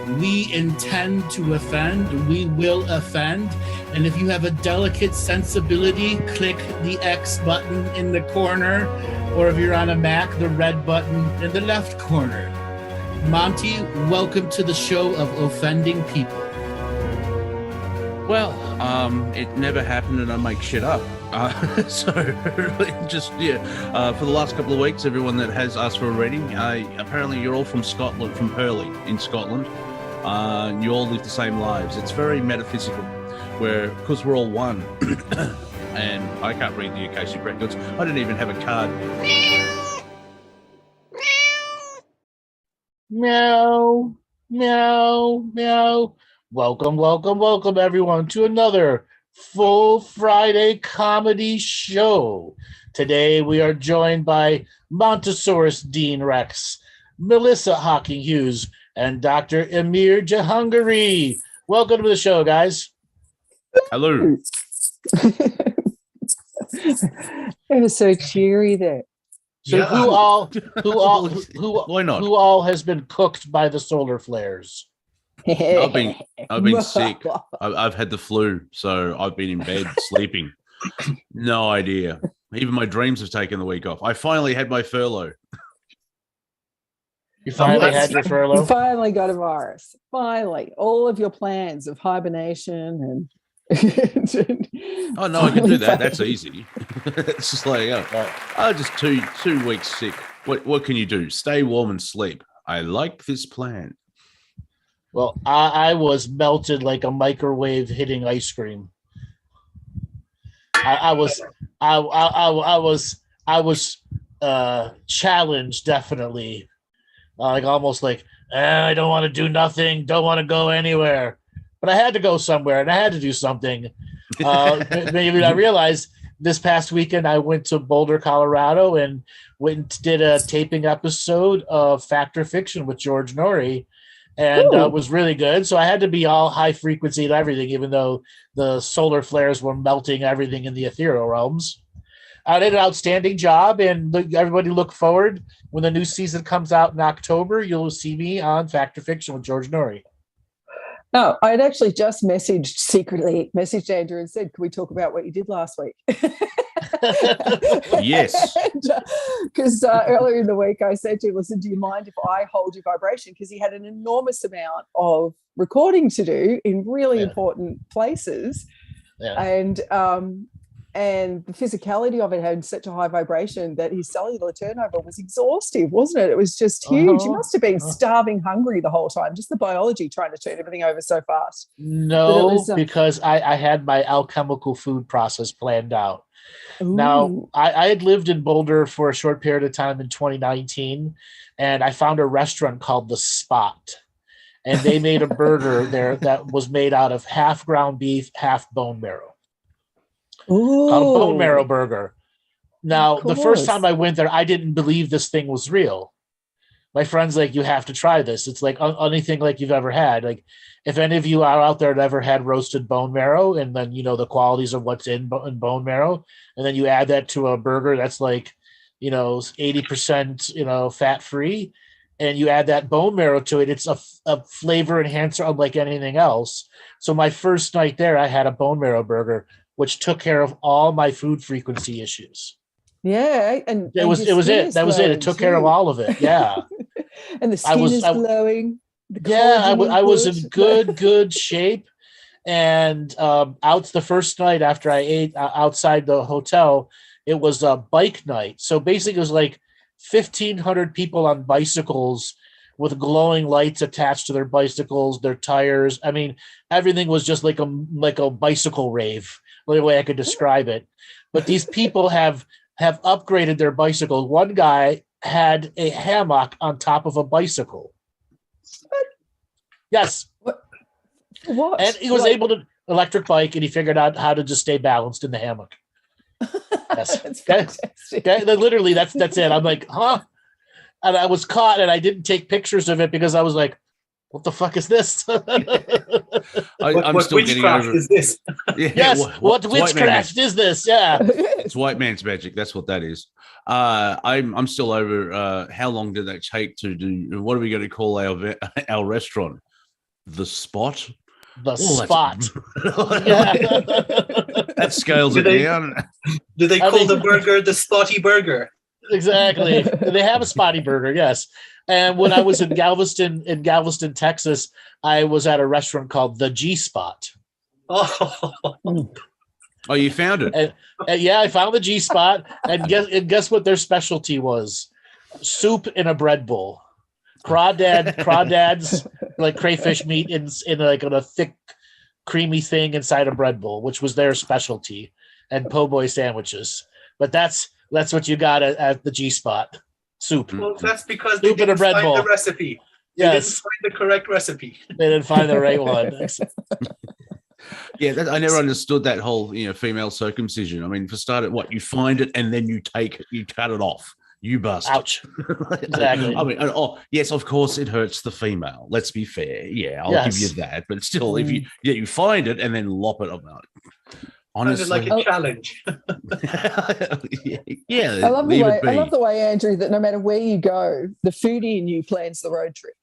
We intend to offend. We will offend. And if you have a delicate sensibility, click the X button in the corner, or if you're on a Mac, the red button in the left corner. Monty, welcome to the show of offending people. Well, it never happened and I make shit up. So just, for the last couple of weeks, everyone that has asked for a reading, apparently you're all from Scotland, from Hurley in Scotland. You all live the same lives. It's very metaphysical, because we're all one. And I can't read the Akashic Records. I didn't even have a card. Meow, meow, meow. Welcome, everyone, to another Full Friday comedy show. Today we are joined by Montesaurus Dean Rex, Melissa Hawking Hughes, and Dr. Emir Jahangiri. Welcome to the show, guys. Hello. It was so cheery there. So Yeah. why not? Who all has been cooked by the solar flares? I've been sick. I've had the flu, so I've been in bed sleeping. No idea. Even my dreams have taken the week off. I finally had my furlough. You finally had your furlough? You finally got a virus. Finally. All of your plans of hibernation and Oh no, I can do that. That's easy. It's just like, just two weeks sick. What can you do? Stay warm and sleep. I like this plan. Well, I was melted like a microwave hitting ice cream. I was challenged, definitely. Almost like, I don't want to do nothing, don't want to go anywhere. But I had to go somewhere, and I had to do something. Maybe I realized this past weekend I went to Boulder, Colorado, and went and did a taping episode of Fact or Fiction with George Norrie. And it was really good. So I had to be all high frequency and everything, even though the solar flares were melting everything in the ethereal realms. I did an outstanding job, and everybody look forward. When the new season comes out in October, you'll see me on Fact or Fiction with George Norrie. Oh, I'd actually just messaged Andrew and said, can we talk about what you did last week? Yes. Because earlier in the week I said to him, listen, do you mind if I hold your vibration? Because he had an enormous amount of recording to do in really important places. Yeah. And the physicality of it had such a high vibration that his cellular turnover was exhaustive, wasn't it? It was just huge. You must have been starving hungry the whole time, just the biology trying to turn everything over so fast. No, because I had my alchemical food process planned out. Ooh. Now, I had lived in Boulder for a short period of time in 2019, and I found a restaurant called The Spot. And they made a burger there that was made out of half ground beef, half bone marrow. Ooh. Called a bone marrow burger. Now, the first time I went there, I didn't believe this thing was real. My friend's like, you have to try this. It's like anything like you've ever had. Like, if any of you are out there that ever had roasted bone marrow, and then, the qualities of what's in bone marrow, and then you add that to a burger that's like, 80%, fat-free, and you add that bone marrow to it, it's a flavor enhancer unlike anything else. So my first night there, I had a bone marrow burger, which took care of all my food frequency issues. Yeah, and That was it. It took care of all of it. Yeah. And the skin is glowing. I was in good shape. And out the first night after I ate outside the hotel, it was a bike night. So basically it was like 1,500 people on bicycles with glowing lights attached to their bicycles, their tires. I mean, everything was just like a bicycle rave, the way I could describe it. But these people have upgraded their bicycle. One guy had a hammock on top of a bicycle. What? Yes. What? And he was able to electric bike, and he figured out how to just stay balanced in the hammock. Yes. That's fantastic. Literally, that's it. I'm like, huh? And I was caught, and I didn't take pictures of it because I was like, what the fuck is this? I'm still witchcraft is this? Yeah, yes, what witchcraft is this? Yeah. It's white man's magic. That's what that is. I'm still over. How long did that take to do? What are we going to call our restaurant? The spot. The spot. That scales it down. Do they call the burger the spotty burger? Exactly. They have a spotty burger, yes. And when I was in Galveston, Texas, I was at a restaurant called the G Spot. Oh, you found it? And yeah, I found the G Spot. And guess what their specialty was? Soup in a bread bowl. Crawdads like crayfish meat in like on a thick, creamy thing inside a bread bowl, which was their specialty, and po' boy sandwiches. But that's what you got at the G Spot. Soup. Well, that's because they didn't find the recipe. They didn't find the correct recipe. They didn't find the right one. Yeah, I never understood that whole female circumcision. I mean, for starters, you find it and then you cut it off. You bust. Ouch. Exactly. I mean, yes, of course it hurts the female. Let's be fair. Yeah, I'll give you that. But still, if you find it and then lop it up. Honestly, like a challenge. Yeah. I love the way, Andrew, that no matter where you go, the foodie in you plans the road trip.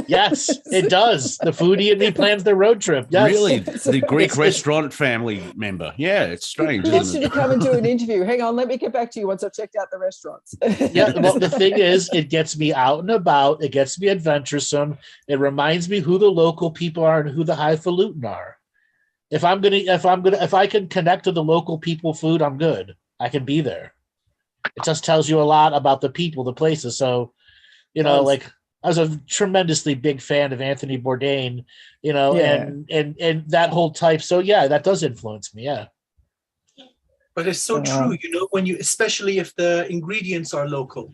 Yes, it does. The foodie in me plans the road trip. Yes. Really? The Greek restaurant family member. Yeah, it's strange. He wants you to come and do an interview. Hang on, let me get back to you once I've checked out the restaurants. Yeah, well, the thing is, it gets me out and about. It gets me adventuresome. It reminds me who the local people are and who the highfalutin are. If I can connect to the local people food, I'm good. I can be there. It just tells you a lot about the people, the places. So, like I was a tremendously big fan of Anthony Bourdain, and that whole type. So yeah, that does influence me. Yeah. But it's so true, when especially if the ingredients are local,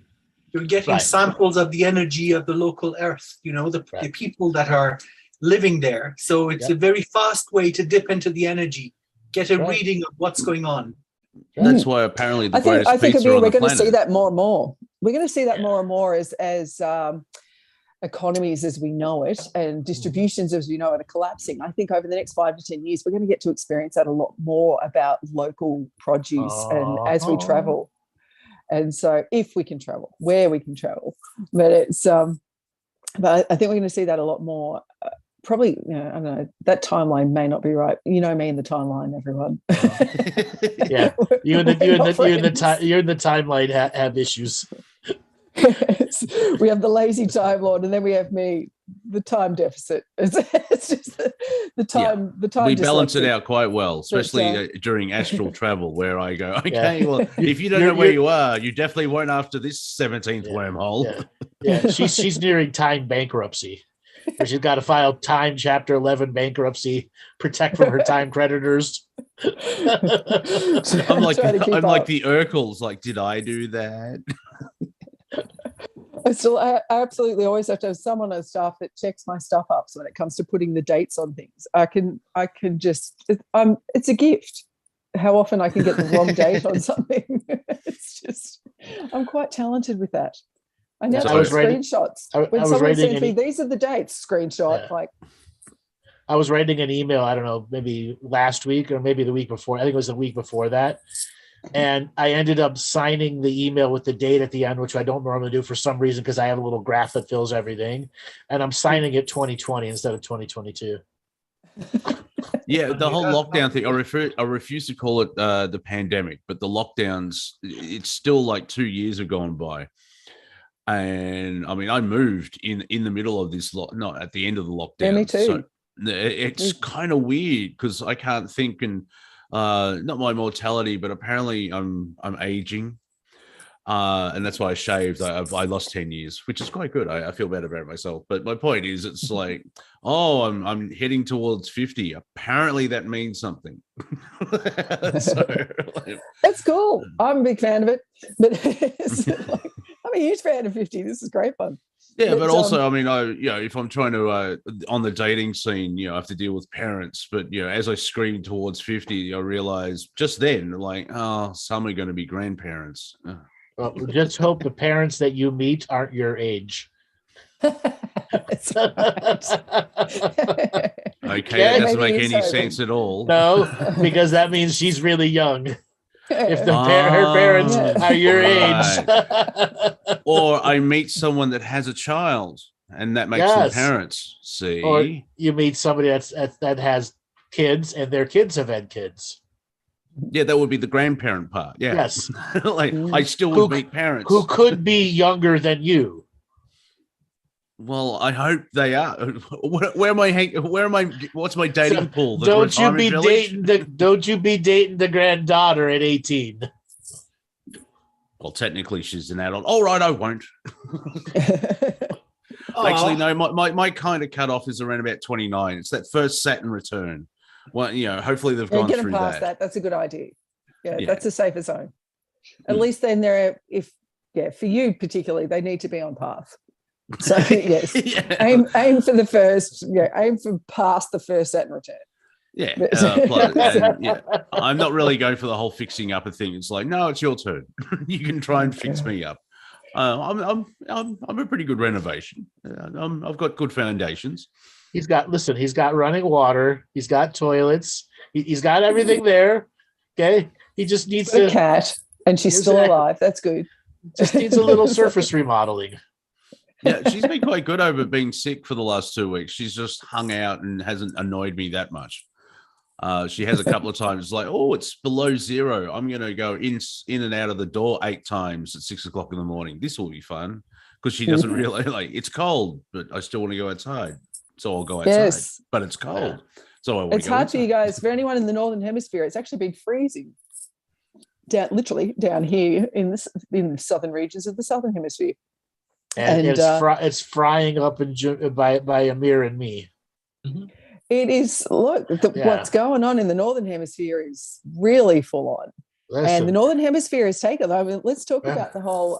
you're getting samples of the energy of the local earth, the people that are living there. So it's a very fast way to dip into the energy, get a reading of what's going on. That's why apparently the greatest pizza on the planet. We're going to see that more and more. We're going to see that more and more as economies as we know it and distributions as we know it are collapsing. I think over the next 5 to 10 years, we're going to get to experience that a lot more about local produce and as we travel. And so if we can travel, where we can travel. But it's but I think we're going to see that a lot more. Probably, I don't know, that timeline may not be right. You know me in the timeline, everyone. Yeah, you and the timeline have issues. We have the lazy Time Lord, and then we have me, the time deficit. It's just the time. The time. We balance it out quite well, especially during astral travel, where I go, okay, well, if you don't know where you are, you definitely won't after this 17th wormhole. Yeah, she's nearing time bankruptcy. Where she's got to file time Chapter 11 bankruptcy, protect from her time creditors. I'm like the Urkels. Like, did I do that? I absolutely always have to have someone on staff that checks my stuff up. So when it comes to putting the dates on things, I can just. It's a gift. How often I can get the wrong date on something. It's just. I'm quite talented with that. I now take screenshots. When someone sends me, these are the dates, screenshot. Yeah. I was writing an email, I don't know, maybe last week or maybe the week before. I think it was the week before that. And I ended up signing the email with the date at the end, which I don't normally do for some reason because I have a little graph that fills everything. And I'm signing it 2020 instead of 2022. Yeah, the whole lockdown thing, I refuse to call it the pandemic, but the lockdowns, it's still like 2 years have gone by. And I mean, I moved in the middle of this, not at the end of the lockdown. Yeah, me too. So it's kind of weird because I can't think, and not my mortality, but apparently I'm aging, and that's why I shaved. I lost 10 years, which is quite good. I feel better about myself. But my point is, it's like, I'm heading towards 50. Apparently, that means something. That's cool. I'm a big fan of it, but. I'm a huge fan of 50. This is great fun. Yeah, but also, I mean, if I'm trying to on the dating scene, I have to deal with parents. But as I scream towards 50, I realize just then, like, some are going to be grandparents. Well, just hope the parents that you meet aren't your age. Okay, that doesn't make any sense at all. No, because that means she's really young. If her parents are your age. Or I meet someone that has a child and that makes them parents. See, or you meet somebody that has kids, and their kids have had kids. Yeah, that would be the grandparent part. Yeah. Yes. Like I still would meet parents who could be younger than you. Well, I hope they are. Where am I? What's my dating pool? Don't you be dating the granddaughter at 18? Well, technically, she's an adult. All right, I won't. Actually, no. My kind of cutoff is around about 29. It's that first Saturn return. Well, hopefully they've gone through past that. That's a good idea. Yeah, that's a safer zone. At least then for you particularly, they need to be on path. So yes, aim for the first. Yeah, aim for past the first Saturn return. Yeah, I'm not really going for the whole fixing up a thing. It's like, no, it's your turn. You can try and fix me up. I'm a pretty good renovation. I've got good foundations. He's got running water. He's got toilets. He's got everything there. Okay, he just needs a cat, and she's still alive. That's good. Just needs a little surface remodeling. Yeah, she's been quite good over being sick for the last 2 weeks. She's just hung out and hasn't annoyed me that much. She has a couple of times like, oh, it's below zero. I'm going to go in and out of the door 8 times at 6 o'clock in the morning. This will be fun, because she doesn't realize, like, it's cold, but I still want to go outside. So I'll go outside, yes. But it's cold. So I want to go It's hard outside. for you guys. For anyone in the Northern Hemisphere, it's actually been freezing literally down here in the southern regions of the Southern Hemisphere. And it's frying up by Amir and me. Mm-hmm. It is. Look, what's going on in the Northern Hemisphere is really full on. And the Northern Hemisphere is taken. I mean, let's talk about the whole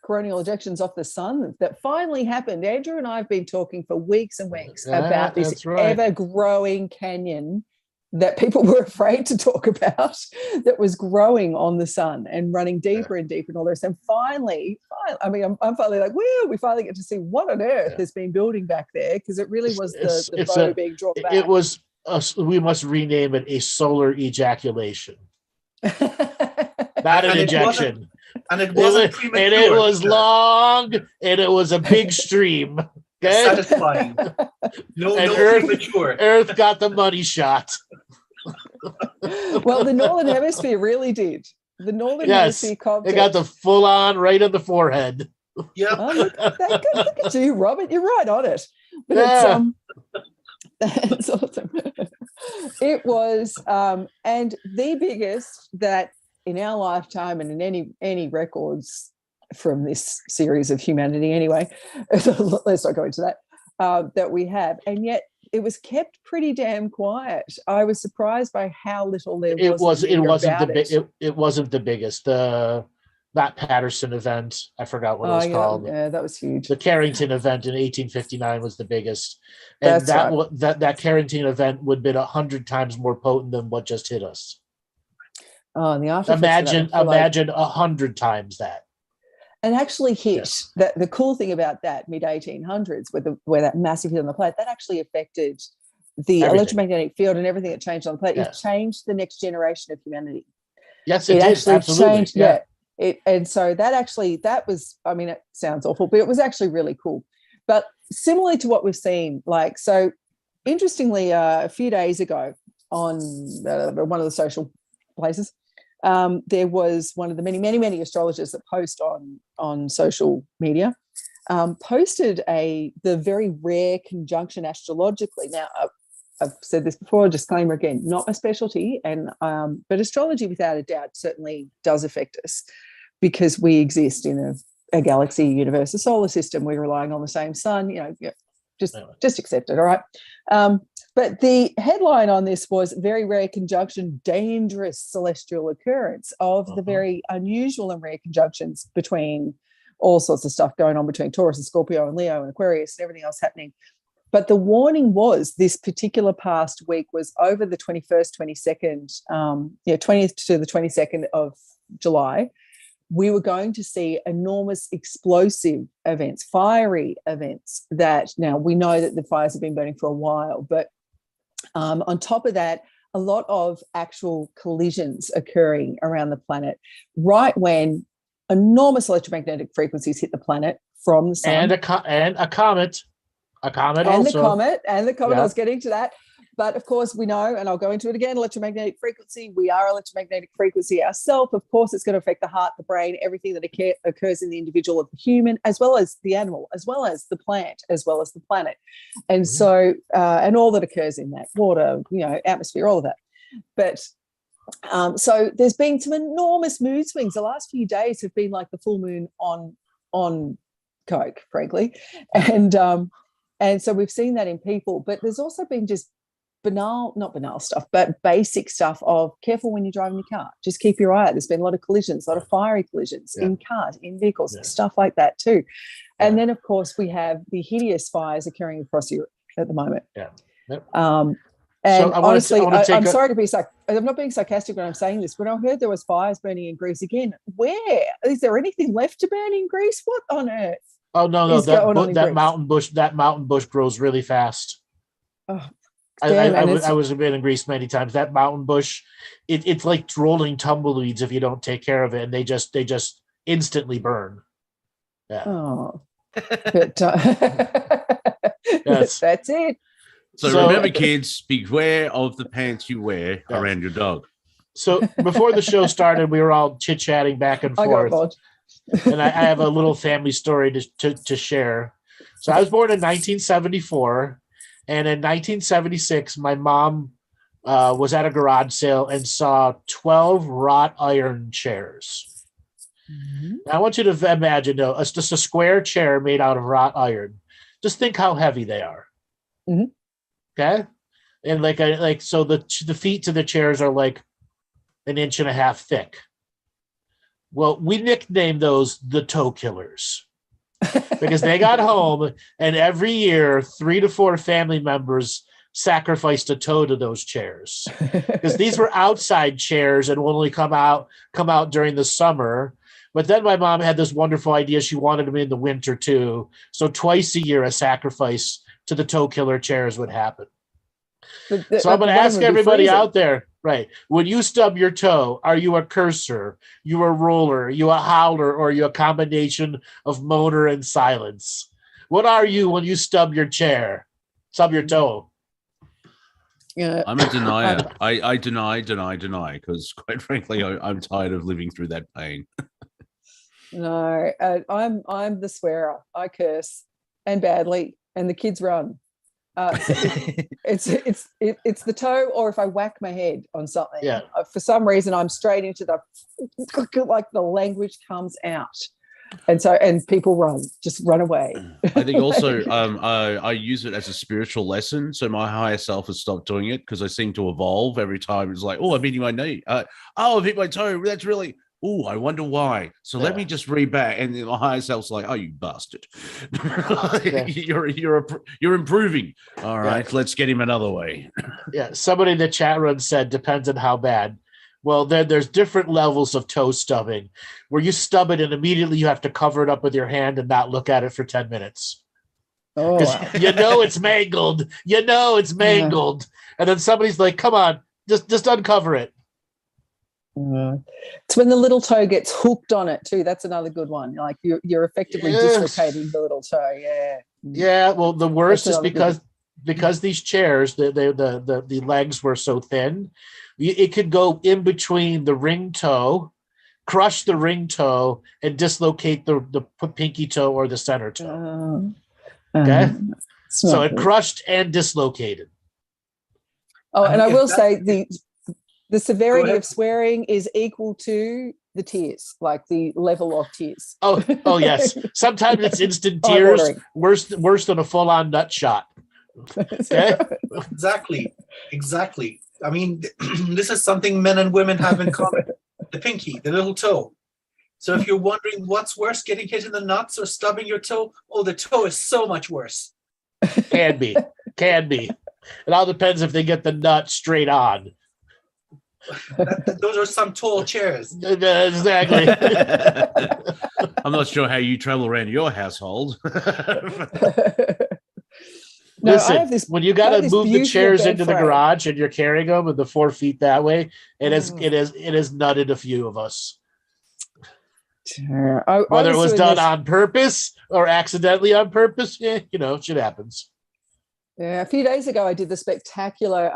coronal ejections off the sun that finally happened. Andrew and I have been talking for weeks and weeks about this ever-growing canyon that people were afraid to talk about, that was growing on the sun and running deeper and deeper and all this. And finally, I mean, I'm finally like, woo, we finally get to see what on earth has been building back there, because it really was the bow being drawn back. It was, we must rename it a solar ejaculation. Not an ejection. It was long, and it was a big stream. Okay? Satisfying. No premature. Earth got the money shot. Well, the Northern Hemisphere really did. The Northern Hemisphere context. They got the full on right on the forehead. Yeah. Look at you, Robert. You're right on it. But that's awesome. It was, and the biggest that in our lifetime and in any records from this series of humanity anyway, let's not go into that, that we have. And yet it was kept pretty damn quiet. I was surprised by how little there was. It wasn't the biggest. That Patterson event, I forgot what it was called. Yeah, that was huge. The Carrington event in 1859 was the biggest. And that Carrington event would have been 100 times more potent than what just hit us. Oh, and the after imagine 100 times that. And actually hit that. The cool thing about that mid-1800s, where that massive hit on the planet, that actually affected the electromagnetic field and everything that changed on the planet. It changed the next generation of humanity. Yes, it did. Actually Absolutely. Changed, and so that was, I mean, it sounds awful, but it was actually really cool. But similarly to what we've seen, like, so interestingly, a few days ago on one of the social places, there was one of the many astrologers that post on social media, posted the very rare conjunction astrologically. Now, I've said this before, disclaimer again, not my specialty, and but astrology without a doubt certainly does affect us, because we exist in a galaxy, universe, a solar system. We're relying on the same sun, just accept it, all right? But the headline on this was very rare conjunction, dangerous celestial occurrence of the very unusual and rare conjunctions between all sorts of stuff going on between Taurus and Scorpio and Leo and Aquarius and everything else happening. But the warning was this particular past week was over the 21st, 22nd, 20th to the 22nd of July. We were going to see enormous explosive events, fiery events that now we know that the fires have been burning for a while, but on top of that, a lot of actual collisions occurring around the planet right when enormous electromagnetic frequencies hit the planet from the sun. And a comet. A comet and also. The comet, I was getting to that. But of course, we know, and I'll go into it again, electromagnetic frequency. We are electromagnetic frequency ourselves. Of course, it's going to affect the heart, the brain, everything that occurs in the individual of the human, as well as the animal, as well as the plant, as well as the planet. And so, and all that occurs in that water, atmosphere, all of that. But so there's been some enormous mood swings. The last few days have been like the full moon on coke, frankly. And so we've seen that in people. But there's also been just not banal stuff, but basic stuff of careful when you're driving your car. Just keep your eye out. There's been a lot of collisions, a lot of fiery collisions in cars, in vehicles, stuff like that too. And then, of course, we have the hideous fires occurring across Europe at the moment. Yeah. Yep. And so honestly, I'm sorry to be I'm not being sarcastic when I'm saying this, but I heard there was fires burning in Greece again. Where? Is there anything left to burn in Greece? What on earth? Oh, no. That mountain bush grows really fast. Oh, I was in Greece many times. That mountain bush, it's like rolling tumbleweeds if you don't take care of it, and they just instantly burn. Yeah. Oh, but yes. That's it. So remember, kids, beware of the pants you wear around your dog. So before the show started, we were all chit-chatting back and forth. And I have a little family story to share. So I was born in 1974. And in 1976, my mom was at a garage sale and saw 12 wrought iron chairs. Mm-hmm. Now, I want you to imagine, it's just a square chair made out of wrought iron. Just think how heavy they are. Mm-hmm. Okay, and so the feet to the chairs are like 1.5 inches thick. Well, we nicknamed those the toe killers. Because they got home, and every year 3 to 4 family members sacrificed a toe to those chairs, because these were outside chairs and will only come out during the summer. But then my mom had this wonderful idea; she wanted them in the winter too. So twice a year, a sacrifice to the toe killer chairs would happen. So I'm going to ask everybody out there, right? When you stub your toe, are you a cursor, you a roller, you a howler, or you a combination of moaner and silence? What are you when you stub your toe? Yeah, I'm a denier. I deny, because quite frankly, I'm tired of living through that pain. No, I'm the swearer. I curse, and badly, and the kids run. It's the toe, or if I whack my head on something, for some reason I'm straight into the language comes out, and people run away. I think also I use it as a spiritual lesson, so my higher self has stopped doing it because I seem to evolve every time. It's like, oh, I'm hitting my knee. I've hit my toe. That's really. Oh, I wonder why. So let me just read back, and the higher self's like, "Oh, you bastard! You're improving. All right, let's get him another way." Somebody in the chat room said depends on how bad. Well, there's different levels of toe stubbing, where you stub it and immediately you have to cover it up with your hand and not look at it for 10 minutes. Oh, because it's mangled. And then somebody's like, "Come on, just uncover it." It's when the little toe gets hooked on it too. That's another good one. Like you're effectively dislocating the little toe. Yeah. Well, the worst is because these chairs, the legs were so thin, it could go in between the ring toe, crush the ring toe, and dislocate the pinky toe or the center toe. Okay, so it crushed and dislocated. Oh, and I will say the severity of swearing is equal to the tears, like the level of tears. Oh yes. Sometimes it's instant tears, worse than a full-on nut shot. Okay? Exactly. I mean, this is something men and women have in common. The pinky, the little toe. So if you're wondering what's worse, getting hit in the nuts or stubbing your toe, the toe is so much worse. Can be. It all depends if they get the nut straight on. Those are some tall chairs. Exactly. I'm not sure how you travel around your household. Listen, when you got to move the chairs into the garage and you're carrying them with the 4 feet that way, it has nutted a few of us. Whether it was done on purpose or accidentally on purpose, shit happens. Yeah, a few days ago, I did the spectacular,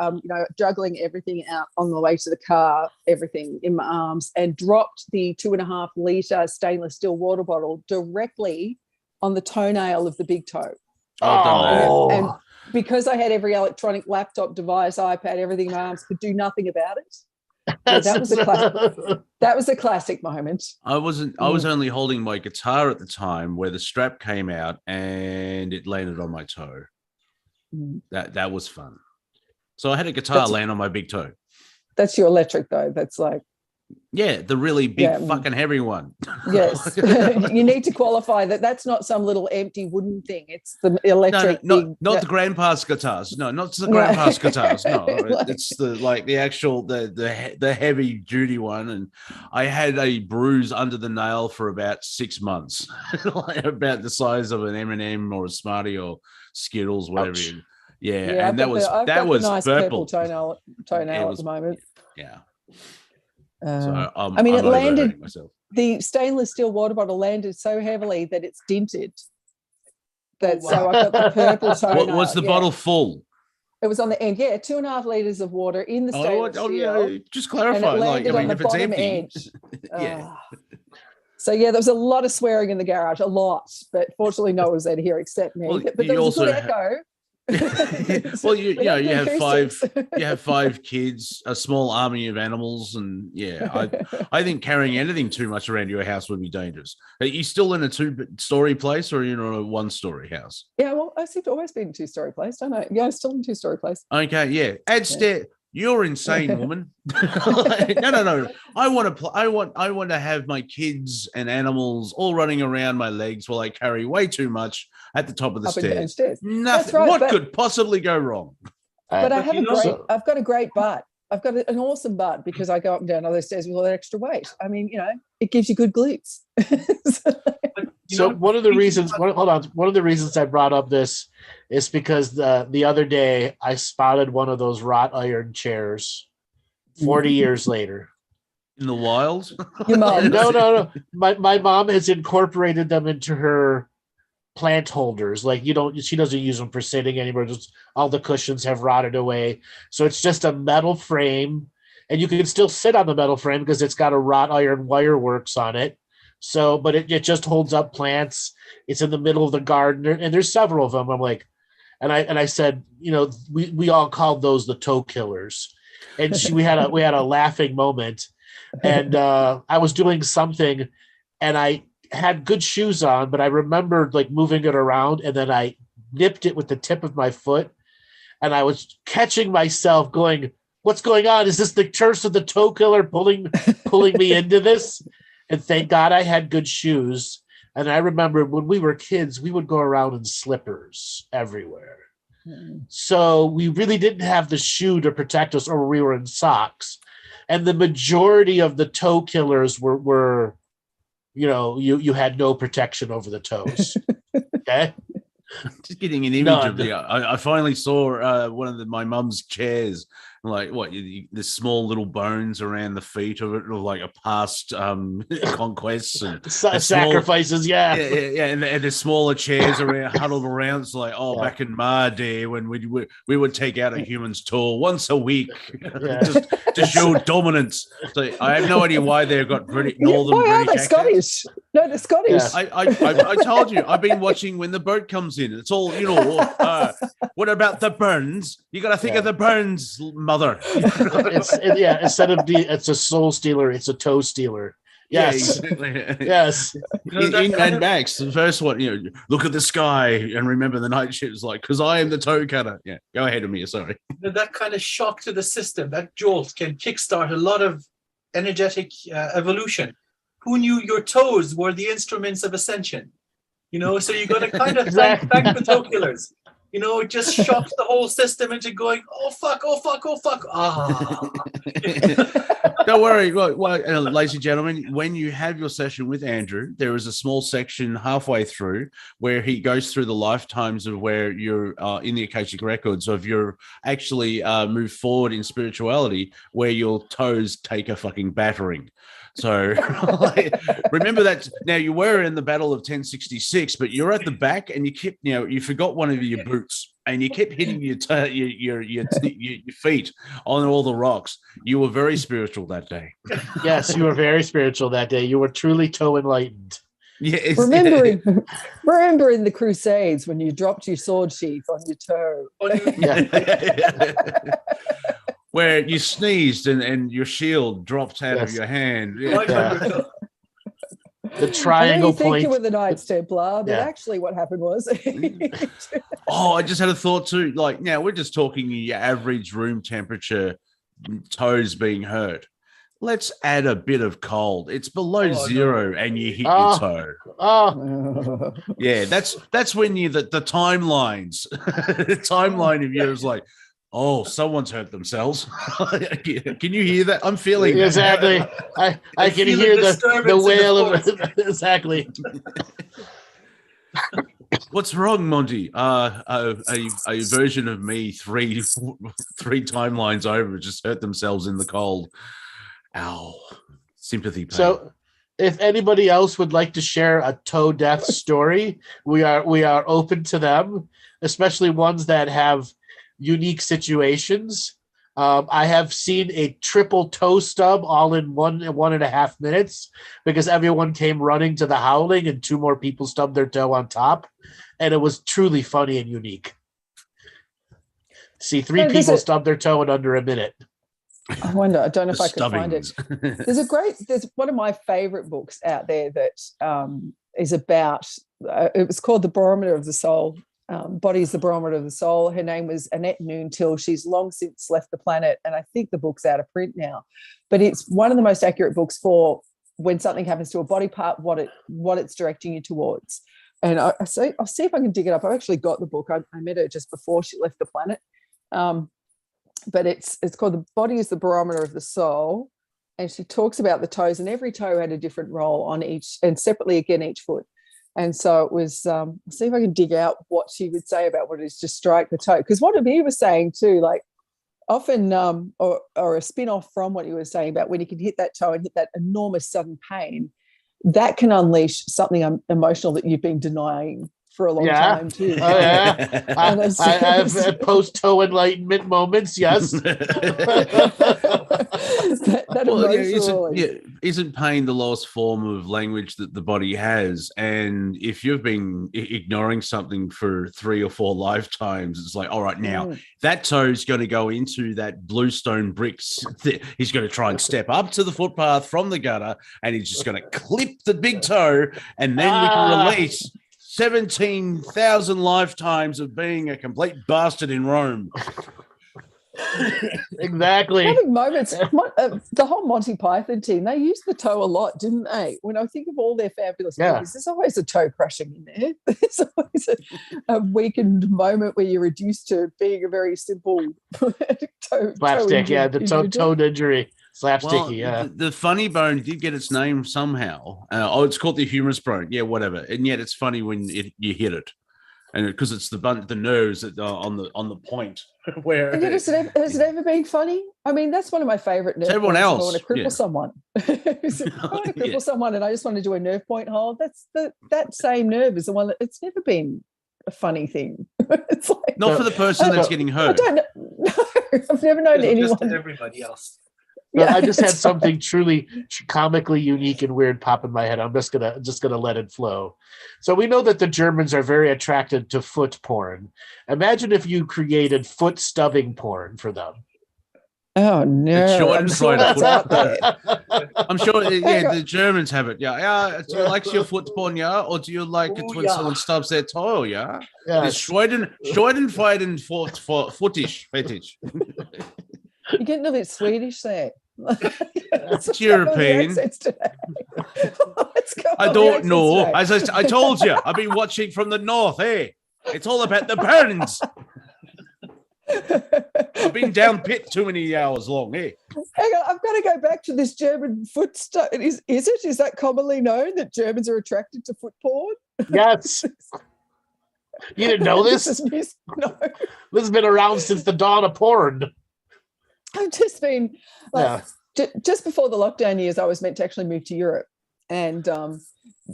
juggling everything out on the way to the car, everything in my arms, and dropped the 2.5 liter stainless steel water bottle directly on the toenail of the big toe. I've done that. And because I had every electronic laptop device, iPad, everything in my arms, could do nothing about it. Yeah, that was a classic moment. I was only holding my guitar at the time where the strap came out and it landed on my toe. That was fun. So I had a guitar land on my big toe. That's your electric though. That's like the really big fucking heavy one. Yes. You need to qualify that's not some little empty wooden thing. It's the electric. Not the grandpa's guitars. No, not the grandpa's guitars. No, it's the actual the heavy duty one. And I had a bruise under the nail for about 6 months, about the size of an M&M or a Smartie or Skittles, whatever. Yeah, and that was nice purple toenail at the moment. Yeah. So it landed. The stainless steel water bottle landed so heavily that it's dented. So I got the purple toenail. Was the bottle full? It was on the end. 2.5 liters of water in the stainless steel. Yeah. Just clarify. And it landed on the if it's bottom empty. edge. So there was a lot of swearing in the garage, a lot, but fortunately no one was there to hear except me. Well, but there was a good echo. Well, you have 5 kids, a small army of animals, and I think carrying anything too much around your house would be dangerous. Are you still in a 2-story place, or are you in a 1-story house? Yeah, well, I seem to always be in a 2-story place, don't I? Yeah, I'm still in a 2-story place. Okay, yeah. Add stair. You're insane, woman. No. I want to have my kids and animals all running around my legs while I carry way too much at the top of the stairs. Nothing. Right, what could possibly go wrong? But I've got a great butt. I've got an awesome butt because I go up and down other stairs with all that extra weight. I mean, it gives you good glutes. So one of the reasons I brought up this is because the other day I spotted one of those wrought iron chairs 40 years later. In the wild? Your mom? No. My mom has incorporated them into her plant holders. She doesn't use them for sitting anymore. Just all the cushions have rotted away. So it's just a metal frame, and you can still sit on the metal frame because it's got a wrought iron wire works on it. So, but it just holds up plants. It's in the middle of the garden, and there's several of them. I'm like, and I said, we all called those the toe killers, and we had a laughing moment, and I was doing something, and I had good shoes on, but I remembered moving it around, and then I nipped it with the tip of my foot, and I was catching myself going, "What's going on? Is this the curse of the toe killer pulling me into this?" And thank God I had good shoes. And I remember when we were kids, we would go around in slippers everywhere. Mm-hmm. So we really didn't have the shoe to protect us, or we were in socks. And the majority of the toe killers were you had no protection over the toes. Okay. Just getting an image of the. I finally saw one of my mum's chairs. The small little bones around the feet of it, like a past conquests and sacrifices, yeah, and the smaller chairs around huddled around. It's back in my day when we would take out a human's toe once a week just to show dominance. So I have no idea why they've got northern Why are British they Scottish? No, they're Scottish. Yeah. I told you, I've been watching when the boat comes in. It's all what about the burns? You got to think of the burns, mother. Instead of it's a soul stealer, it's a toe stealer. Yes. Yeah, exactly. Yes. In Mad Max, the first one, look at the sky and remember the night shift is because I am the toe cutter. Yeah, go ahead, Amir. Sorry. That kind of shock to the system, that jolt can kickstart a lot of energetic evolution. Who knew your toes were the instruments of ascension? So you got to kind of thank the toe killers. It just shocks the whole system into going, oh fuck. Don't worry. Ladies and gentlemen, when you have your session with Andrew, there is a small section halfway through where he goes through the lifetimes of where you're in the Akashic records of your actually move forward in spirituality, where your toes take a fucking battering. So remember that. Now you were in the Battle of 1066, but you're at the back, and you forgot one of your boots, and you kept hitting your feet on all the rocks. You were very spiritual that day. Yes, you were very spiritual that day. You were truly toe enlightened. Yeah, remembering the Crusades when you dropped your sword sheath on your toe. Where you sneezed and your shield dropped out of your hand. Yeah. The triangle point. You think you were the Knights Templar, but actually what happened was... I just had a thought too. Like, now we're just talking your average room temperature, toes being hurt. Let's add a bit of cold. It's below zero, and you hit your toe. Yeah, that's when the timelines, the timeline of you is like, someone's hurt themselves. Can you hear that? I'm feeling exactly. I can hear the wail of it. Exactly. What's wrong, Monty? A version of me three timelines over just hurt themselves in the cold. Ow. Sympathy pain. So if anybody else would like to share a toe death story, we are open to them, especially ones that have unique situations. I have seen a triple toe stub all in 1.5 minutes because everyone came running to the howling and 2 more people stubbed their toe on top. And it was truly funny and unique. See, 3 people stub their toe in under a minute. I wonder. I don't know if I can find it. There's one of my favorite books out there that is about. It was called The Barometer of the Soul. Body is the Barometer of the Soul. Her name was Annette Noontil. She's long since left the planet, and I think the book's out of print now. But it's one of the most accurate books for when something happens to a body part, what it's directing you towards. And I'll see if I can dig it up. I've actually got the book. I met her just before she left the planet. But it's called The Body is the Barometer of the Soul, and she talks about the toes, and every toe had a different role on each, and separately again each foot. And so it was, I'll see if I can dig out what she would say about what it is to strike the toe. Because what he was saying too, like often, or a spin-off from what he was saying about when you can hit that toe and hit that enormous sudden pain, that can unleash something emotional that you've been denying for a long time too. Oh yeah, I have post-toe enlightenment moments. Yes. Isn't pain the lowest form of language that the body has? And if you've been ignoring something for 3 or 4 lifetimes, it's like, all right, now that toe's going to go into that bluestone bricks. He's going to try and step up to the footpath from the gutter, and he's just going to clip the big toe, and then we can release 17,000 lifetimes of being a complete bastard in Rome. Exactly. Having moments. The whole Monty Python team, they used the toe a lot, didn't they? When I think of all their fabulous movies, there's always a toe crushing in there. There's always a weakened moment where you're reduced to being a very simple toe slapstick. The toe injury. Slapsticky, The funny bone did get its name somehow. It's called the humerus bone. Yeah, whatever. And yet it's funny when you hit it, and because it's the nerves that are on the point where. Has it ever been funny? I mean, that's one of my favorite nerve everyone points. else. I want to cripple someone. I want to cripple someone, and I just want to do a nerve point hold. That's that same nerve is the one that it's never been a funny thing. It's like, not for the person that's getting hurt. I don't know. No, I've never known anyone. Just everybody else. I just had something truly comically unique and weird pop in my head. I'm just gonna let it flow. So we know that the Germans are very attracted to foot porn. Imagine if you created foot stubbing porn for them. Oh no! I'm sure that's out there. I'm sure. Yeah, the Germans have it. Yeah. Do you like your foot porn? Yeah, or do you like it when someone stubs their toe? Yeah. It's Schweidenfeiden fetish. You're getting a bit Swedish there. It's European. I don't know. As I told you, I've been watching from the north. Hey, it's all about the burns. I've been down pit too many hours long. Hey, hang on, I've got to go back to this German foot stuff. Is that commonly known that Germans are attracted to foot porn? Yes. You didn't know this? No. This has been around since the dawn of porn. I've just been just before the lockdown years, I was meant to actually move to Europe. And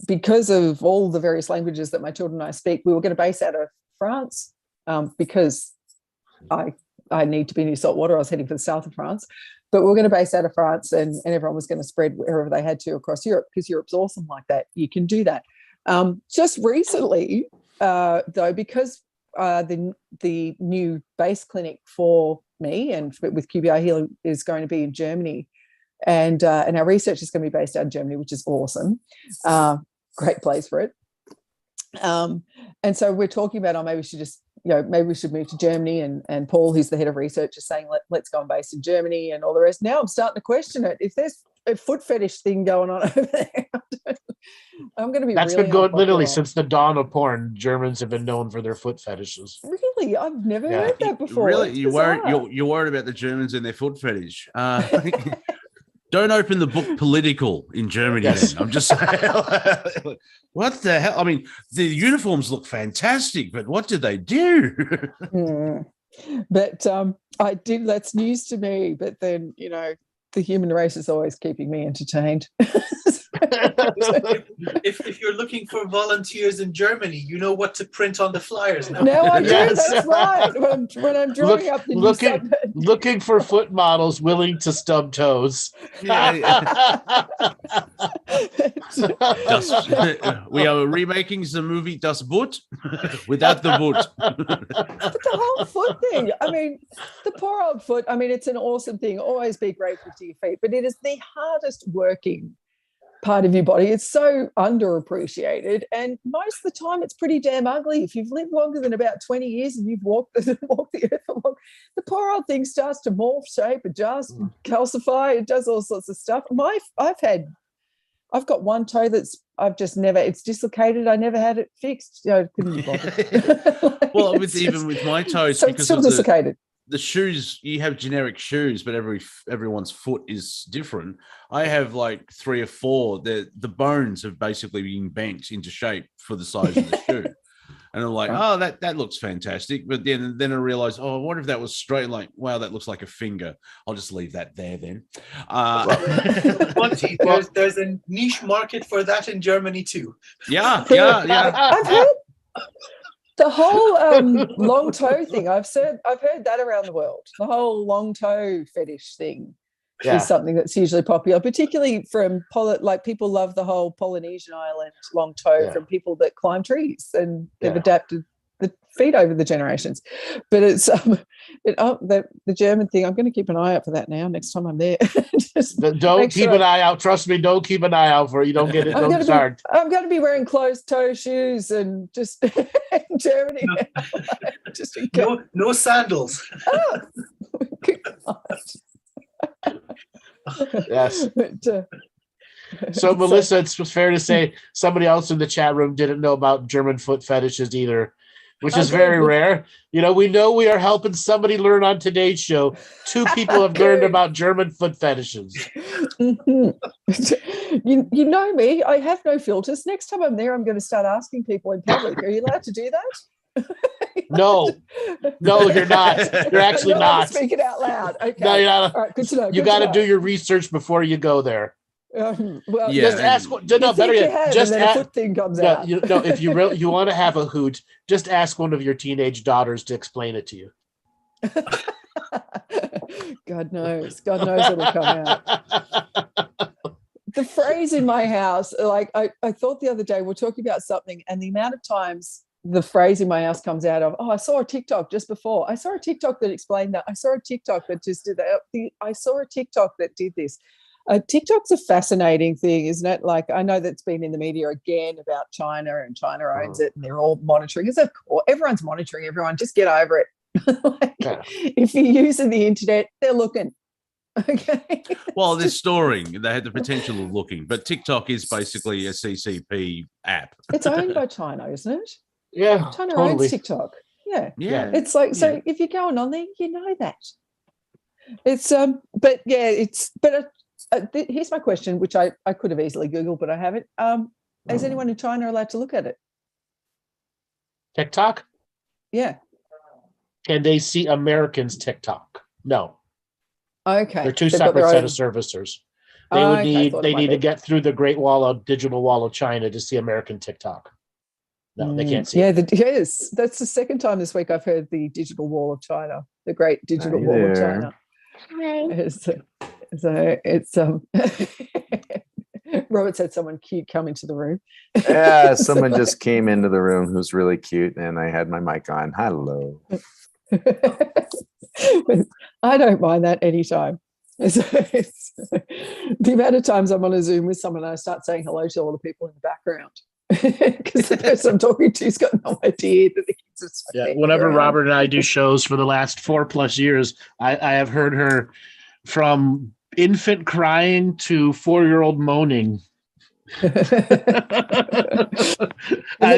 because of all the various languages that my children and I speak, we were going to base out of France because I need to be near salt water. I was heading for the south of France. But we were going to base out of France, and everyone was going to spread wherever they had to across Europe, because Europe's awesome like that. You can do that. Just recently, though, because the new base clinic for me and with QBI Healing is going to be in Germany, and our research is going to be based out in Germany, which is awesome. Great place for it. And so we're talking about, maybe we should just, maybe we should move to Germany. And Paul, who's the head of research, is saying, let's go and base in Germany and all the rest. Now I'm starting to question it. If there's a foot fetish thing going on over there, I'm going to be. That's really been going literally since the dawn of porn. Germans have been known for their foot fetishes. Really, I've never heard that before. Really, you're worried about the Germans and their foot fetish. Don't open the book Political in Germany. Yes. Then. I'm just saying, what the hell? I mean, the uniforms look fantastic, but what did they do? But I did. That's news to me. But then, the human race is always keeping me entertained. if you're looking for volunteers in Germany, you know what to print on the flyers now. No, I do. Yes. That's right. When I'm drawing up the looking for foot models willing to stub toes. We are remaking the movie Das Boot without the boot. But the whole foot thing, I mean, the poor old foot, I mean, it's an awesome thing. Always be grateful to your feet, but it is the hardest working part of your body. It's so underappreciated, and most of the time it's pretty damn ugly. If you've lived longer than about 20 years and you've walked the earth for long, the poor old thing starts to morph, shape, adjust, calcify. It does all sorts of stuff. I've got one toe that's it's dislocated. I never had it fixed. Couldn't be bothered. Well, even with my toes, so because it's still dislocated. The shoes, you have generic shoes, but everyone's foot is different. I have like 3 or 4. The bones have basically been bent into shape for the size of the shoe. And I'm like, oh, that looks fantastic. But then I realized, oh, what if that was straight? Like, wow, that looks like a finger. I'll just leave that there then. Monty, there's a niche market for that in Germany too. Yeah. I've heard the whole long toe thing. I've heard that around the world. The whole long toe fetish thing is something that's usually popular, particularly from people love the whole Polynesian island long toe from people that climb trees, and they've adapted the feet over the generations. But it's the German thing. I'm going to keep an eye out for that now. Next time I'm there, don't keep an eye out. Trust me, don't keep an eye out for it. You don't get it. Don't start. I'm going to be wearing closed toe shoes and just in Germany. No sandals. Oh, good God. Yes. So Melissa, it's fair to say somebody else in the chat room didn't know about German foot fetishes either, which is very rare. We know we are helping somebody learn on today's show. 2 people have learned about German foot fetishes. You know me, I have no filters. Next time I'm there, I'm going to start asking people in public, are you allowed to do that? No, you're not. You're actually not. Speaking out loud. Okay. No, you're not. All right, good to know. You got to do your research before you go there. Well, just ask. Better yet, just ask. A foot thing comes out. If you want to have a hoot, just ask one of your teenage daughters to explain it to you. God knows what'll come out. The phrase in my house, like I thought the other day, we're talking about something, and the amount of times the phrase in my house comes out of, I saw a TikTok just before. I saw a TikTok that explained that. I saw a TikTok that just did that. I saw a TikTok that did this. TikTok's a fascinating thing, isn't it? Like, I know that's been in the media again about China, and China owns it, and they're all monitoring. Because of course, everyone's monitoring everyone. Just get over it. If you're using the internet, they're looking. Okay. Well, they're storing. They had the potential of looking, but TikTok is basically a CCP app. It's owned by China, isn't it? Yeah, China totally. owns TikTok. Yeah. It's like, so if you're going on there, you know that. It's here's my question, which I could have easily Googled, but I haven't. Is anyone in China allowed to look at it? TikTok? Yeah. Can they see Americans' TikTok? No. Okay. They're two They've got separate their set own- of servicers. Okay, They need to get through the Great Digital Wall of China to see American TikTok. No, they can't see it. Yes, that's the second time this week I've heard the digital wall of China, the Great Digital Wall of China. Hi. So it's Robert said someone cute come into the room. Yeah, someone just came into the room who's really cute, and I had my mic on. Hello. I don't mind that anytime. It's the amount of times I'm on a Zoom with someone and I start saying hello to all the people in the background because the person I'm talking to's got no idea that the kids are Yeah, whenever Robert and I do shows for the last 4+ years, I have heard her from infant crying to 4-year-old moaning. I've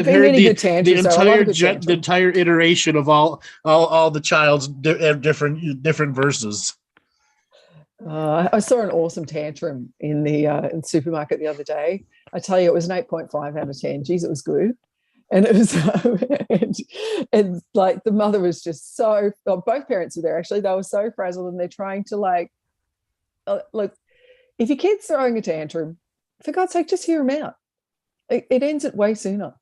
heard the entire iteration of all the child's different verses. I saw an awesome tantrum in the supermarket the other day. I tell you, it was an 8.5 out of 10. Geez, it was good. And it was, and like the mother was just so, well, both parents were there actually. They were so frazzled and they're trying to like, look, if your kid's throwing a tantrum, for God's sake, just hear them out. It ends it way sooner.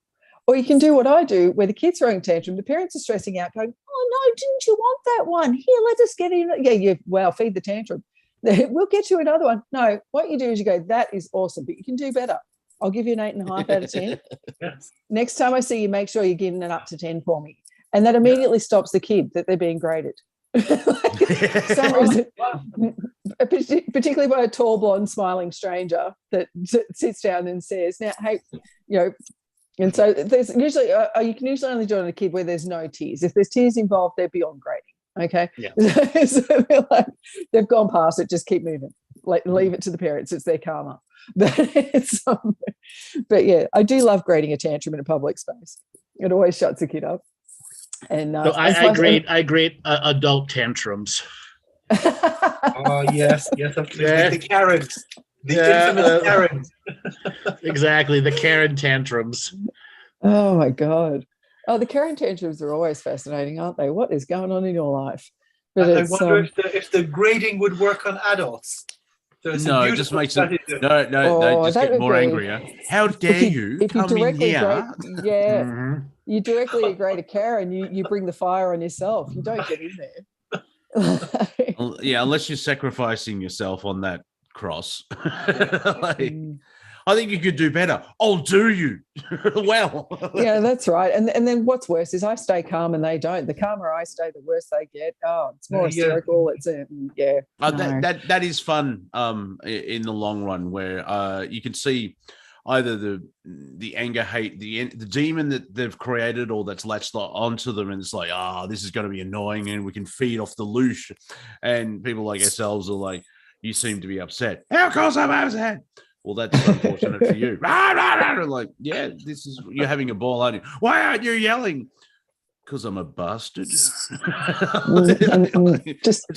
Or you can do what I do, where the kid's throwing a tantrum, the parents are stressing out, going, "Oh no, didn't you want that one? Here, let us get in." Yeah, well, feed the tantrum. We'll get you another one. No, what you do is you go, "That is awesome, but you can do better. I'll give you an 8.5 out of 10. Yes. Next time I see you, make sure you're giving it up to 10 for me." And that immediately stops the kid that they're being graded. For some reason, particularly by a tall, blonde, smiling stranger that sits down and says, "Now, hey, you know." And so there's usually you can usually only do it on a kid where there's no tears. If there's tears involved, they're beyond grading. Okay, yeah. So they're like, they've gone past it. Just keep moving. Like, leave it to the parents. It's their karma. But yeah, I do love grading a tantrum in a public space. It always shuts a kid up. And so I grade adult tantrums. Oh yes, the Karens, infamous Karens. Exactly, the Karen tantrums. Oh my God. Oh, the Karen tantrums are always fascinating, aren't they? What is going on in your life? But I wonder if the grading would work on adults. No, it just makes it. No, they just get more angrier. How dare you come in here? You directly grade a Karen, you bring the fire on yourself. You don't get in there. Yeah, unless you're sacrificing yourself on that cross. I think you could do better. Oh, do you? Well. Yeah, that's right. And then what's worse is I stay calm and they don't. The calmer I stay, the worse they get. Oh, it's more hysterical. It's that is fun in the long run, where you can see either the anger, hate, the demon that they've created, or that's latched onto them, and it's like, this is going to be annoying, and we can feed off the loosh. And people like ourselves are like, "You seem to be upset." Of course I'm upset. Well, that's unfortunate for you. Like, yeah, you're having a ball, aren't you? Why aren't you yelling? Because I'm a bastard. It's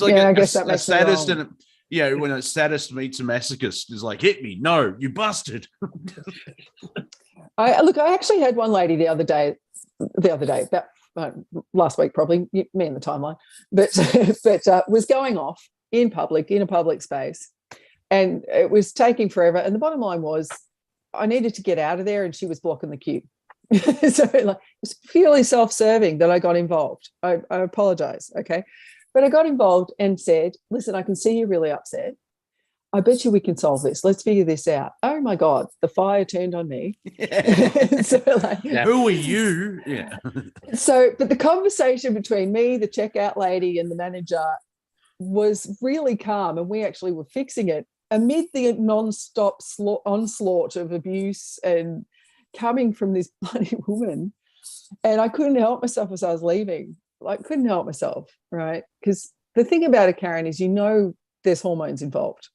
like I guess that makes sadist, and when a sadist meets a masochist, is like, "Hit me, no, you bastard." I actually had one lady the other day, about last week, probably me in the timeline, but was going off in a public space. And it was taking forever. And the bottom line was I needed to get out of there, and she was blocking the queue. So it was purely self-serving that I got involved. I apologize, okay? But I got involved and said, "Listen, I can see you're really upset. I bet you we can solve this. Let's figure this out." Oh, my God, the fire turned on me. So, who are you? Yeah. But the conversation between me, the checkout lady, and the manager was really calm, and we actually were fixing it amid the non-stop onslaught of abuse and coming from this bloody woman. And I couldn't help myself as I was leaving. Couldn't help myself, right? Because the thing about a Karen is, there's hormones involved,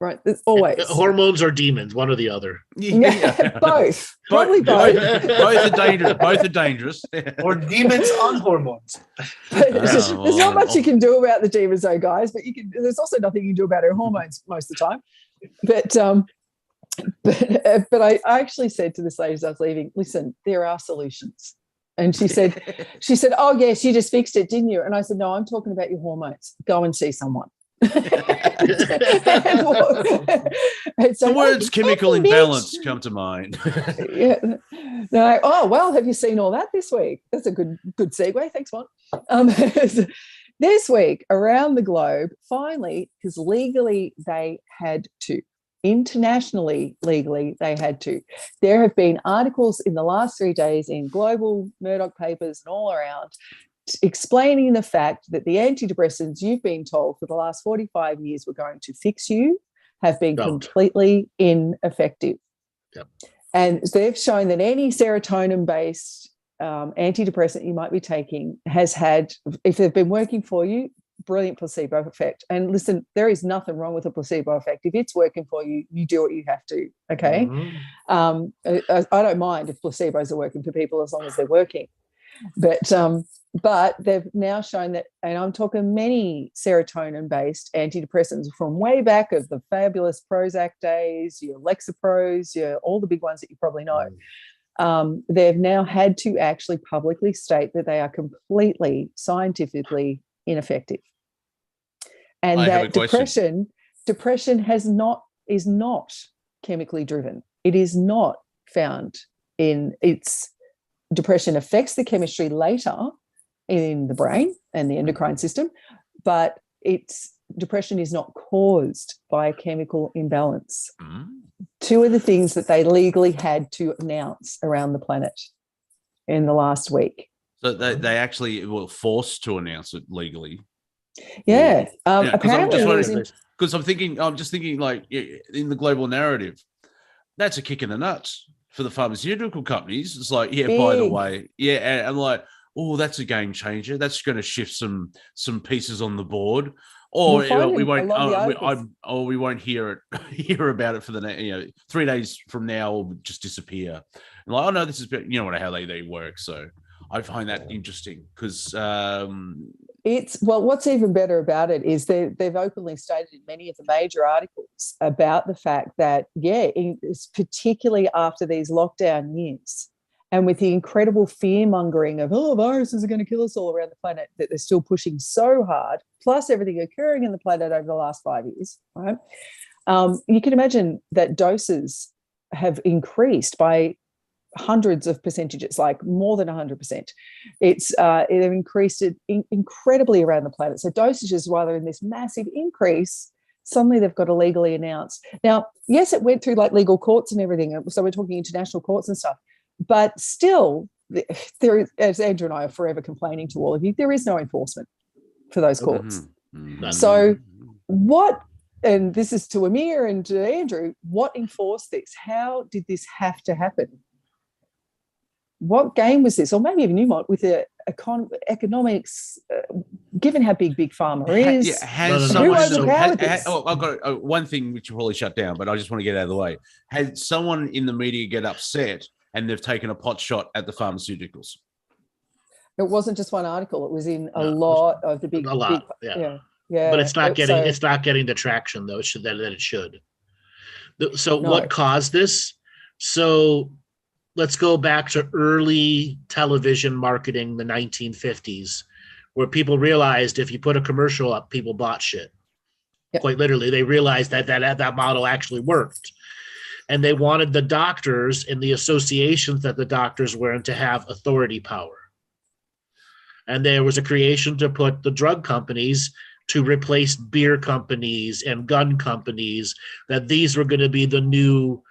right? There's always hormones or demons, one or the other. Yeah, both. Probably both. Both are dangerous. Or demons on hormones. There's not much you can do about the demons, though, guys. But there's also nothing you can do about her hormones most of the time. But I actually said to this lady as I was leaving, "Listen, there are solutions." And she said, "Oh yes, you just fixed it, didn't you?" And I said, "No, I'm talking about your hormones. Go and see someone." The words chemical imbalance come to mind. Yeah. No. Oh well, have you seen all that this week? That's a good segue. Thanks, Mon. This week around the globe, finally, because legally they had to. Internationally, legally, they had to. There have been articles in the last 3 days in global Murdoch papers and all around explaining the fact that the antidepressants you've been told for the last 45 years were going to fix you have been completely ineffective. Yep. And they've shown that any serotonin-based antidepressant you might be taking has had, if they've been working for you, brilliant placebo effect. And listen, there is nothing wrong with a placebo effect. If it's working for you, you do what you have to. Okay. I don't mind if placebos are working for people as long as they're working. But they've now shown that, and I'm talking many serotonin-based antidepressants from way back of the fabulous Prozac days, your Lexapros, all the big ones that you probably know. They've now had to actually publicly state that they are completely scientifically ineffective, and that depression is not chemically driven. It is not found in its depression affects the chemistry later in the brain and the endocrine system, but its depression is not caused by a chemical imbalance. Two of the things that they legally had to announce around the planet in the last week. So they actually were forced to announce it legally. Yeah. Apparently, because I'm just thinking, like, in the global narrative, that's a kick in the nuts for the pharmaceutical companies. It's like, yeah, by the way, yeah, and I'm like, oh, that's a game changer. That's going to shift some pieces on the board. Or we won't hear about it for the 3 days from now, or just disappear. And like, oh no, this is how they work. So I find that interesting because what's even better about it is they've openly stated in many of the major articles about the fact that particularly after these lockdown years, and with the incredible fear-mongering of, viruses are going to kill us all around the planet, that they're still pushing so hard, plus everything occurring in the planet over the last 5 years, right? You can imagine that doses have increased by hundreds of percentages, like more than 100%. They've increased it incredibly around the planet. So dosages, while they're in this massive increase, suddenly they've got to legally announce. Now, yes, it went through like legal courts and everything. So we're talking international courts and stuff. But still, there is, as Andrew and I are forever complaining to all of you, there is no enforcement for those courts. So what, and this is to Amir and to Andrew, what enforced this? How did this have to happen? What game was this? Or maybe even you might, with the economics, given how big Pharma is. I've got one thing which will probably shut down, but I just want to get out of the way. Had someone in the media get upset and they've taken a pot shot at the pharmaceuticals? It wasn't just one article. It was in a lot of the big. Yeah. But it's not getting the traction though that it should. So what caused this? So let's go back to early television marketing, the 1950s, where people realized if you put a commercial up, people bought shit. Yep. Quite literally, they realized that model actually worked. And they wanted the doctors and the associations that the doctors were in to have authority power. And there was a creation to put the drug companies to replace beer companies and gun companies, that these were going to be the new,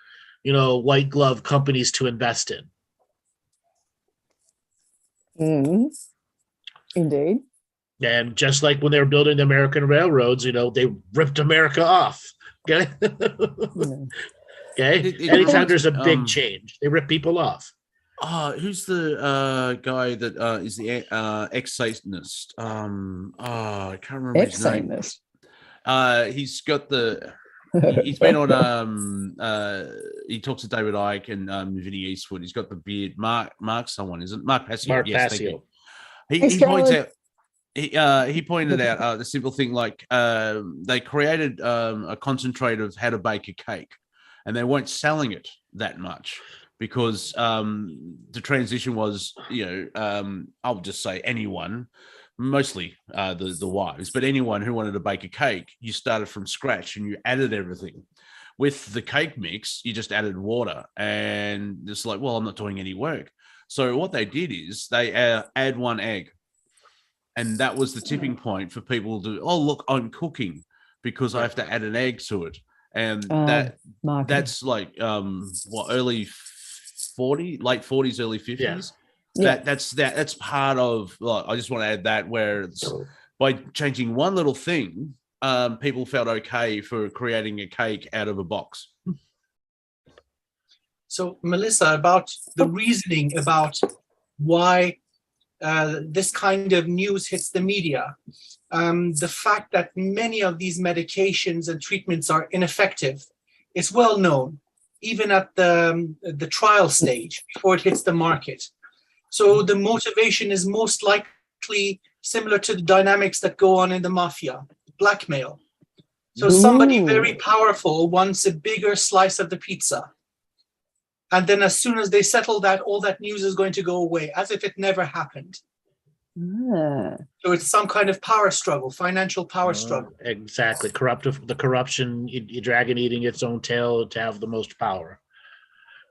white glove companies to invest in. Indeed. And just like when they were building the American railroads, they ripped America off. Okay. Okay. Anytime there's a big change, they rip people off. Who's the guy that is the ex-Satanist? I can't remember his name. He's got the. He's been on. He talks to David Icke and Vinny Eastwood. He's got the beard. Mark someone, isn't it? Mark Passio. Mark yes, Passio. He points out. He pointed out the simple thing, like they created a concentrate of how to bake a cake, and they weren't selling it that much because the transition was, I'll just say anyone mostly the wives, but anyone who wanted to bake a cake, you started from scratch and you added everything. With the cake mix, you just added water, and it's like, well, I'm not doing any work. So what they did is they add one egg, and that was the tipping point for people to, oh, look, I'm cooking because I have to add an egg to it. And that's like early 40, late 40s, early 50s. That's part of, like, I just want to add that, where it's, by changing one little thing, people felt okay for creating a cake out of a box. So, Melissa, about the reasoning about why this kind of news hits the media, the fact that many of these medications and treatments are ineffective is well known, even at the trial stage before it hits the market. So the motivation is most likely similar to the dynamics that go on in the mafia, blackmail. So somebody very powerful wants a bigger slice of the pizza. And then as soon as they settle that, all that news is going to go away, as if it never happened. So it's some kind of power struggle, financial power struggle. Exactly. The corruption, dragon eating its own tail to have the most power.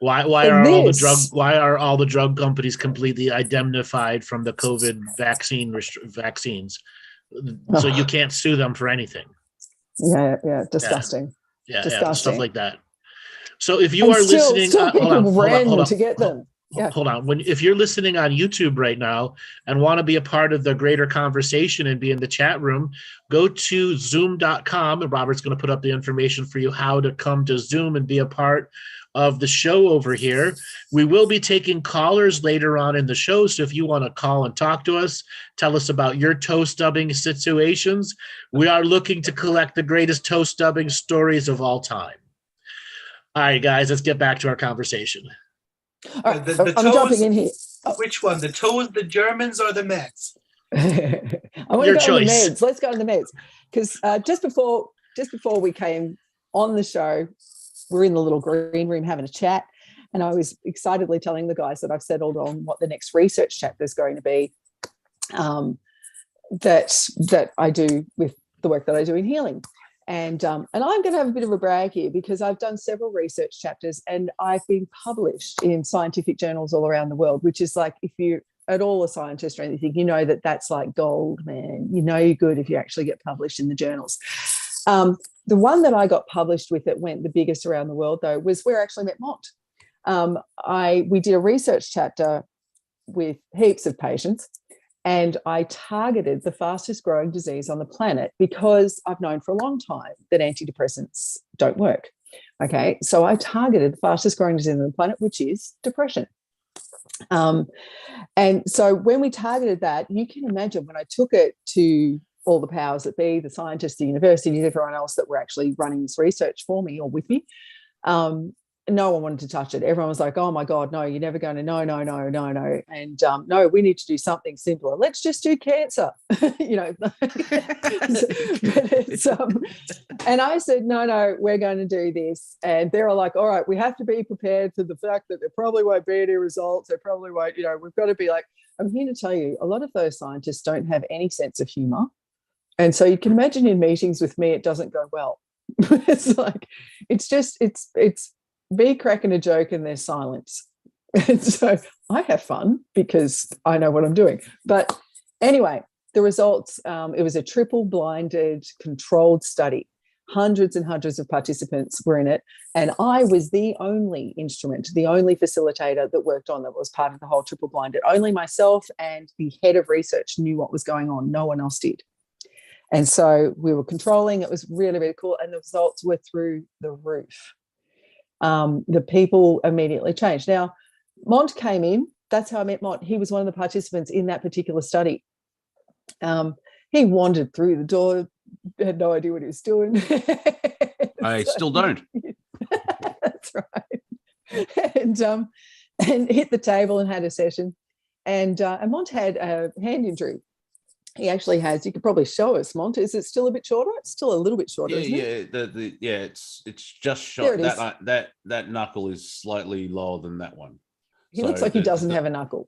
Why are all the drug companies completely indemnified from the COVID vaccines? So you can't sue them for anything. Yeah, disgusting. Yeah, stuff like that. So if you are listening, hold on, to get them. Hold on. If you're listening on YouTube right now and want to be a part of the greater conversation and be in the chat room, go to zoom.com, and Robert's going to put up the information for you how to come to Zoom and be a part of the show over here. We will be taking callers later on in the show, so if you want to call and talk to us, tell us about your toe stubbing situations. We are looking to collect the greatest toe stubbing stories of all time. All right, guys, let's get back to our conversation. All right, I'm jumping in here. Which one, the toes, the Germans, or the meds? I want to go on the meds. Let's go on the meds, because just before we came on the show, we're in the little green room having a chat, and I was excitedly telling the guys that I've settled on what the next research chapter is going to be, that I do with the work that I do in healing. And I'm going to have a bit of a brag here, because I've done several research chapters and I've been published in scientific journals all around the world, which is like, if you're at all a scientist or anything, you know that's like gold, man. You know you're good if you actually get published in the journals. The one that I got published with that went the biggest around the world, though, was where I actually met Mont. We did a research chapter with heaps of patients, and I targeted the fastest growing disease on the planet because I've known for a long time that antidepressants don't work. Okay, so I targeted the fastest growing disease on the planet, which is depression. And so when we targeted that, you can imagine when I took it to all the powers that be, the scientists, the universities, everyone else that were actually running this research for me or with me, no one wanted to touch it. Everyone was like, oh my God, no, you're never going to, no. And no, we need to do something simpler. Let's just do cancer, you know. And I said, no, we're going to do this. And they're all like, all right, we have to be prepared for the fact that there probably won't be any results. There probably won't, you know, we've got to be like, I'm here to tell you, a lot of those scientists don't have any sense of humor. And so you can imagine in meetings with me, it doesn't go well. It's like, it's me cracking a joke and there's silence. And so I have fun because I know what I'm doing. But anyway, the results, it was a triple-blinded controlled study. Hundreds and hundreds of participants were in it. And I was the only instrument, the only facilitator that worked on that was part of the whole triple-blinded. Only myself and the head of research knew what was going on. No one else did. And so we were controlling. It was really, really cool. And the results were through the roof. The people immediately changed. Now, Mont came in. That's how I met Mont. He was one of the participants in that particular study. He wandered through the door, had no idea what he was doing. I still don't. That's right. And hit the table and had a session. And Mont had a hand injury. He actually has. You could probably show us, Mont. Is it still a bit shorter? It's still a little bit shorter, isn't it? It's just short. That knuckle is slightly lower than that one. He looks like he doesn't have a knuckle.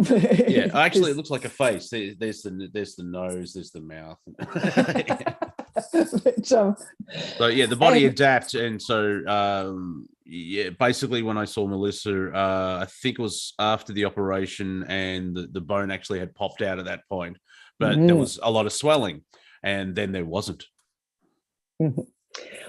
Yeah, actually, it looks like a face. There's the nose, there's the mouth. So yeah, the body adapts, and so yeah, basically when I saw Melissa, I think it was after the operation, and the bone actually had popped out at that point, but there was a lot of swelling, and then there wasn't.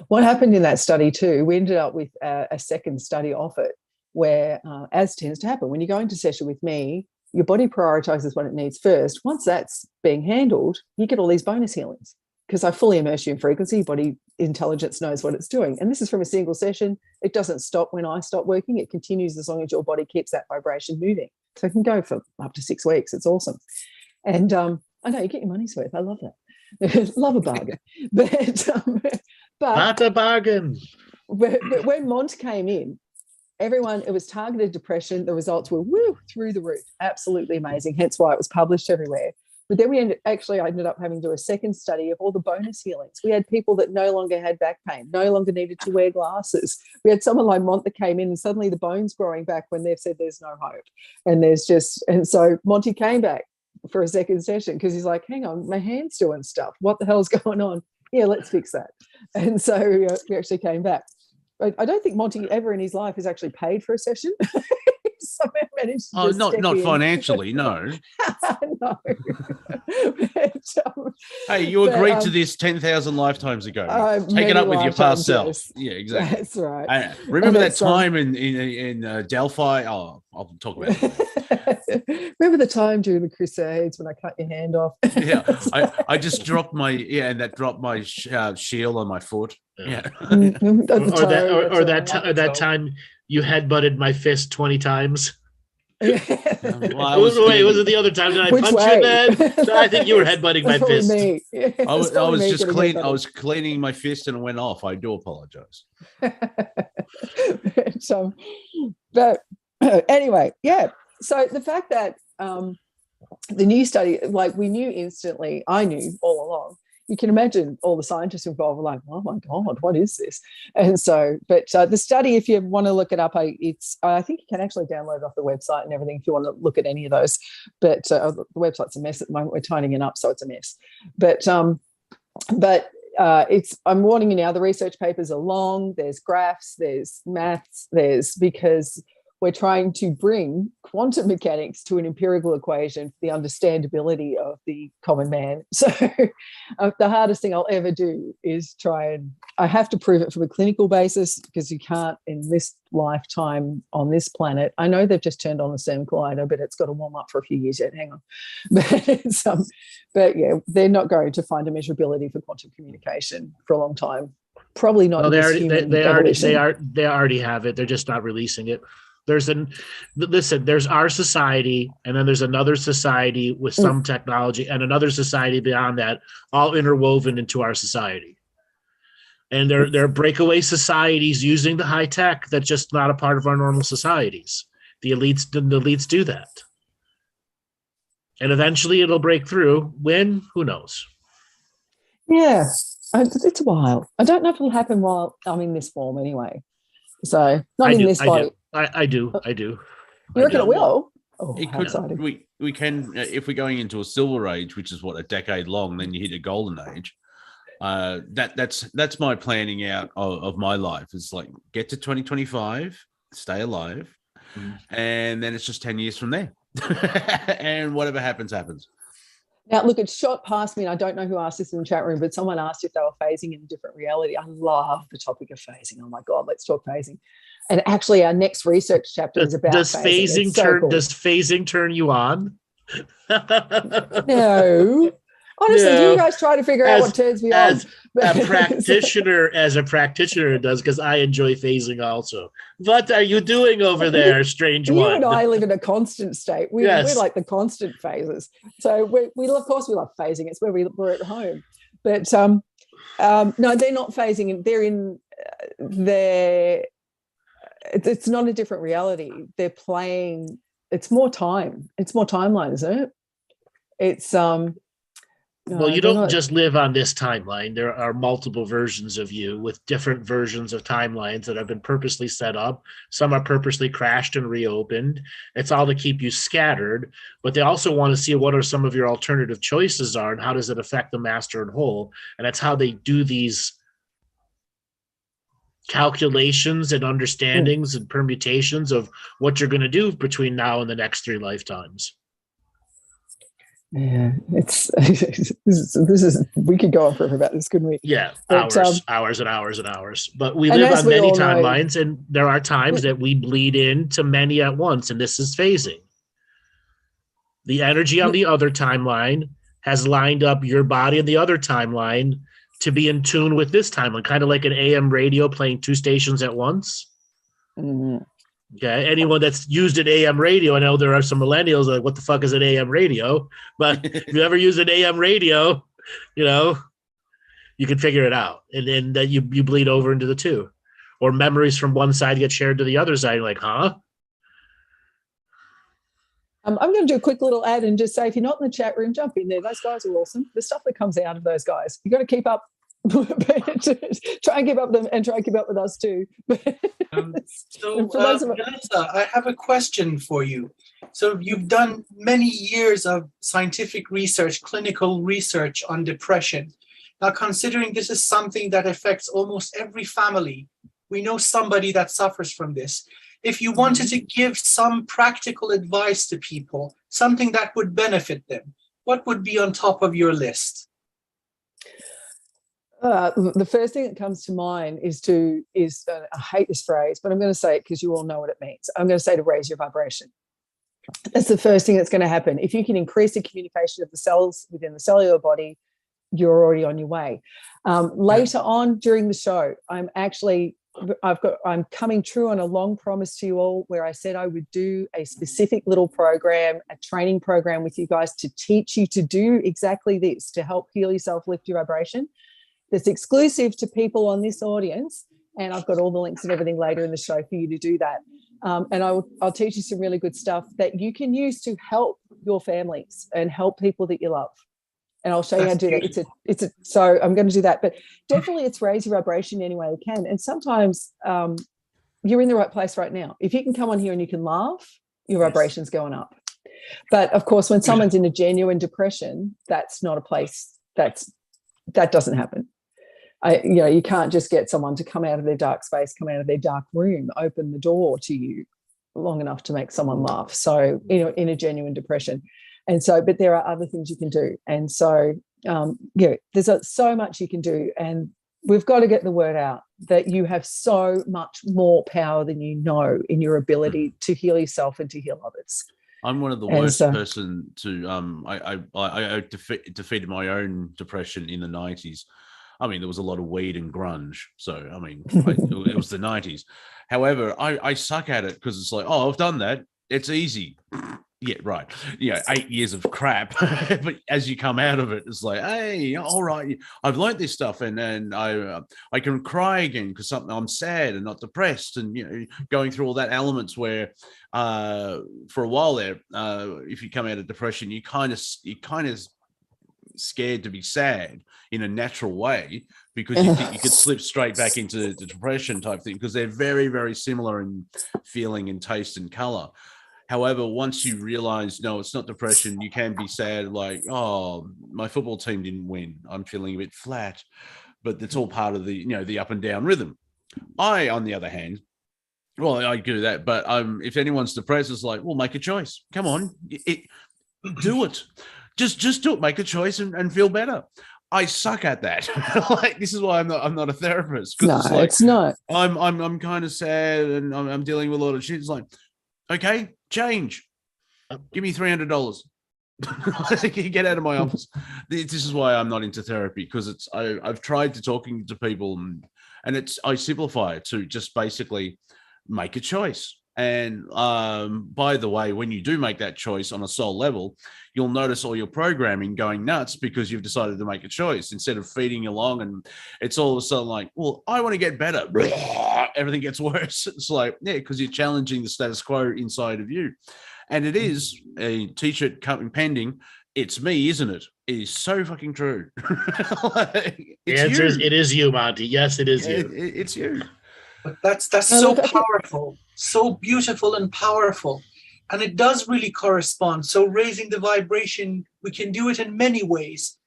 What happened in that study too, we ended up with a second study off it, where as tends to happen when you go into session with me, your body prioritizes what it needs first. Once that's being handled, you get all these bonus healings, because I fully immerse you in frequency. Body intelligence knows what it's doing. And this is from a single session. It doesn't stop when I stop working. It continues as long as your body keeps that vibration moving. So it can go for up to 6 weeks. It's awesome. And I know you get your money's worth. I love that. Love a bargain. But not a bargain. But when Mont came in, everyone, it was targeted depression. The results were through the roof. Absolutely amazing. Hence why it was published everywhere. But then I ended up having to do a second study of all the bonus healings. We had people that no longer had back pain, no longer needed to wear glasses. We had someone like Mont that came in and suddenly the bone's growing back when they've said there's no hope. And so Monty came back for a second session because he's like, hang on, my hand's doing stuff. What the hell's going on? Yeah, let's fix that. And so we actually came back. I don't think Monty ever in his life has actually paid for a session. Somehow managed to not financially, no. No. Hey, you agreed to this 10,000 lifetimes ago. Take it up with your past self. Yeah, exactly. That's right. Remember that time in Delphi? Oh, I'll talk about it. Remember the time during the Crusades when I cut your hand off? Yeah, I just dropped my shield on my foot. Yeah, or that time you headbutted my fist 20 times. Well, was it the other time? Did I punch you in the head? I think you were headbutting my fist. I was cleaning my fist and it went off. I do apologize. But anyway, yeah. So the fact that the new study, like we knew instantly, I knew all along. You can imagine all the scientists involved were like, oh my God, what is this? And so, but the study, if you want to look it up, I think you can actually download it off the website and everything if you want to look at any of those. But the website's a mess at the moment. We're tidying it up, so it's a mess. But I'm warning you now, the research papers are long, there's graphs, there's maths, because we're trying to bring quantum mechanics to an empirical equation for the understandability of the common man. So the hardest thing I'll ever do is I have to prove it from a clinical basis, because you can't in this lifetime on this planet. I know they've just turned on the CERN collider, but it's got to warm up for a few years yet. Hang on. But yeah, they're not going to find a measurability for quantum communication for a long time. Probably not. No, they already have it. They're just not releasing it. There's our society, and then there's another society with some technology, and another society beyond that, all interwoven into our society. And they're breakaway societies using the high tech that's just not a part of our normal societies. The elites do that. And eventually it'll break through. When? Who knows? Yeah, it's a while. I don't know if it'll happen while I'm in this form anyway. So not in this body. I do. You reckon it will? Oh, it could. We can, if we're going into a silver age, which is what, a decade long, then you hit a golden age. That's my planning out of my life. It's like get to 2025, stay alive, and then it's just 10 years from there. And whatever happens. Now, look, it's shot past me, and I don't know who asked this in the chat room, but someone asked if they were phasing in a different reality. I love the topic of phasing. Oh my God, let's talk phasing. And actually, our next research chapter is about phasing. Does phasing turn you on? No. Honestly, do you guys try to figure out what turns me on? As a practitioner, it does, because I enjoy phasing also. What are you doing over there, strange one? You and I live in a constant state. We're like the constant phases. So we love phasing. It's where we're at home. But no, they're not phasing. They're in it's not a different reality. They're playing. It's more time. It's more timeline, isn't it? It's Well, you don't just live on this timeline. There are multiple versions of you with different versions of timelines that have been purposely set up. Some are purposely crashed and reopened. It's all to keep you scattered, but they also want to see what are some of your alternative choices are and how does it affect the master and whole. And that's how they do these calculations and understandings and permutations of what you're going to do between now and the next 3 lifetimes. Yeah, it's this is we could go on forever about this, couldn't we? Yeah, but, hours and hours and hours. But we live on many timelines, and there are times that we bleed into many at once, and this is phasing. The energy on the other timeline has lined up your body and the other timeline to be in tune with this timeline, kind of like an AM radio playing 2 stations at once. Mm-hmm. Okay, anyone that's used an AM radio, I know there are some millennials like, what the fuck is an AM radio? But if you ever use an AM radio, you know, you can figure it out. And then that you bleed over into the 2. Or memories from one side get shared to the other side. You're like, huh? I'm going to do a quick little ad and just say, if you're not in the chat room, jump in there. Those guys are awesome. The stuff that comes out of those guys, you got to keep up. Try and keep up with them and try and keep up with us too. Melissa, I have a question for you. So you've done many years of scientific research, clinical research on depression. Now, considering this is something that affects almost every family, we know somebody that suffers from this. If you wanted to give some practical advice to people, something that would benefit them, what would be on top of your list? The first thing that comes to mind is I hate this phrase, but I'm going to say it because you all know what it means. I'm going to say to raise your vibration. That's the first thing that's going to happen. If you can increase the communication of the cells within the cellular body, you're already on your way. Later on during the show, I'm coming true on a long promise to you all where I said I would do a specific little program, a training program with you guys to teach you to do exactly this, to help heal yourself, lift your vibration. That's exclusive to people on this audience, and I've got all the links and everything later in the show for you to do that. And I'll teach you some really good stuff that you can use to help your families and help people that you love. And I'll show you how to do that. So I'm going to do that, but definitely it's raise your vibration any way you can. And sometimes you're in the right place right now. If you can come on here and you can laugh, your vibration's going up. But of course, when someone's in a genuine depression, that's not a place that doesn't happen. You can't just get someone to come out of their dark space, come out of their dark room, open the door to you long enough to make someone laugh. So, in a genuine depression. And so, but there are other things you can do. And so, there's so much you can do. And we've got to get the word out that you have so much more power than you know in your ability to heal yourself and to heal others. I'm one of the worst person to, I defeated my own depression in the 90s. I mean, there was a lot of weed and grunge. So, I mean, it was the 90s. However, I suck at it because it's like, oh, I've done that. It's easy. Yeah, right. 8 years of crap. But as you come out of it, it's like, hey, all right, I've learned this stuff, and then I can cry again because I'm sad and not depressed, and going through all that elements where for a while there, if you come out of depression, you kind of scared to be sad in a natural way because you think you could slip straight back into the depression type thing because they're very, very similar in feeling and taste and color. However, once you realize, no, it's not depression, you can be sad, like, oh, my football team didn't win. I'm feeling a bit flat, but that's all part of the, the up and down rhythm. I, on the other hand, well, I do that, but if anyone's depressed, it's like, well, make a choice. Come on, do it. Just do it. Make a choice and feel better. I suck at that. Like, this is why I'm not a therapist. No, it's not. I'm kind of sad and I'm dealing with a lot of shit. It's like, okay, change. Give me $300. Get out of my office. This is why I'm not into therapy, because I've tried to talking to people and I simplify it to just basically make a choice. And by the way, when you do make that choice on a soul level, you'll notice all your programming going nuts because you've decided to make a choice instead of feeding along. And it's all of a sudden like, well, I want to get better. Everything gets worse. It's like, yeah, because you're challenging the status quo inside of you. And it is a t-shirt coming pending. it's me, isn't it? It is so fucking true. The answer is, it is you, Monty. Yes, it is you. It's you. But that's so powerful, so beautiful and powerful. And it does really correspond. So raising the vibration, we can do it in many ways.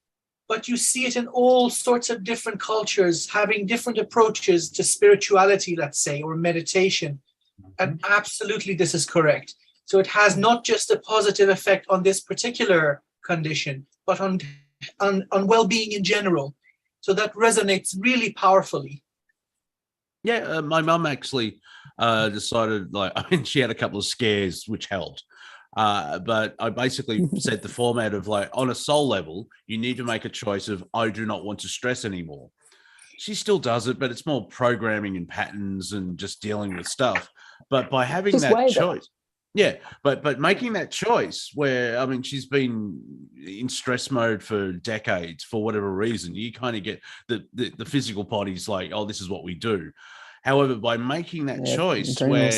But you see it in all sorts of different cultures, having different approaches to spirituality, let's say, or meditation. And absolutely, this is correct. So it has not just a positive effect on this particular condition, but on well-being in general. So that resonates really powerfully. Yeah, my mum actually decided, she had a couple of scares, which helped. But I basically said the format of on a soul level, you need to make a choice of, I do not want to stress anymore. She still does it, but it's more programming and patterns and just dealing with stuff. But by having just that choice, but making that choice where, she's been in stress mode for decades for whatever reason, you kind of get the physical body's like, oh, this is what we do. However, by making that choice where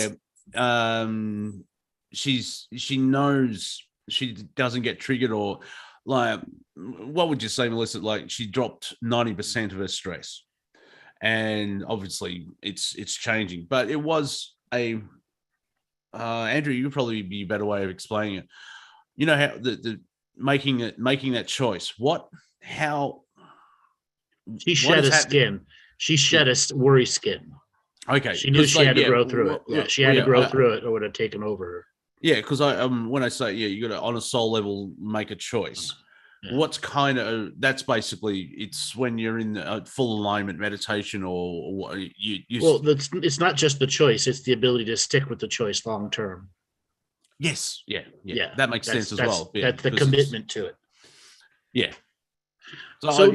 she knows she doesn't get triggered, or what would you say, Melissa? She dropped 90% of her stress, and obviously it's changing. But it was a Andrew, you could probably be a better way of explaining it. You know how the making that choice. How she shed a skin. She shed a worry skin. Okay, she knew she had to grow through it. Yeah, she had to grow through it, or it would have taken over her. Yeah, because when I say you got to on a soul level make a choice. Yeah. What's that's basically, it's when you're in full alignment meditation, or what you well, it's not just the choice; it's the ability to stick with the choice long term. Yes, yeah, that makes sense as well. Yeah, that's the commitment to it. Yeah. So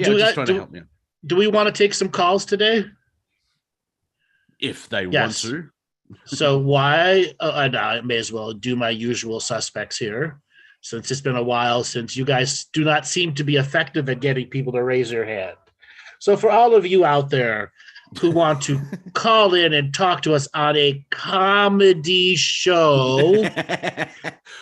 do we want to take some calls today? If they want to. So why? I may as well do my usual suspects here, since it's been a while since you guys do not seem to be effective at getting people to raise their hand. So for all of you out there who want to call in and talk to us on a comedy show.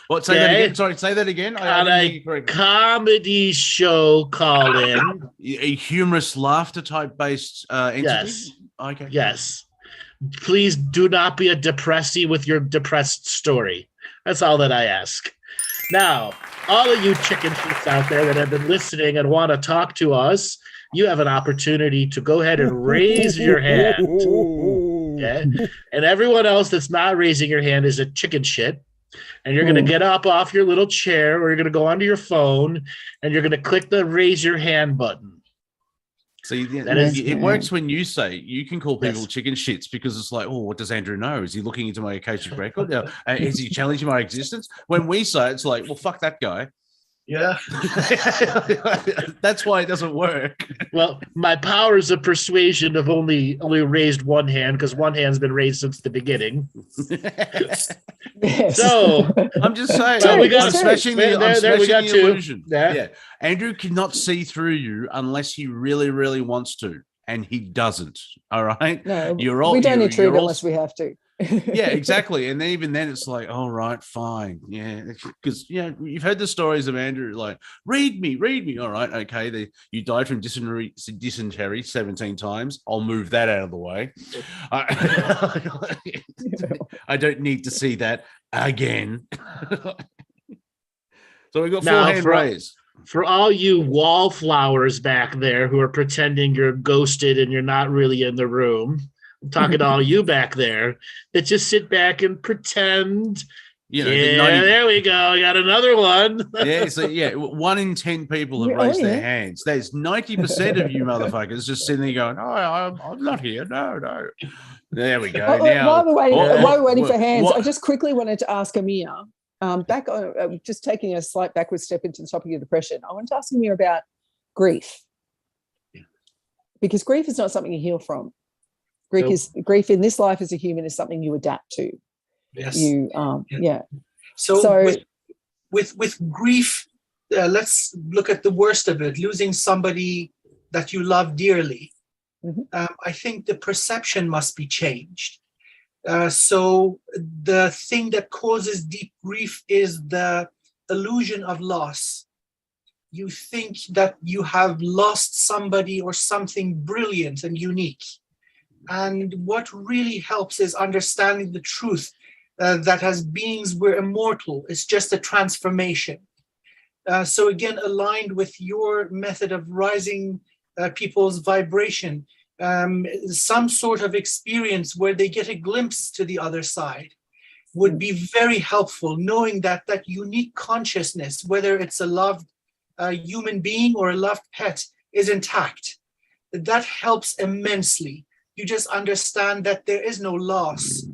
What? Say that again. Sorry, say that again. On a comedy show, call in. A humorous laughter type based entity? Yes. Okay. Yes. Please do not be a depressee with your depressed story. That's all that I ask. Now, all of you chicken shits out there that have been listening and want to talk to us, you have an opportunity to go ahead and raise your hand. Okay? And everyone else that's not raising your hand is a chicken shit. And you're going to get up off your little chair, or you're going to go onto your phone, and you're going to click the raise your hand button. So it works when you say, you can call people chicken shits, because it's like, oh, what does Andrew know? Is he looking into my Akashic record? Is he challenging my existence? When we say it, it's like, well, fuck that guy. Yeah. That's why it doesn't work. Well, my powers of persuasion have only raised one hand, because one hand's been raised since the beginning. So I'm just saying, I'm smashing the illusion. Yeah. Andrew cannot see through you unless he really, really wants to, and he doesn't. All right. No, we don't intrude unless we have to. Yeah, exactly. And even then it's like, all right, fine. Yeah. Because you've heard the stories of Andrew, like, read me. All right, okay. You died from dysentery 17 times. I'll move that out of the way. I don't need to see that again. So we got full hand raised. For all you wallflowers back there who are pretending you're ghosted and you're not really in the room, I'm talking to all you back there that just sit back and pretend. There we go. I got another one. So 1 in 10 people have raised their hands. There's 90% of you motherfuckers just sitting there going, "Oh, I'm not here. No." There we go. While we're waiting for hands, I just quickly wanted to ask Amir. Back on, just taking a slight backward step into the topic of depression, I wanted to ask Amir about grief, because grief is not something you heal from. Grief in this life as a human is something you adapt to. Yes. So with grief, let's look at the worst of it: losing somebody that you love dearly. Mm-hmm. I think the perception must be changed. So the thing that causes deep grief is the illusion of loss. you think that you have lost somebody or something brilliant and unique. And what really helps is understanding the truth that as beings we're immortal. It's just a transformation. So again, aligned with your method of rising people's vibration, some sort of experience where they get a glimpse to the other side would be very helpful, knowing that that unique consciousness, whether it's a loved human being or a loved pet, is intact. That helps immensely. You just understand that there is no loss,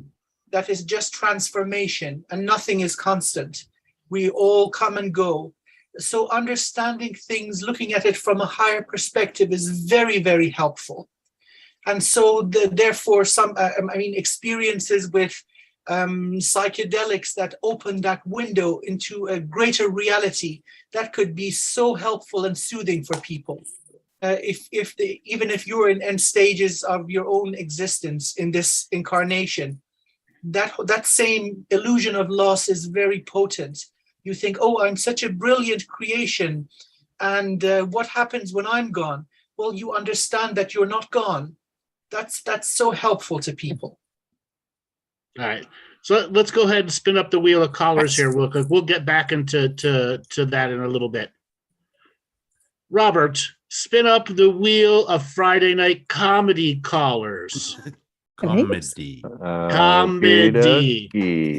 that is just transformation, and nothing is constant. We all come and go. So understanding things, looking at it from a higher perspective is very, very helpful. And so therefore some, experiences with psychedelics that open that window into a greater reality, that could be so helpful and soothing for people. Even if you're in end stages of your own existence in this incarnation, that same illusion of loss is very potent. You think, oh, I'm such a brilliant creation, and what happens when I'm gone? Well, you understand that you're not gone. That's so helpful to people. All right. So let's go ahead and spin up the wheel of callers here. We'll get back into that in a little bit. Robert, spin up the wheel of Friday night comedy callers. Comedy. Comedy.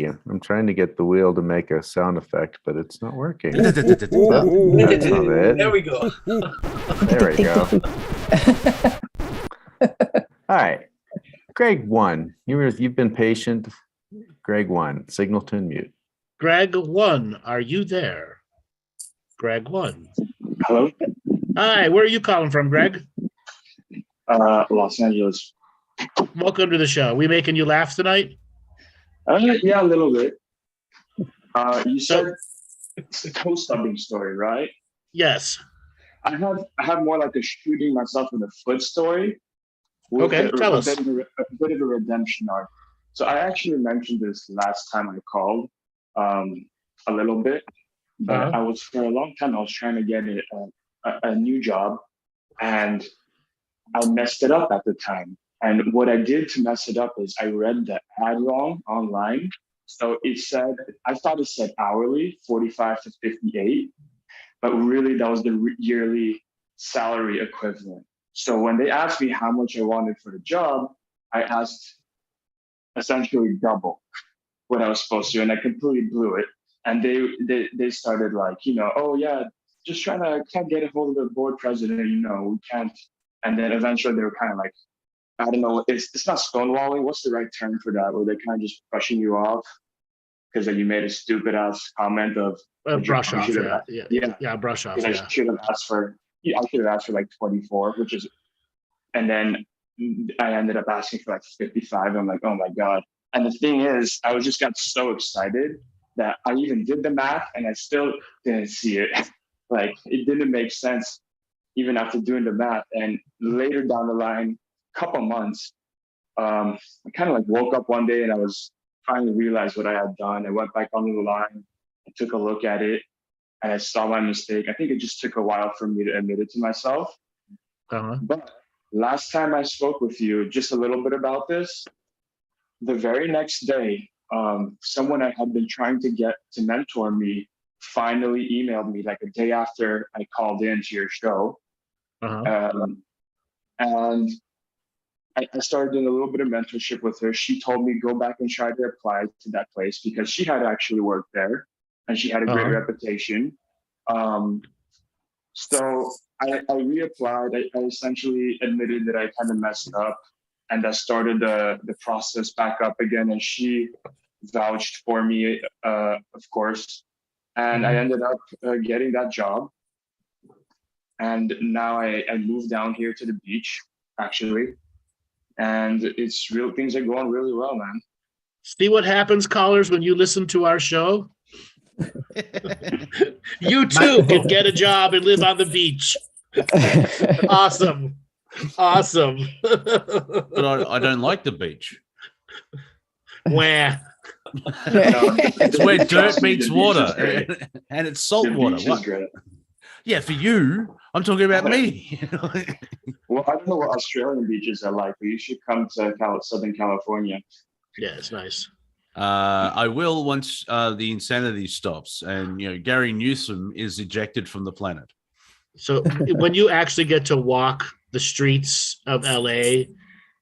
I'm trying to get the wheel to make a sound effect, but it's not working. That's not it. There we go. There we go. All right. Greg 1. You've been patient. Greg 1. Signal to unmute. Greg 1, are you there? Greg 1. Hello. Hi, where are you calling from, Greg? Los Angeles. Welcome to the show. We making you laugh tonight? Yeah, a little bit. You said it's the Stubbing story, right? Yes. I have more like a shooting myself in the foot story. Okay, tell us. A bit of a redemption arc. So I actually mentioned this last time I called, a little bit, but I was for a long time I was trying to get a new job, and I messed it up at the time. And what I did to mess it up is I read the ad wrong online. So I thought it said hourly, 45 to 58, but really that was the yearly salary equivalent. So when they asked me how much I wanted for the job, I asked essentially double what I was supposed to, and I completely blew it. And they started like, oh yeah, just can't get a hold of the board president, we can't. And then eventually they were kind of like, I don't know, it's not stonewalling. What's the right term for that? Where they're kind of just brushing you off because you made a stupid ass comment of brush off. Yeah, brush off. I should have asked for like 24, and then I ended up asking for like 55. I'm like, oh my God. And the thing is, I just got so excited that I even did the math and I still didn't see it. Like it didn't make sense even after doing the math. And later down the line, couple months, I kind of like woke up one day and I was finally realized what I had done. I went back onto the line, I took a look at it, and I saw my mistake. I think it just took a while for me to admit it to myself. But last time I spoke with you, just a little bit about this, the very next day, someone I had been trying to get to mentor me finally emailed me like a day after I called in to your show. And I started doing a little bit of mentorship with her. She told me go back and try to apply to that place because she had actually worked there and she had a great reputation. So I reapplied. I essentially admitted that I kind of messed up, and I started the process back up again. And she vouched for me, of course. And I ended up getting that job. And now I moved down here to the beach, actually. And things are going really well, man. See what happens, callers, when you listen to our show? You too can get a job and live on the beach. Awesome. But I don't like the beach. Where? It's where dirt meets water, and it's salt water. What? Yeah, for you. I'm talking about me. Well, I don't know what Australian beaches are like, but you should come to Southern California. Yeah, it's nice. I will once the insanity stops and Gary Newsom is ejected from the planet. So when you actually get to walk the streets of LA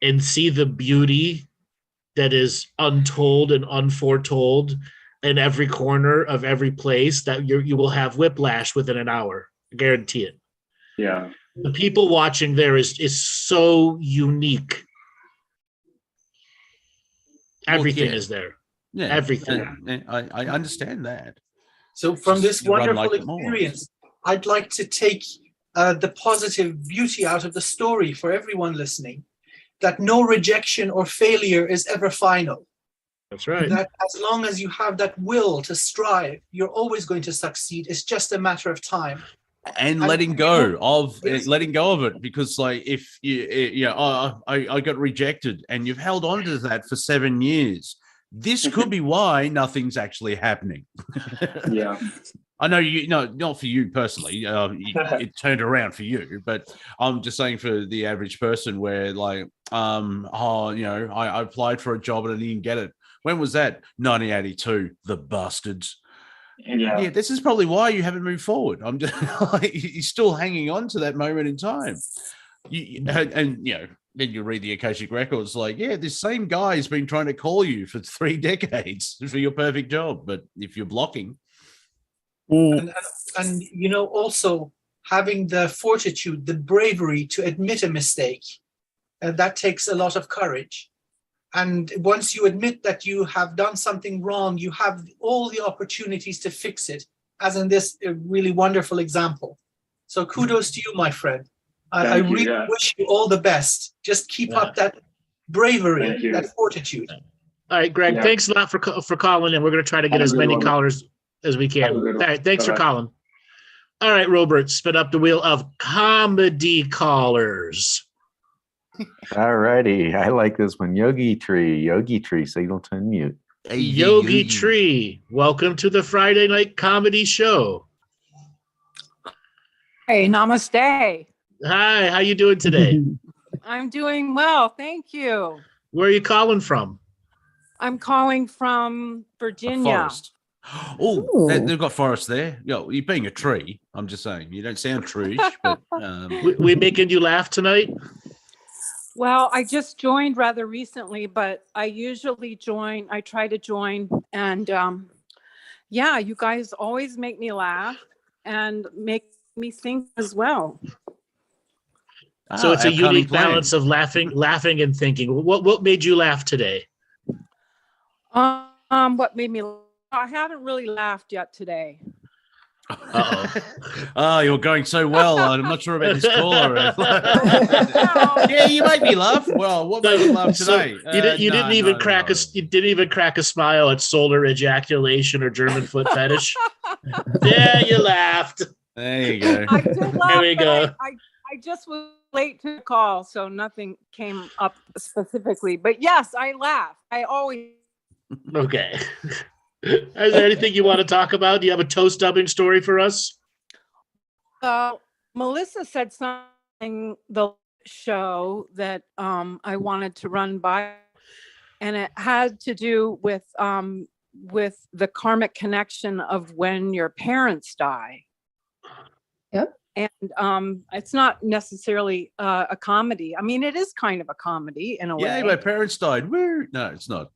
and see the beauty that is untold and unforetold in every corner of every place, that you will have whiplash within an hour. I guarantee it. Yeah. The people watching there is so unique. Everything is there. Yeah, everything. And I understand that. So from this wonderful experience, I'd like to take the positive beauty out of the story for everyone listening, that no rejection or failure is ever final. That's right. That as long as you have that will to strive, you're always going to succeed. It's just a matter of time. And letting go of it, because like if I got rejected and you've held on to that for 7 years, this could be why nothing's actually happening. Yeah. I know not for you personally. It turned around for you, but I'm just saying for the average person where like, I applied for a job and I didn't get it. When was that? 1982. The bastards. Yeah, this is probably why you haven't moved forward. I'm just like, you're still hanging on to that moment in time. Then you read the Akashic records, like, yeah, this same guy has been trying to call you for 3 decades for your perfect job, but if you're blocking. And also having the fortitude, the bravery to admit a mistake, that takes a lot of courage. And once you admit that you have done something wrong, you have all the opportunities to fix it, as in this really wonderful example. So kudos to you, my friend. I really wish you all the best. Just keep up that bravery, that fortitude. All right, Greg, thanks a lot for calling in. We're going to try to get as many callers as we can. All right, thanks for calling. All right, Robert, spin up the wheel of comedy callers. All righty. I like this one. Yogi Tree, signal to unmute. Yogi Tree, welcome to the Friday Night Comedy Show. Hey, namaste. Hi, how you doing today? I'm doing well, thank you. Where are you calling from? I'm calling from Virginia. Forest. Oh, they've got forest there. You're being a tree. I'm just saying, you don't sound tree-ish, but we making you laugh tonight? Well, I just joined rather recently, but I try to join, and you guys always make me laugh and make me think as well. So it's a unique balance of laughing and thinking. What made you laugh today? What made me laugh? I haven't really laughed yet today. Oh, you're going so well. I'm not sure about this caller. Yeah, you made me laugh. Well, what made you laugh today? You didn't even crack a smile at solar ejaculation or German foot fetish. Yeah, you laughed. There you go. I did laugh. There we go. I just was late to the call, so nothing came up specifically. But yes, I laughed. I always. Okay. Is there anything you want to talk about? Do you have a toe stubbing story for us? Melissa said something the show that I wanted to run by, and it had to do with the karmic connection of when your parents die. Yep. And it's not necessarily a comedy. I mean, it is kind of a comedy in a way. Yeah, my parents died. Where? No, it's not.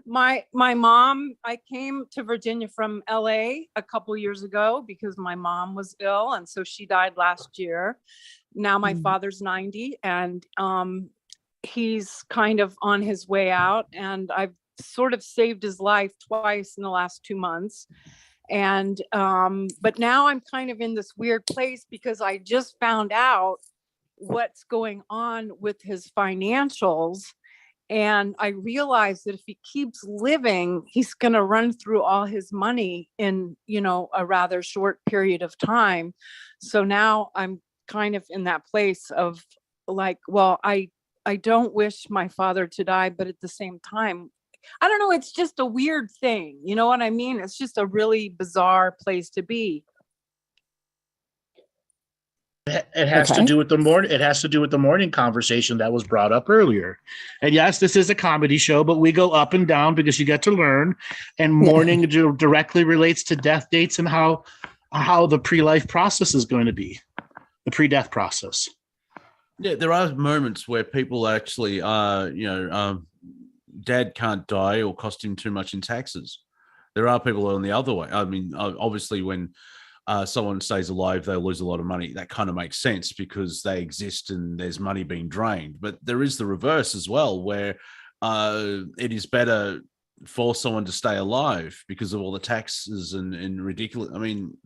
My mom, I came to Virginia from LA a couple years ago because my mom was ill, and so she died last year. Now my father's 90, and he's kind of on his way out, and I've sort of saved his life twice in the last 2 months. And but now I'm kind of in this weird place because I just found out what's going on with his financials. And I realized that if he keeps living, he's going to run through all his money in, a rather short period of time. So now I'm kind of in that place of like, well, I don't wish my father to die, but at the same time, I don't know, it's just a weird thing. You know what I mean? It's just a really bizarre place to be. It has to do with the morning. It has to do with the morning conversation that was brought up earlier. And yes, this is a comedy show, but we go up and down because you get to learn. And morning directly relates to death dates and how the pre-life process is going to be, the pre-death process. Yeah, there are moments where people actually, dad can't die or cost him too much in taxes. There are people on the other way. I mean, obviously, when someone stays alive, they'll lose a lot of money. That kind of makes sense because they exist and there's money being drained. But there is the reverse as well, where it is better for someone to stay alive because of all the taxes and ridiculous. I mean,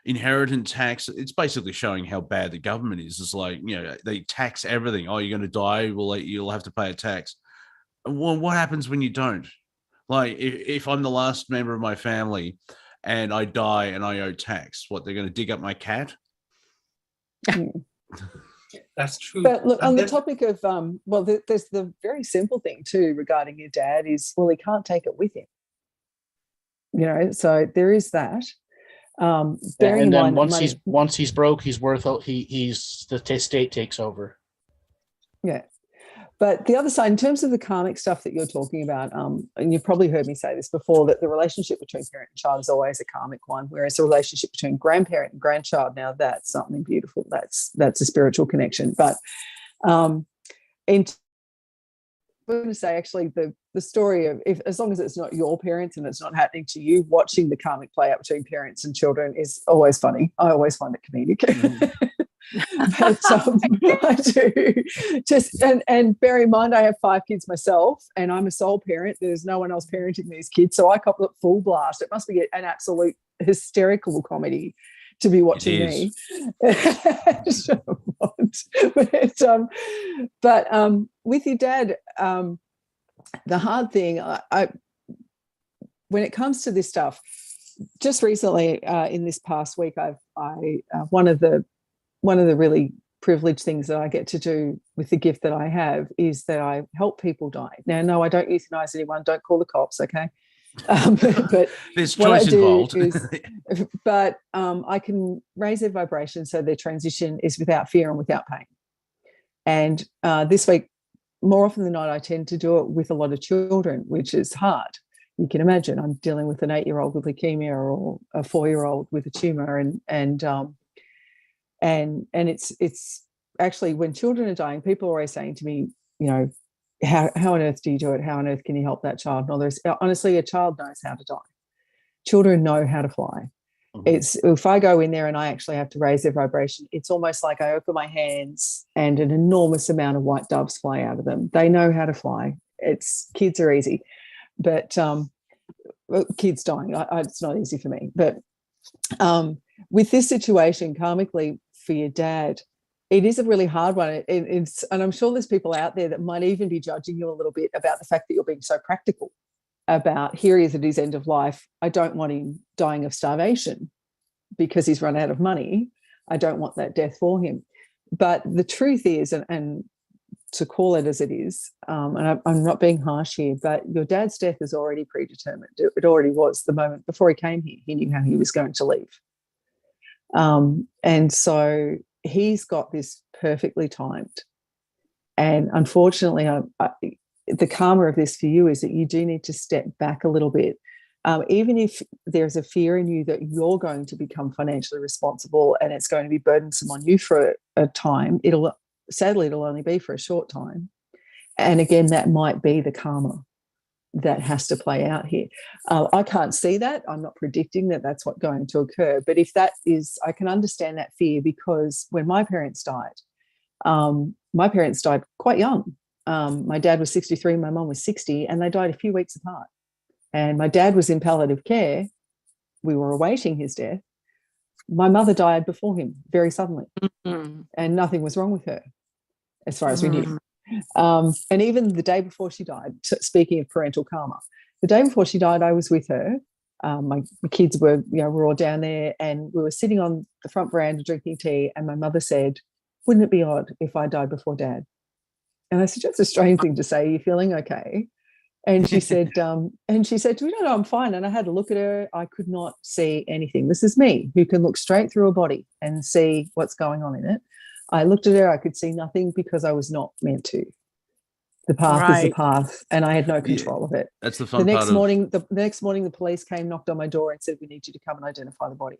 inheritance tax, it's basically showing how bad the government is. It's like, they tax everything. Oh, you're going to die? Well, you'll have to pay a tax. Well, what happens when you don't? Like, if I'm the last member of my family and I die and I owe tax, what, they're going to dig up my cat? That's true. But look, on the topic of, there's the very simple thing too regarding your dad is, well, he can't take it with him. So there is that. And then once he's broke, he's worth, the state takes over. Yeah. But the other side, in terms of the karmic stuff that you're talking about, and you've probably heard me say this before, that the relationship between parent and child is always a karmic one, whereas the relationship between grandparent and grandchild, now that's something beautiful. That's a spiritual connection. But I'm going to say, actually, the story of, as long as it's not your parents and it's not happening to you, watching the karmic play out between parents and children is always funny. I always find it comedic. Mm. But I do and bear in mind, I have 5 kids myself and I'm a sole parent. There's no one else parenting these kids, so I couple it full blast. It must be an absolute hysterical comedy to be watching me. But with your dad, the hard thing, when it comes to this stuff, just recently in this past week, one of the really privileged things that I get to do with the gift that I have is that I help people die. Now, no, I don't euthanize anyone. Don't call the cops, okay? But there's choice involved. I can raise their vibration so their transition is without fear and without pain. And this week, more often than not, I tend to do it with a lot of children, which is hard. You can imagine I'm dealing with an 8-year-old with leukemia or a 4-year-old with a tumor, and it's actually, when children are dying, people are always saying to me, how on earth do you do it? How on earth can you help that child? No, honestly, a child knows how to die. Children know how to fly. Mm-hmm. It's, if I go in there and I actually have to raise their vibration, it's almost like I open my hands and an enormous amount of white doves fly out of them. They know how to fly. Kids are easy, but kids dying, it's not easy for me. But with this situation, karmically, for your dad, it is a really hard one. And I'm sure there's people out there that might even be judging you a little bit about the fact that you're being so practical about, here he is at his end of life. I don't want him dying of starvation because he's run out of money. I don't want that death for him. But the truth is, and to call it as it is, and I'm not being harsh here, but your dad's death is already predetermined. It already was the moment before he came here. He knew how he was going to leave. And so he's got this perfectly timed. And unfortunately, the karma of this for you is that you do need to step back a little bit. Even if there's a fear in you that you're going to become financially responsible and it's going to be burdensome on you for a time, sadly, it'll only be for a short time. And again, that might be the karma that has to play out here. I can't see that. I'm not predicting that that's what's going to occur. But if that is, I can understand that fear, because when my parents died quite young. My dad was 63, my mum was 60, and they died a few weeks apart. And my dad was in palliative care. We were awaiting his death. My mother died before him very suddenly, and nothing was wrong with her as far as we knew. And even the day before she died, speaking of parental karma, the day before she died, I was with her. My kids were, we're all down there, and we were sitting on the front veranda drinking tea, and my mother said, "Wouldn't it be odd if I died before Dad?" And I said, "That's a strange thing to say. Are you feeling okay?" And she said, to me, no, I'm fine. And I had a look at her. I could not see anything. This is me, who can look straight through a body and see what's going on in it. I looked at her. I could see nothing because I was not meant to. The path is the path, and I had no control of it. That's the fun the part. The next morning, the police came, knocked on my door, and said, "We need you to come and identify the body."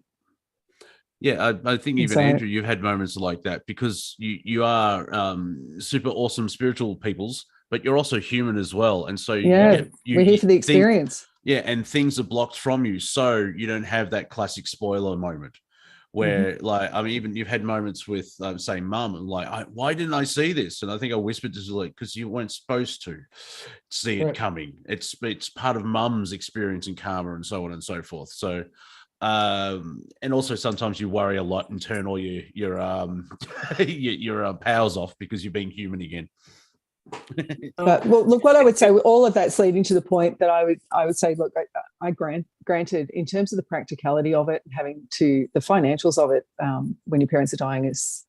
Yeah, I think even Andrew, you've had moments like that because you are super awesome spiritual peoples, but you're also human as well. And so we're here for the experience. And things are blocked from you. So you don't have that classic spoiler moment where even you've had moments with say mum and why didn't I see this? And I think I whispered to Zulik because you weren't supposed to see it coming. It's part of mum's experience in karma and so on and so forth. So and also sometimes you worry a lot and turn all your powers off because you're being human again. But look, what I would say, all of that's leading to the point that I would say, look, I granted in terms of the practicality of it, the financials of it, when your parents are dying is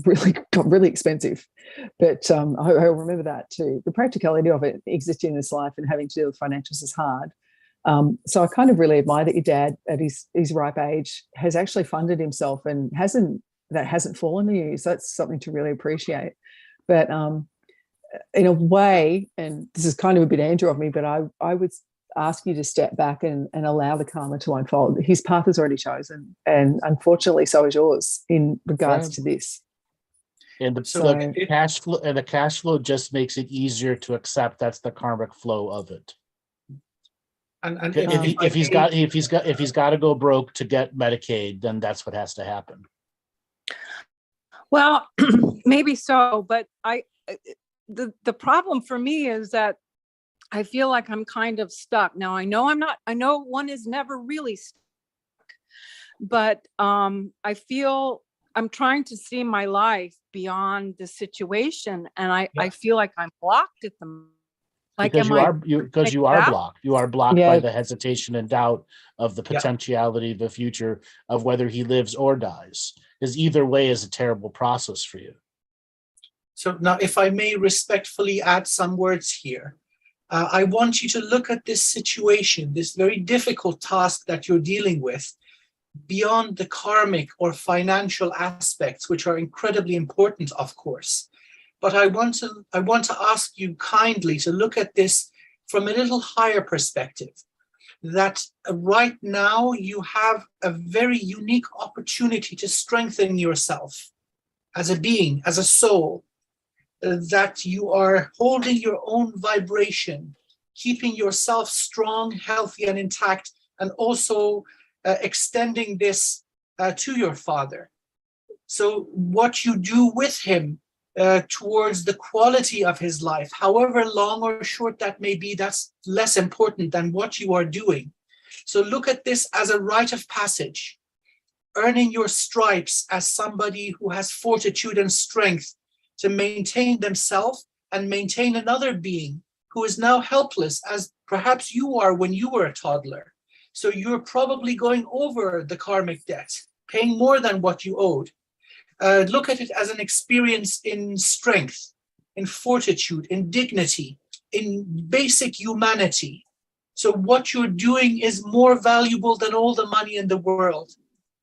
really expensive. But I'll remember that too. The practicality of it, existing in this life and having to deal with financials is hard. So I kind of really admire that your dad at his ripe age has actually funded himself and hasn't fallen to you. So that's something to really appreciate. But in a way, and this is kind of a bit Andrew of me, but I would ask you to step back and allow the karma to unfold. His path is already chosen, and unfortunately so is yours in regards to this. And the cash flow just makes it easier to accept. That's the karmic flow of it. And if he's got to go broke to get Medicaid, then that's what has to happen. Well, maybe so, but the problem for me is that I feel like I'm kind of stuck. Now I know I'm not. I know one is never really stuck, but I feel I'm trying to see my life beyond the situation, and I feel like I'm blocked at the moment. Like, because you are blocked. You are blocked by the hesitation and doubt of the potentiality of the future of whether he lives or dies. Because either way is a terrible process for you. So now, if I may respectfully add some words here, I want you to look at this situation, this very difficult task that you're dealing with, beyond the karmic or financial aspects, which are incredibly important, of course. But I want to ask you kindly to look at this from a little higher perspective, that right now you have a very unique opportunity to strengthen yourself as a being, as a soul, that you are holding your own vibration, keeping yourself strong, healthy, and intact, and also extending this to your father. So what you do with him towards the quality of his life, however long or short that may be, that's less important than what you are doing. So look at this as a rite of passage, earning your stripes as somebody who has fortitude and strength to maintain themselves and maintain another being who is now helpless, as perhaps you are when you were a toddler. So you're probably going over the karmic debt, paying more than what you owed. Look at it as an experience in strength, in fortitude, in dignity, in basic humanity. So what you're doing is more valuable than all the money in the world.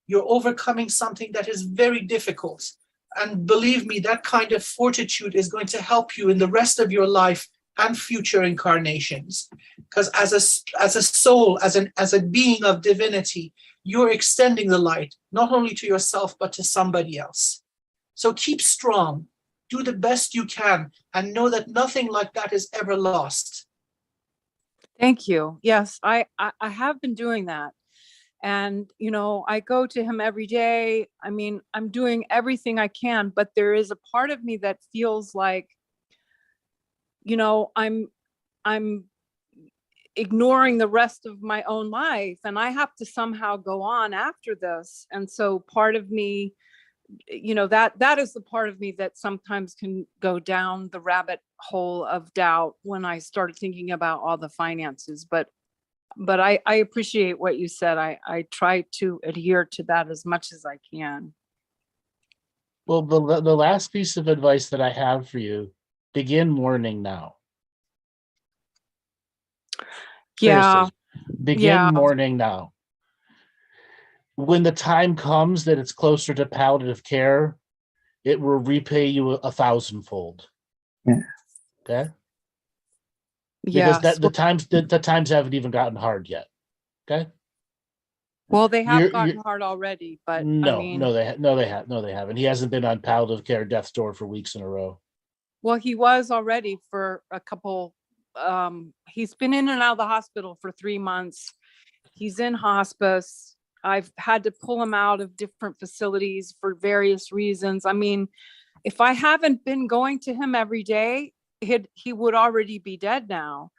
You're overcoming something that is very difficult. And believe me, that kind of fortitude is going to help you in the rest of your life and future incarnations. Because as a soul, as a being of divinity, you're extending the light, not only to yourself, but to somebody else. So keep strong, do the best you can, and know that nothing like that is ever lost. Thank you. Yes, I have been doing that. And, I go to him every day. I mean, I'm doing everything I can, but there is a part of me that feels like, I'm ignoring the rest of my own life, and I have to somehow go on after this. And so part of me, that is the part of me that sometimes can go down the rabbit hole of doubt when I start thinking about all the finances. But I appreciate what you said. I try to adhere to that as much as I can. Well, the last piece of advice that I have for you, begin mourning now. Yeah. Seriously. Begin mourning now. When the time comes that it's closer to palliative care, it will repay you 1,000-fold. Yeah. Okay. Yes. Because the times haven't even gotten hard yet. Okay. Well, they have gotten hard already, but no, I mean, they haven't. He hasn't been on palliative care death's door for weeks in a row. well, he was already for a couple. He's been in and out of the hospital for 3 months. He's in hospice. I've had to pull him out of different facilities for various reasons. I mean, if I haven't been going to him every day, he would already be dead now.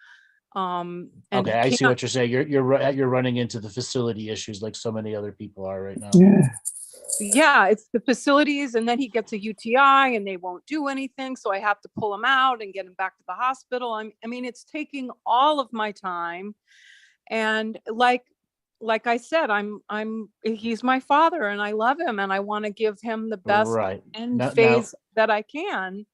And okay, I see what you're saying. You're running into the facility issues like so many other people are right now. Yeah, it's the facilities, and then he gets a UTI and they won't do anything, so I have to pull him out and get him back to the hospital. I mean, it's taking all of my time, and like I said, he's my father, and I love him, and I want to give him the best end phase that I can.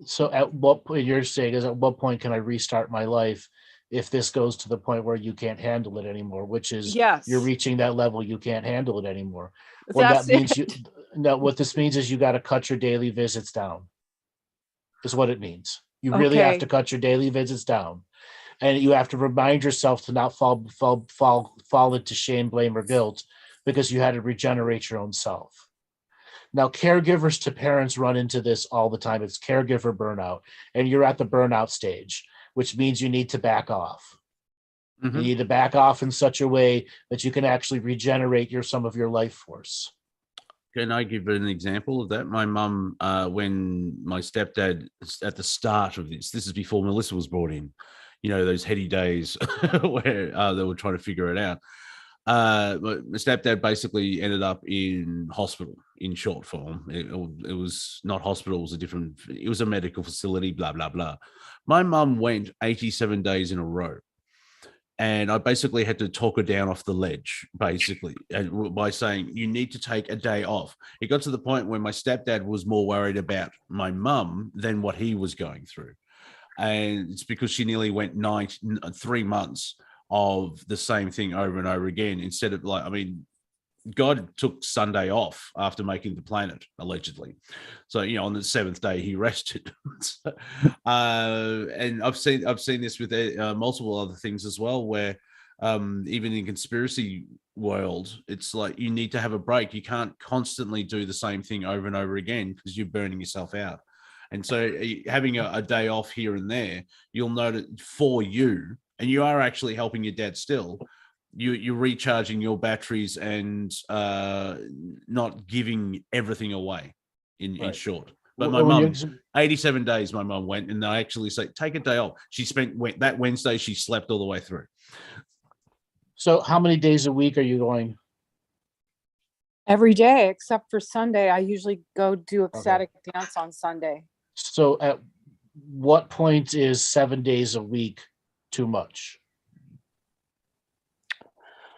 So, at what point you're saying is, at what point can I restart my life if this goes to the point where you can't handle it anymore, which is you're reaching that level, you can't handle it anymore. Well, that means what this means is you got to cut your daily visits down, is what it means. You really have to cut your daily visits down, and you have to remind yourself to not fall into shame, blame, or guilt, because you had to regenerate your own self. Now, caregivers to parents run into this all the time. It's caregiver burnout, and you're at the burnout stage, which means you need to back off. Mm-hmm. You need to back off in such a way that you can actually regenerate some of your life force. Can I give an example of that? My mum, when my stepdad, at the start of this is before Melissa was brought in, those heady days where they were trying to figure it out. My stepdad basically ended up in hospital, in short form. It was not hospital, it was a medical facility, blah, blah, blah. My mum went 87 days in a row. And I basically had to talk her down off the ledge, basically, by saying, you need to take a day off. It got to the point where my stepdad was more worried about my mum than what he was going through. And it's because she nearly went 3 months of the same thing over and over again, instead of God took Sunday off after making the planet, allegedly. So, on the 7th day he rested. And I've seen this with multiple other things as well, where even in conspiracy world, it's like you need to have a break. You can't constantly do the same thing over and over again, because you're burning yourself out. And so having a day off here and there, you'll notice for you, and you are actually helping your dad still, you're recharging your batteries and not giving everything away in short. But my mum, 87 days my mum went, and I actually say, take a day off. She spent that Wednesday, she slept all the way through. So how many days a week are you going? Every day, except for Sunday. I usually go do ecstatic dance on Sunday. So at what point is 7 days a week too much?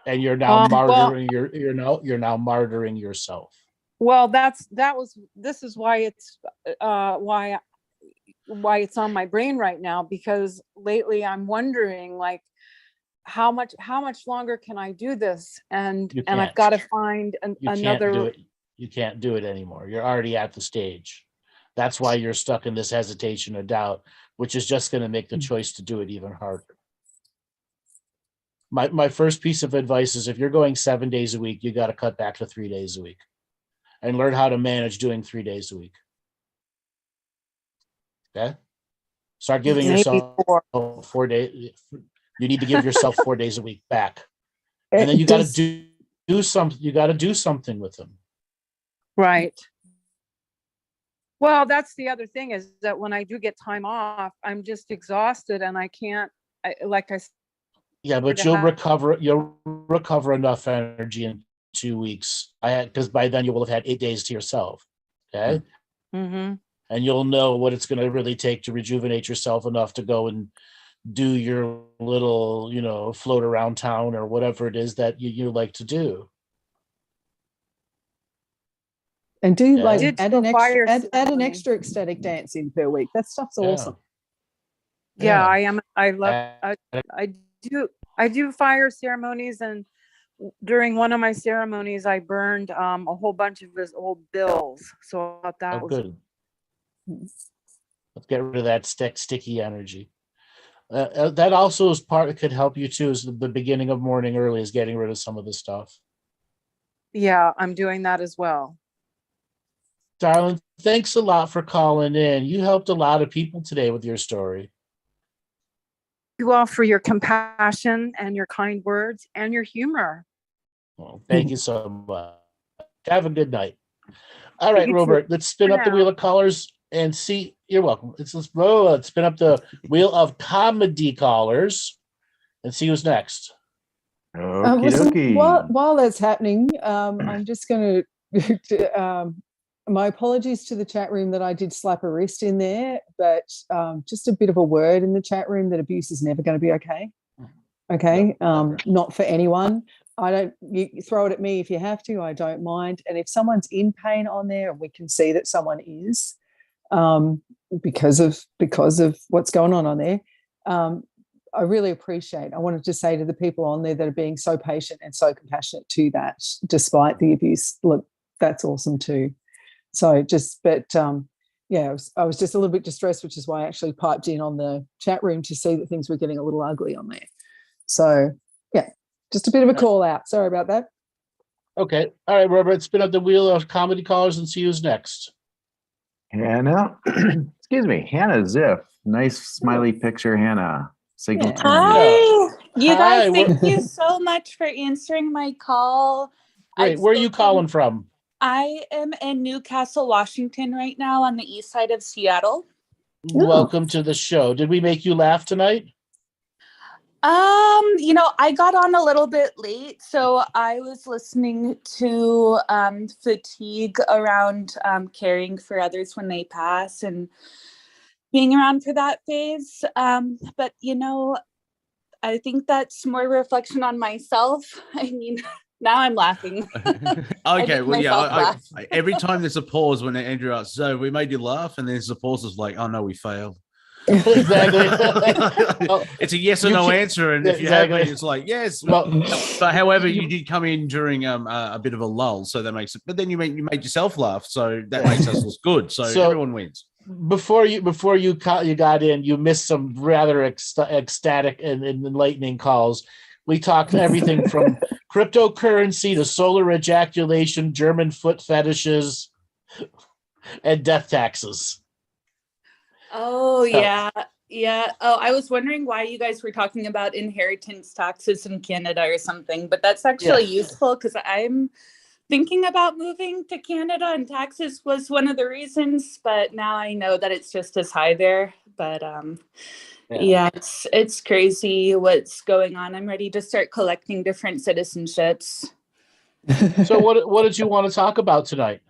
And you're now martyring you're now martyring yourself. Well, this is why it's why it's on my brain right now, because lately I'm wondering, like, how much longer can I do this? And I've got to find another. You can't do it anymore. You're already at the stage. That's why you're stuck in this hesitation or doubt, which is just going to make the choice to do it even harder. My first piece of advice is, if you're going 7 days a week, you got to cut back to 3 days a week and learn how to manage doing 3 days a week. Okay. Start giving yourself 4 days. You need to give yourself 4 days a week back. And then you got to do something. You got to do something with them. Right. Well, that's the other thing, is that when I do get time off, I'm just exhausted and I can't, yeah, but you'll recover enough energy in 2 weeks. Because by then you will have had 8 days to yourself. Okay. Mm-hmm. And you'll know what it's going to really take to rejuvenate yourself enough to go and do your little, float around town or whatever it is that you like to do. And do add an extra ecstatic dance in per week. That stuff's awesome. Yeah, I am. I love. I do. I do fire ceremonies, and during one of my ceremonies, I burned a whole bunch of his old bills. So I thought that was good. Let's get rid of that sticky energy. That also is part could help you too. Is the beginning of morning early is getting rid of some of the stuff. Yeah, I'm doing that as well. Darling, thanks a lot for calling in. You helped a lot of people today with your story. You all for your compassion and your kind words and your humor. Well, thank you so much. Have a good night. All right, You Robert, too. let's spin up the wheel of callers and see. You're welcome. Let's spin up the wheel of comedy callers and see who's next. Okie While that's happening, I'm just going to. My apologies to the chat room that I did slap a wrist in there, but just a bit of a word in the chat room that abuse is never going to be okay. Okay, not for anyone. You throw it at me if you have to. I don't mind. And if someone's in pain on there, and we can see that someone is, because of what's going on there, I really appreciate. I wanted to say to the people on there that are being so patient and so compassionate to that, despite the abuse. Look, that's awesome too. So I was just a little bit distressed, which is why I actually piped in on the chat room to see that things were getting a little ugly on there. So yeah, just a bit of a call out. Sorry about that. Okay. All right, Robert, spin up the wheel of comedy callers and see who's next. Hannah, excuse me, Hannah Ziff. Nice smiley picture, Hannah. Signal to Hi. You Hi, guys, thank you so much for answering my call. Great. Where are you calling from? I am in Newcastle, Washington right now on the east side of Seattle. Welcome to the show. Did we make you laugh tonight? I got on a little bit late, so I was listening to fatigue around caring for others when they pass and being around for that phase. But I think that's more reflection on myself. I mean, now I'm laughing. Okay, well, yeah. Every time there's a pause when Andrew asks, so we made you laugh, and there's a pause. It's like, oh no, we failed. Exactly. It's a yes or no answer, and if you have it, it's like yes. But however, you did come in during a bit of a lull, so that makes it. But then you made yourself laugh, so that makes us look good. So everyone wins. Before you got in, you missed some rather ecstatic and enlightening calls. We talked everything from cryptocurrency to solar ejaculation, German foot fetishes, and death taxes. Oh, yeah. Yeah. Oh, I was wondering why you guys were talking about inheritance taxes in Canada or something, but that's actually useful because I'm thinking about moving to Canada and taxes was one of the reasons, but now I know that it's just as high there. But it's crazy what's going on. I'm ready to start collecting different citizenships. So what did you want to talk about tonight?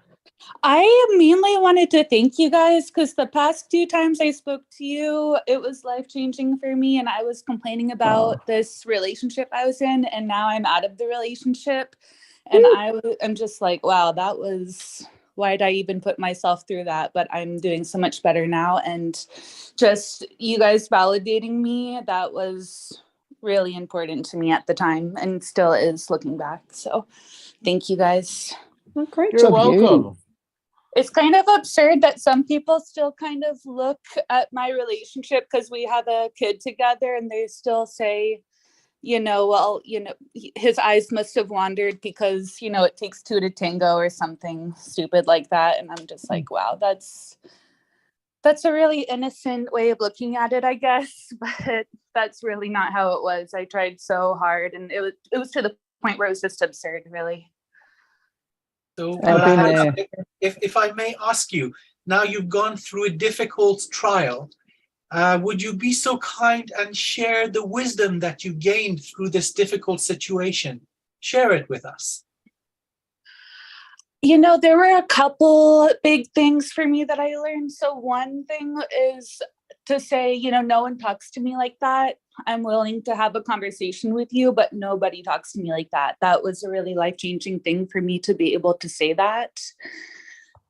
I mainly wanted to thank you guys because the past 2 times I spoke to you, it was life-changing for me. And I was complaining about this relationship I was in, and now I'm out of the relationship. And I'm just like, wow, why did I even put myself through that? But I'm doing so much better now. And just you guys validating me, that was really important to me at the time and still is looking back. So thank you guys. Well, great You're job, welcome. It's kind of absurd that some people still kind of look at my relationship because we have a kid together and they still say, his eyes must have wandered because, it takes 2 to tango or something stupid like that. And I'm just like, wow, that's a really innocent way of looking at it, I guess. But that's really not how it was. I tried so hard and it was to the point where it was just absurd, really. So if I may ask you, now you've gone through a difficult trial, would you be so kind and share the wisdom that you gained through this difficult situation? Share it with us. There were a couple big things for me that I learned. So one thing is to say, no one talks to me like that. I'm willing to have a conversation with you, but nobody talks to me like that. That was a really life-changing thing for me to be able to say that.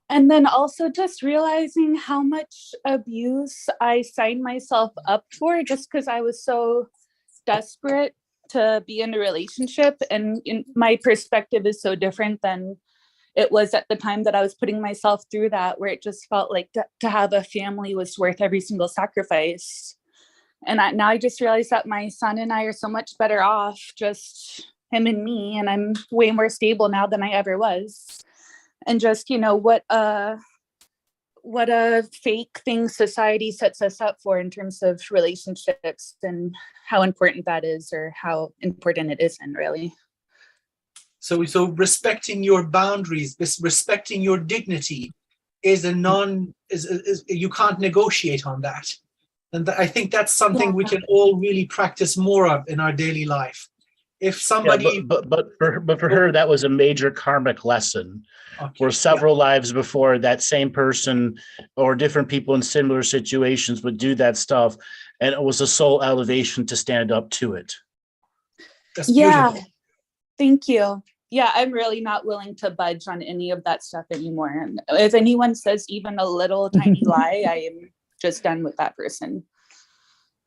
And then also just realizing how much abuse I signed myself up for just because I was so desperate to be in a relationship, and my perspective is so different than it was at the time that I was putting myself through that, where it just felt like to have a family was worth every single sacrifice. And now I just realized that my son and I are so much better off, just him and me, and I'm way more stable now than I ever was. And just, what a fake thing society sets us up for in terms of relationships, and how important that is, or how important it isn't, really. So respecting your boundaries, respecting your dignity is you can't negotiate on that. And I think that's something we can all really practice more of in our daily life. If somebody, but for her, that was a major karmic lesson. Okay, where several lives before, that same person or different people in similar situations would do that stuff, and it was a soul elevation to stand up to it. That's beautiful. Thank you. Yeah, I'm really not willing to budge on any of that stuff anymore. And if anyone says even a little tiny lie, I am just done with that person.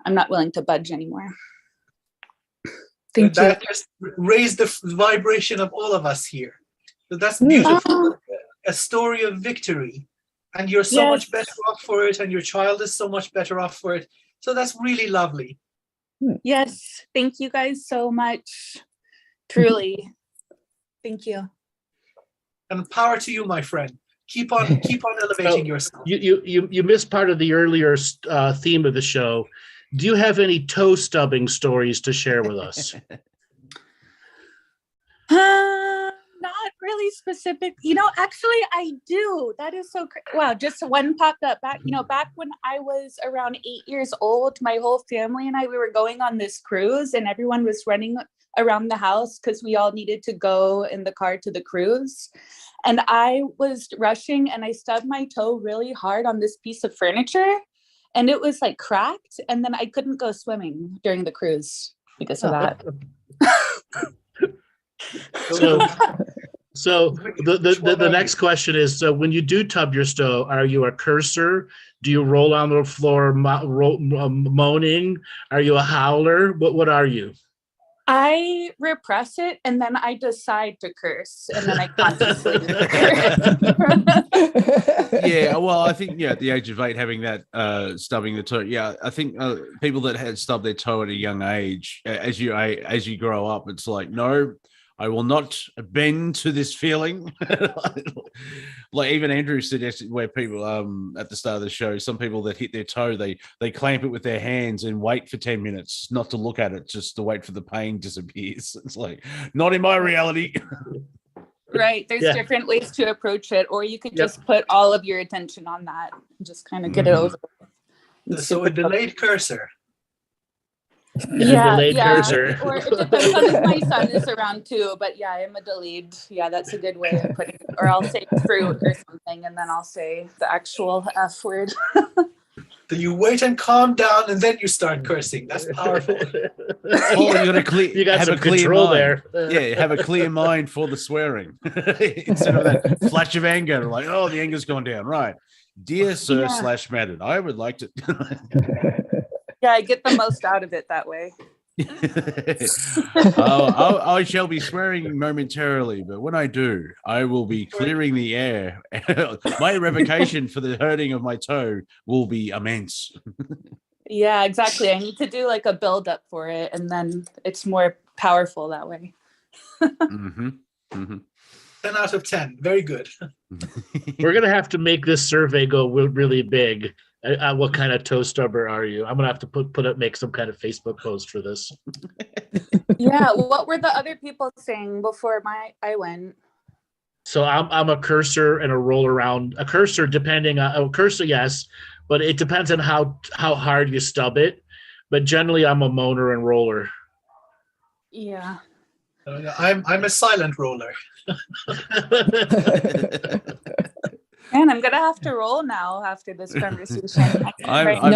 I'm not willing to budge anymore. Thank you. That just raised the vibration of all of us here. So that's beautiful. A story of victory. And you're so much better off for it, and your child is so much better off for it. So that's really lovely. Yes. Thank you guys so much. Truly. Thank you. And power to you, my friend. Keep on elevating yourself. You missed part of the earlier theme of the show. Do you have any toe stubbing stories to share with us? Not really specific. Actually, I do. That is so wow. Just one popped up back. Back when I was around 8 years old, my whole family and I, we were going on this cruise, and everyone was running around the house because we all needed to go in the car to the cruise. And I was rushing, and I stubbed my toe really hard on this piece of furniture, and it was like cracked. And then I couldn't go swimming during the cruise because of that. So the next question is, so when you do tub your toe, are you a cursor? Do you roll on the floor moaning? Are you a howler? What are you? I repress it, and then I decide to curse, and then I consciously curse. Yeah, well, I think at the age of 8, having that stubbing the toe. Yeah, I think people that had stubbed their toe at a young age, as you grow up, it's like, no, I will not bend to this feeling. Like even Andrew suggested, where people at the start of the show, some people that hit their toe, they clamp it with their hands and wait for 10 minutes, not to look at it, just to wait for the pain disappears. It's like, not in my reality. Right. There's different ways to approach it, or you could just put all of your attention on that and just kind of get it over. So a delayed cursor. Cursor. Or it depends on if my son is around too, but I'm a delayed. Yeah, that's a good way of putting it. Or I'll say fruit or something, and then I'll say the actual F word. So you wait and calm down, and then you start cursing. That's powerful. You got some control there. Yeah, have a clear mind for the swearing instead of that flash of anger. Like, oh, the anger's gone down. Right, dear sir / madam, I would like to. Yeah, I get the most out of it that way. I shall be swearing momentarily, but when I do, I will be clearing the air. My revocation for the hurting of my toe will be immense. Yeah, exactly. I need to do like a build up for it, and then it's more powerful that way. 10 out of 10. Very good. We're gonna have to make this survey go really big. What kind of toe stubber are you? I'm gonna have to make some kind of Facebook post for this. Yeah, what were the other people saying before I went? So I'm a cursor and a roll around. A cursor, depending on a cursor, yes, but it depends on how hard you stub it. But generally, I'm a moaner and roller. Yeah. I'm a silent roller. Man, I'm gonna have to roll now after this conversation. I'm an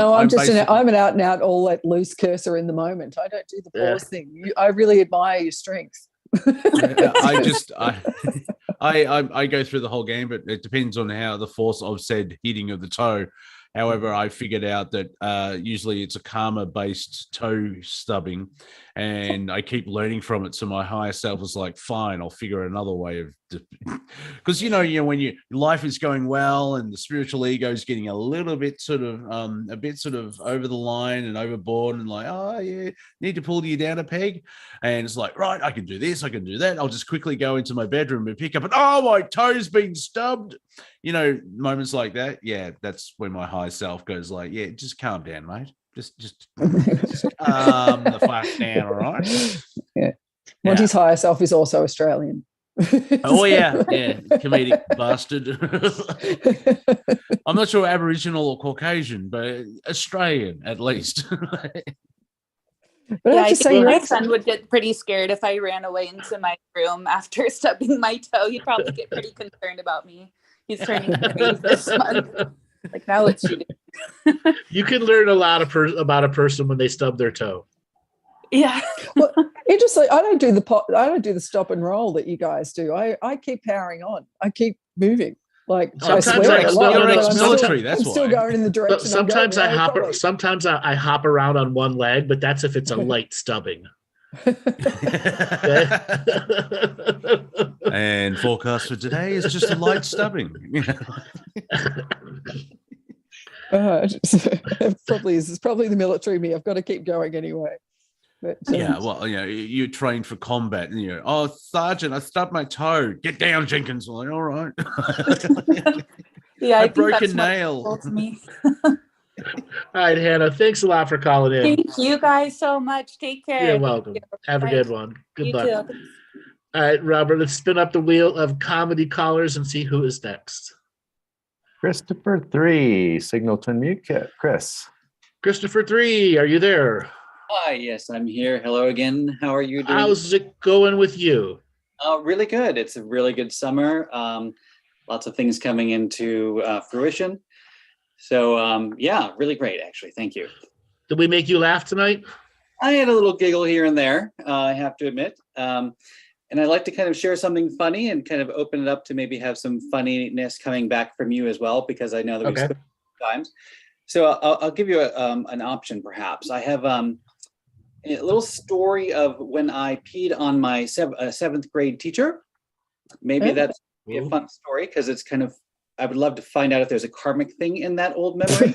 out and out all let loose cursor in the moment. I don't do the pause thing. I really admire your strength. I go through the whole game, but it depends on how the force of said hitting of the toe. However, I figured out that usually it's a karma-based toe stubbing, and I keep learning from it. So my higher self was like, fine, I'll figure another way of, because you know when your life is going well and the spiritual ego is getting a little bit sort of over the line and overboard and like, oh yeah, need to pull you down a peg, and it's like, right, I can do this, I can do that. I'll just quickly go into my bedroom and pick up and oh, my toe's been stubbed. You know, moments like that. Yeah, that's when my high self goes like, yeah, just calm down, mate. Just calm the fuck down, all right? Yeah. Monty's higher self is also Australian. Oh yeah, comedic bastard. I'm not sure Aboriginal or Caucasian, but Australian at least. But I think my son would get pretty scared if I ran away into my room after stubbing my toe. He'd probably get pretty concerned about me. He's turning 3 this month. Like, now what you do? You can learn a lot about a person when they stub their toe. Yeah. Well, interestingly, I don't do the stop and roll that you guys do. I keep powering on. I keep moving. Like, sometimes you're ex-military. That's why. I'm still going in the direction. Sometimes I hop around on one leg, but that's if it's a light stubbing. And forecast for today is just a light stubbing. This is probably the military me. I've got to keep going anyway. But, yeah, well, you know, you trained for combat, and you're, oh, Sergeant, I stubbed my toe. Get down, Jenkins. I'm like, all right. Yeah, I broke a nail. To me. All right, Hannah, thanks a lot for calling in. Thank you guys so much. Take care. You're welcome. Have a good one. Good luck. Too. All right, Robert, let's spin up the wheel of comedy callers and see who is next. Christopher 3, Signalton mute. Chris. Christopher 3, are you there? Hi, yes, I'm here. Hello again. How are you doing? How's it going with you? Really good. It's a really good summer. Lots of things coming into fruition. So, yeah, really great, actually. Thank you. Did we make you laugh tonight? I had a little giggle here and there, I have to admit. And I'd like to kind of share something funny and kind of open it up to maybe have some funniness coming back from you as well, because I know that we've spoken times. So I'll give you an option, perhaps. I have a little story of when I peed on my seventh grade teacher. Maybe that's a fun story, because it's kind of, I would love to find out if there's a karmic thing in that old memory.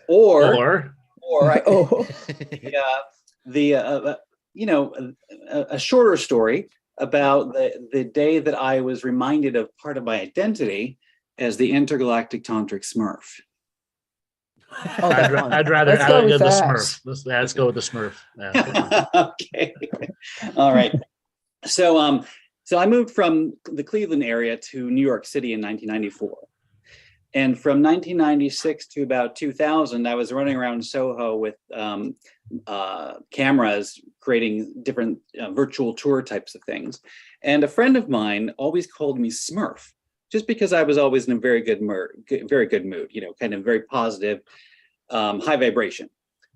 or a shorter story about the day that I was reminded of part of my identity as the Intergalactic Tantric Smurf. I'd rather go with the Smurf. Let's go with the Smurf. Yeah. Okay. All right. So I moved from the Cleveland area to New York City in 1994. And from 1996 to about 2000, I was running around Soho with cameras, creating different virtual tour types of things. And a friend of mine always called me Smurf, just because I was always in a very good mood, kind of very positive, high vibration.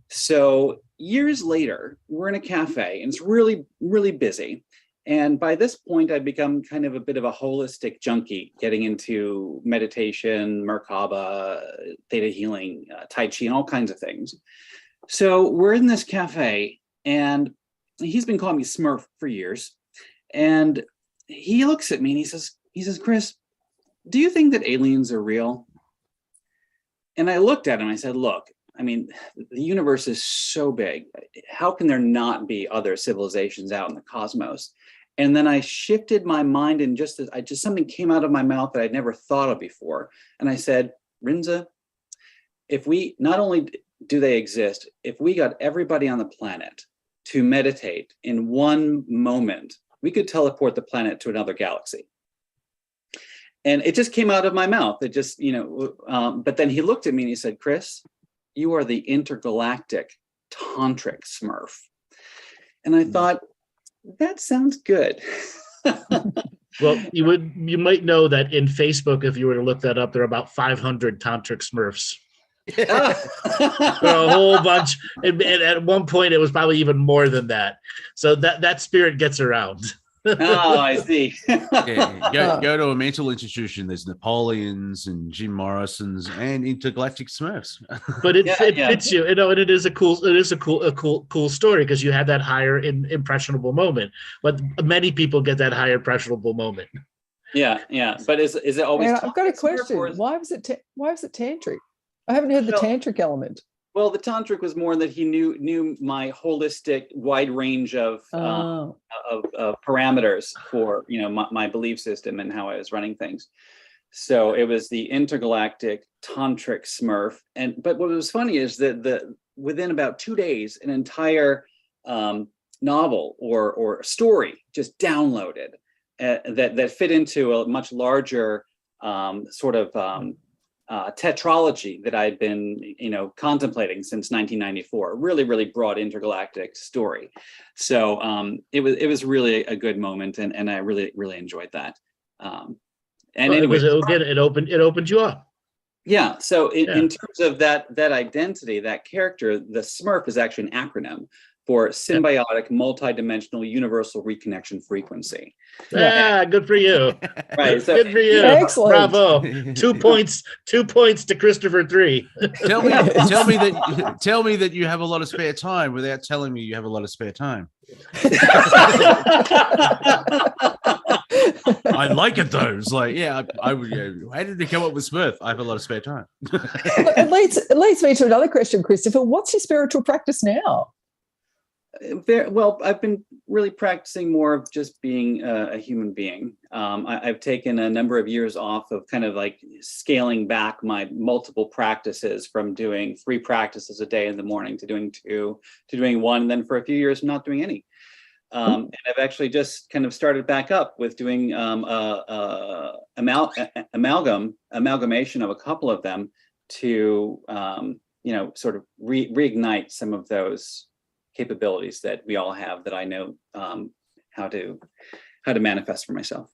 So years later, we're in a cafe and it's really, really busy. And by this point, I'd become kind of a bit of a holistic junkie, getting into meditation, Merkaba, theta healing, Tai Chi, and all kinds of things. So we're in this cafe, and he's been calling me Smurf for years. And he looks at me and he says, Chris, do you think that aliens are real? And I looked at him, I said, look, I mean, the universe is so big. How can there not be other civilizations out in the cosmos? And then I shifted my mind, and just something came out of my mouth that I'd never thought of before. And I said, Rinza, if we, not only do they exist, if we got everybody on the planet to meditate in one moment, we could teleport the planet to another galaxy. And it just came out of my mouth. It just, but then he looked at me and he said, Chris, you are the Intergalactic Tantric Smurf. And I thought, that sounds good. Well, you might know that in Facebook, if you were to look that up, there are about 500 Tantric Smurfs. There are a whole bunch. And at one point, it was probably even more than that. So that spirit gets around. Oh, I see. Go to a mental institution. There's Napoleons and Jim Morrisons and intergalactic Smurfs. But it fits you, and it is a cool story because you had that higher impressionable moment. But many people get that higher impressionable moment. Yeah. But is it always? And I've got a question. Why was it tantric? I haven't heard the tantric element. Well, the tantric was more that he knew my holistic, wide range of parameters for my belief system and how I was running things. So it was the intergalactic tantric Smurf. But what was funny is that within about 2 days, an entire novel or story just downloaded that fit into a much larger tetralogy that I'd been, contemplating since 1994. Really, really broad intergalactic story. So it was really a good moment, and I really, really enjoyed that. It opened you up. Yeah. So in terms of that identity, that character, the Smurf is actually an acronym for symbiotic, multidimensional, universal reconnection frequency. Good for you. Right. So, good for you. Excellent. Bravo. 2 points. 2 points to Christopher 3. Tell me that you have a lot of spare time without telling me you have a lot of spare time. I like it though. It's like, I would. How did you come up with Smurf? I have a lot of spare time. It leads me to another question, Christopher. What's your spiritual practice now? Well, I've been really practicing more of just being a human being. I've taken a number of years off of kind of like scaling back my multiple practices from doing 3 practices a day in the morning to doing 2 to doing 1, and then for a few years not doing any. And I've actually just kind of started back up with doing amalgamation of a couple of them to sort of reignite some of those capabilities that we all have that I know how to manifest for myself.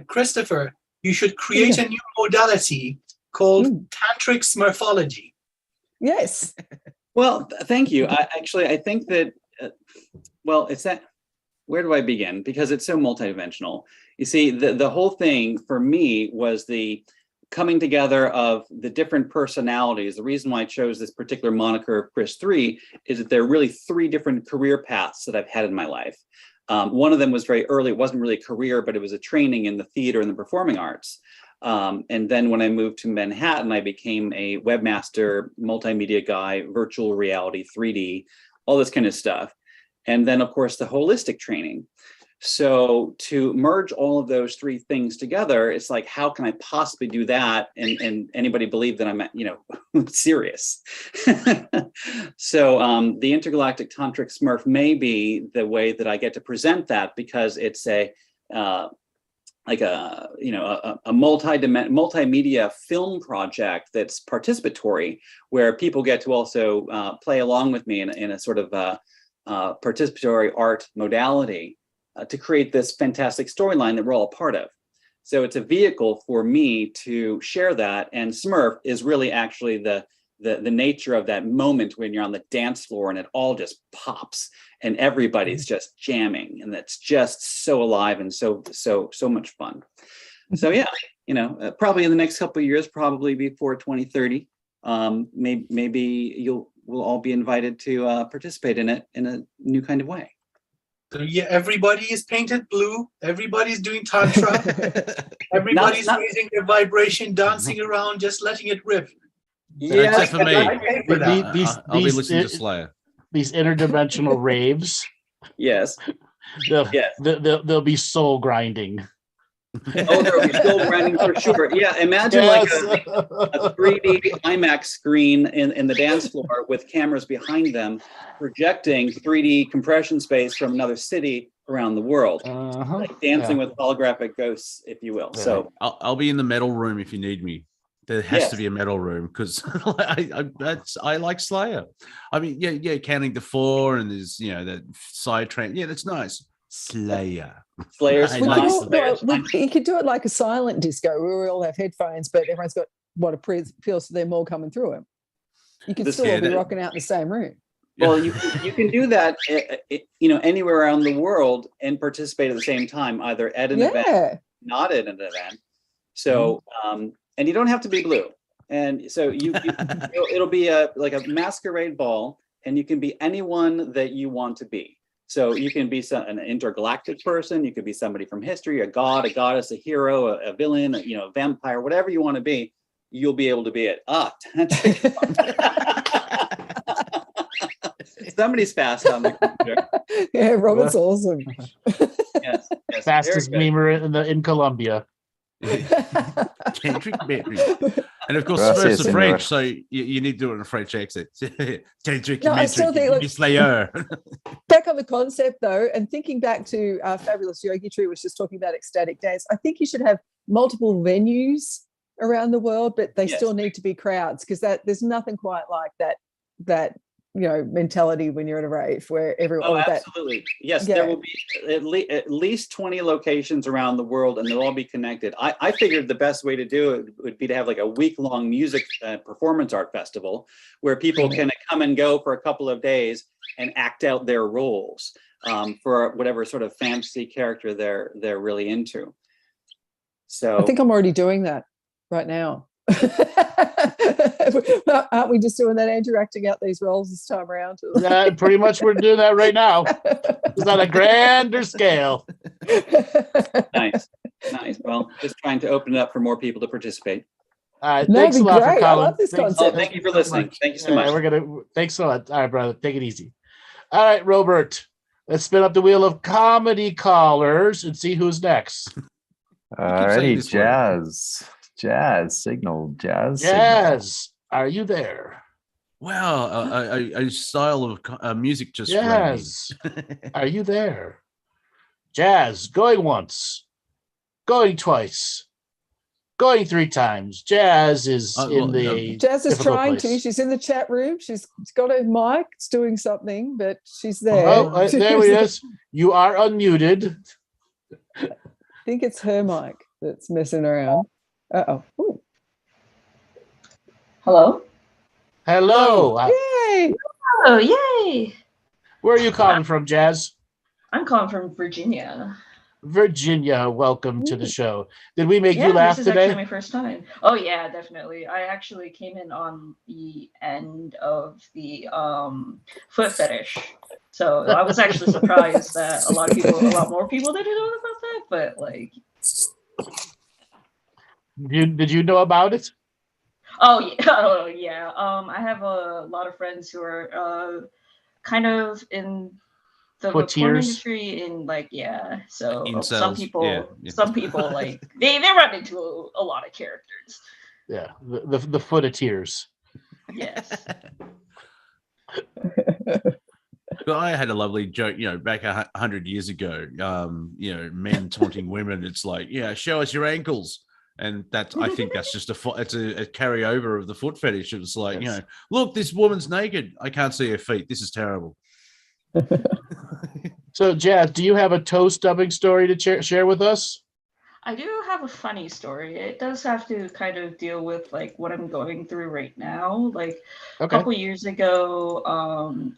Christopher, you should create a new modality called tantric smurfology. Yes. Well, thank you. I think that it's that. Where do I begin? Because it's so multidimensional. You see, the whole thing for me was the coming together of the different personalities. The reason why I chose this particular moniker of Chris 3 is that there are really 3 different career paths that I've had in my life. One of them was very early. It wasn't really a career, but it was a training in the theater and the performing arts. And then when I moved to Manhattan, I became a webmaster, multimedia guy, virtual reality, 3D, all this kind of stuff. And then, of course, the holistic training. So to merge all of those 3 things together, it's like, how can I possibly do that? And anybody believe that I'm, serious? So the intergalactic tantric Smurf may be the way that I get to present that, because it's a multimedia film project that's participatory, where people get to also play along with me in a sort of participatory art modality. To create this fantastic storyline that we're all a part of. So it's a vehicle for me to share that. And Smurf is really actually the nature of that moment when you're on the dance floor and it all just pops and everybody's just jamming, and that's just so alive and so much fun. So probably in the next couple of years, probably before 2030, maybe we'll all be invited to participate in it in a new kind of way. So everybody is painted blue. Everybody's doing tantra. Everybody's raising their vibration, dancing around, just letting it rip. Yeah, except for me. I'll be listening to Slayer. These interdimensional raves. Yes. They'll be soul grinding. Oh, there'll be soul grinding for sure. Yeah, imagine like a 3D IMAX screen in the dance floor with cameras behind them projecting 3D compression space from another city around the world, like dancing with holographic ghosts, if you will. So I'll be in the metal room if you need me. There has to be a metal room, because I like Slayer. I mean, counting to 4, and there's that side train. Yeah, that's nice. Slayer. Slayers. You could do it like a silent disco where we all have headphones, but everyone's got what appeals to them all coming through them. You could still all be rocking out in the same room. Well, you can do that, anywhere around the world and participate at the same time, either at an event, not at an event. So, and you don't have to be blue. And so it'll be like a masquerade ball, and you can be anyone that you want to be. So you can be an intergalactic person. You could be somebody from history, a god, a goddess, a hero, a villain, a vampire, whatever you want to be. You'll be able to be it. Somebody's fast on the computer. Yeah, Robert's awesome. Yes, fastest memer in Colombia. Tantric battery. And of course, Smurfs are French, so you need to do it in a French accent. Tantric, no, I still think, Slayer. Back on the concept though, and thinking back to Fabulous Yogi Tree was just talking about ecstatic dance. I think you should have multiple venues around the world, but they still need to be crowds, because there's nothing quite like that mentality when you're at a rave where everyone. Absolutely. Yes, there will be at least 20 locations around the world, and they'll all be connected. I figured the best way to do it would be to have like a week-long music performance art festival where people can come and go for a couple of days and act out their roles for whatever sort of fantasy character they're really into. So I think I'm already doing that right now. Aren't we just doing that, Andrew, acting out these roles this time around? Yeah, pretty much we're doing that right now. It's on a grander scale. Nice. Well, just trying to open it up for more people to participate. All right, thanks a lot for calling. I love this concept. Thank you for listening. Thank you so much. Thanks so much. All right, brother, take it easy. All right, Robert, let's spin up the wheel of comedy callers and see who's next. All righty, Jazz signal. Jazz, are you there? Wow, a style of music just. Jazz, are you there? Jazz, going once, going twice, going 3 times. Jazz is Jazz is trying to. She's in the chat room. She's got her mic. It's doing something, but she's there. Oh, there it is. You are unmuted. I think it's her mic that's messing around. Uh-oh. Ooh. Hello? Yay! Oh, yay! Where are you calling from, Jazz? I'm calling from Virginia. Virginia, welcome to the show. Did we make you laugh today? This is actually my first time. Oh, yeah, definitely. I actually came in on the end of the foot fetish. So I was actually surprised that a lot more people didn't know about that, but like... Did you know about it? Oh yeah. I have a lot of friends who are kind of in the porn industry, in So some people like they run into a lot of characters. Yeah, the footeteers. Yes. Well, I had a lovely joke, back 100 years ago. Men taunting women. It's like, show us your ankles. And I think that's just a carryover of the foot fetish. It was like, look, this woman's naked. I can't see her feet. This is terrible. So, Jazz, do you have a toe stubbing story to share with us? I do have a funny story. It does have to kind of deal with like what I'm going through right now. Like a couple years ago,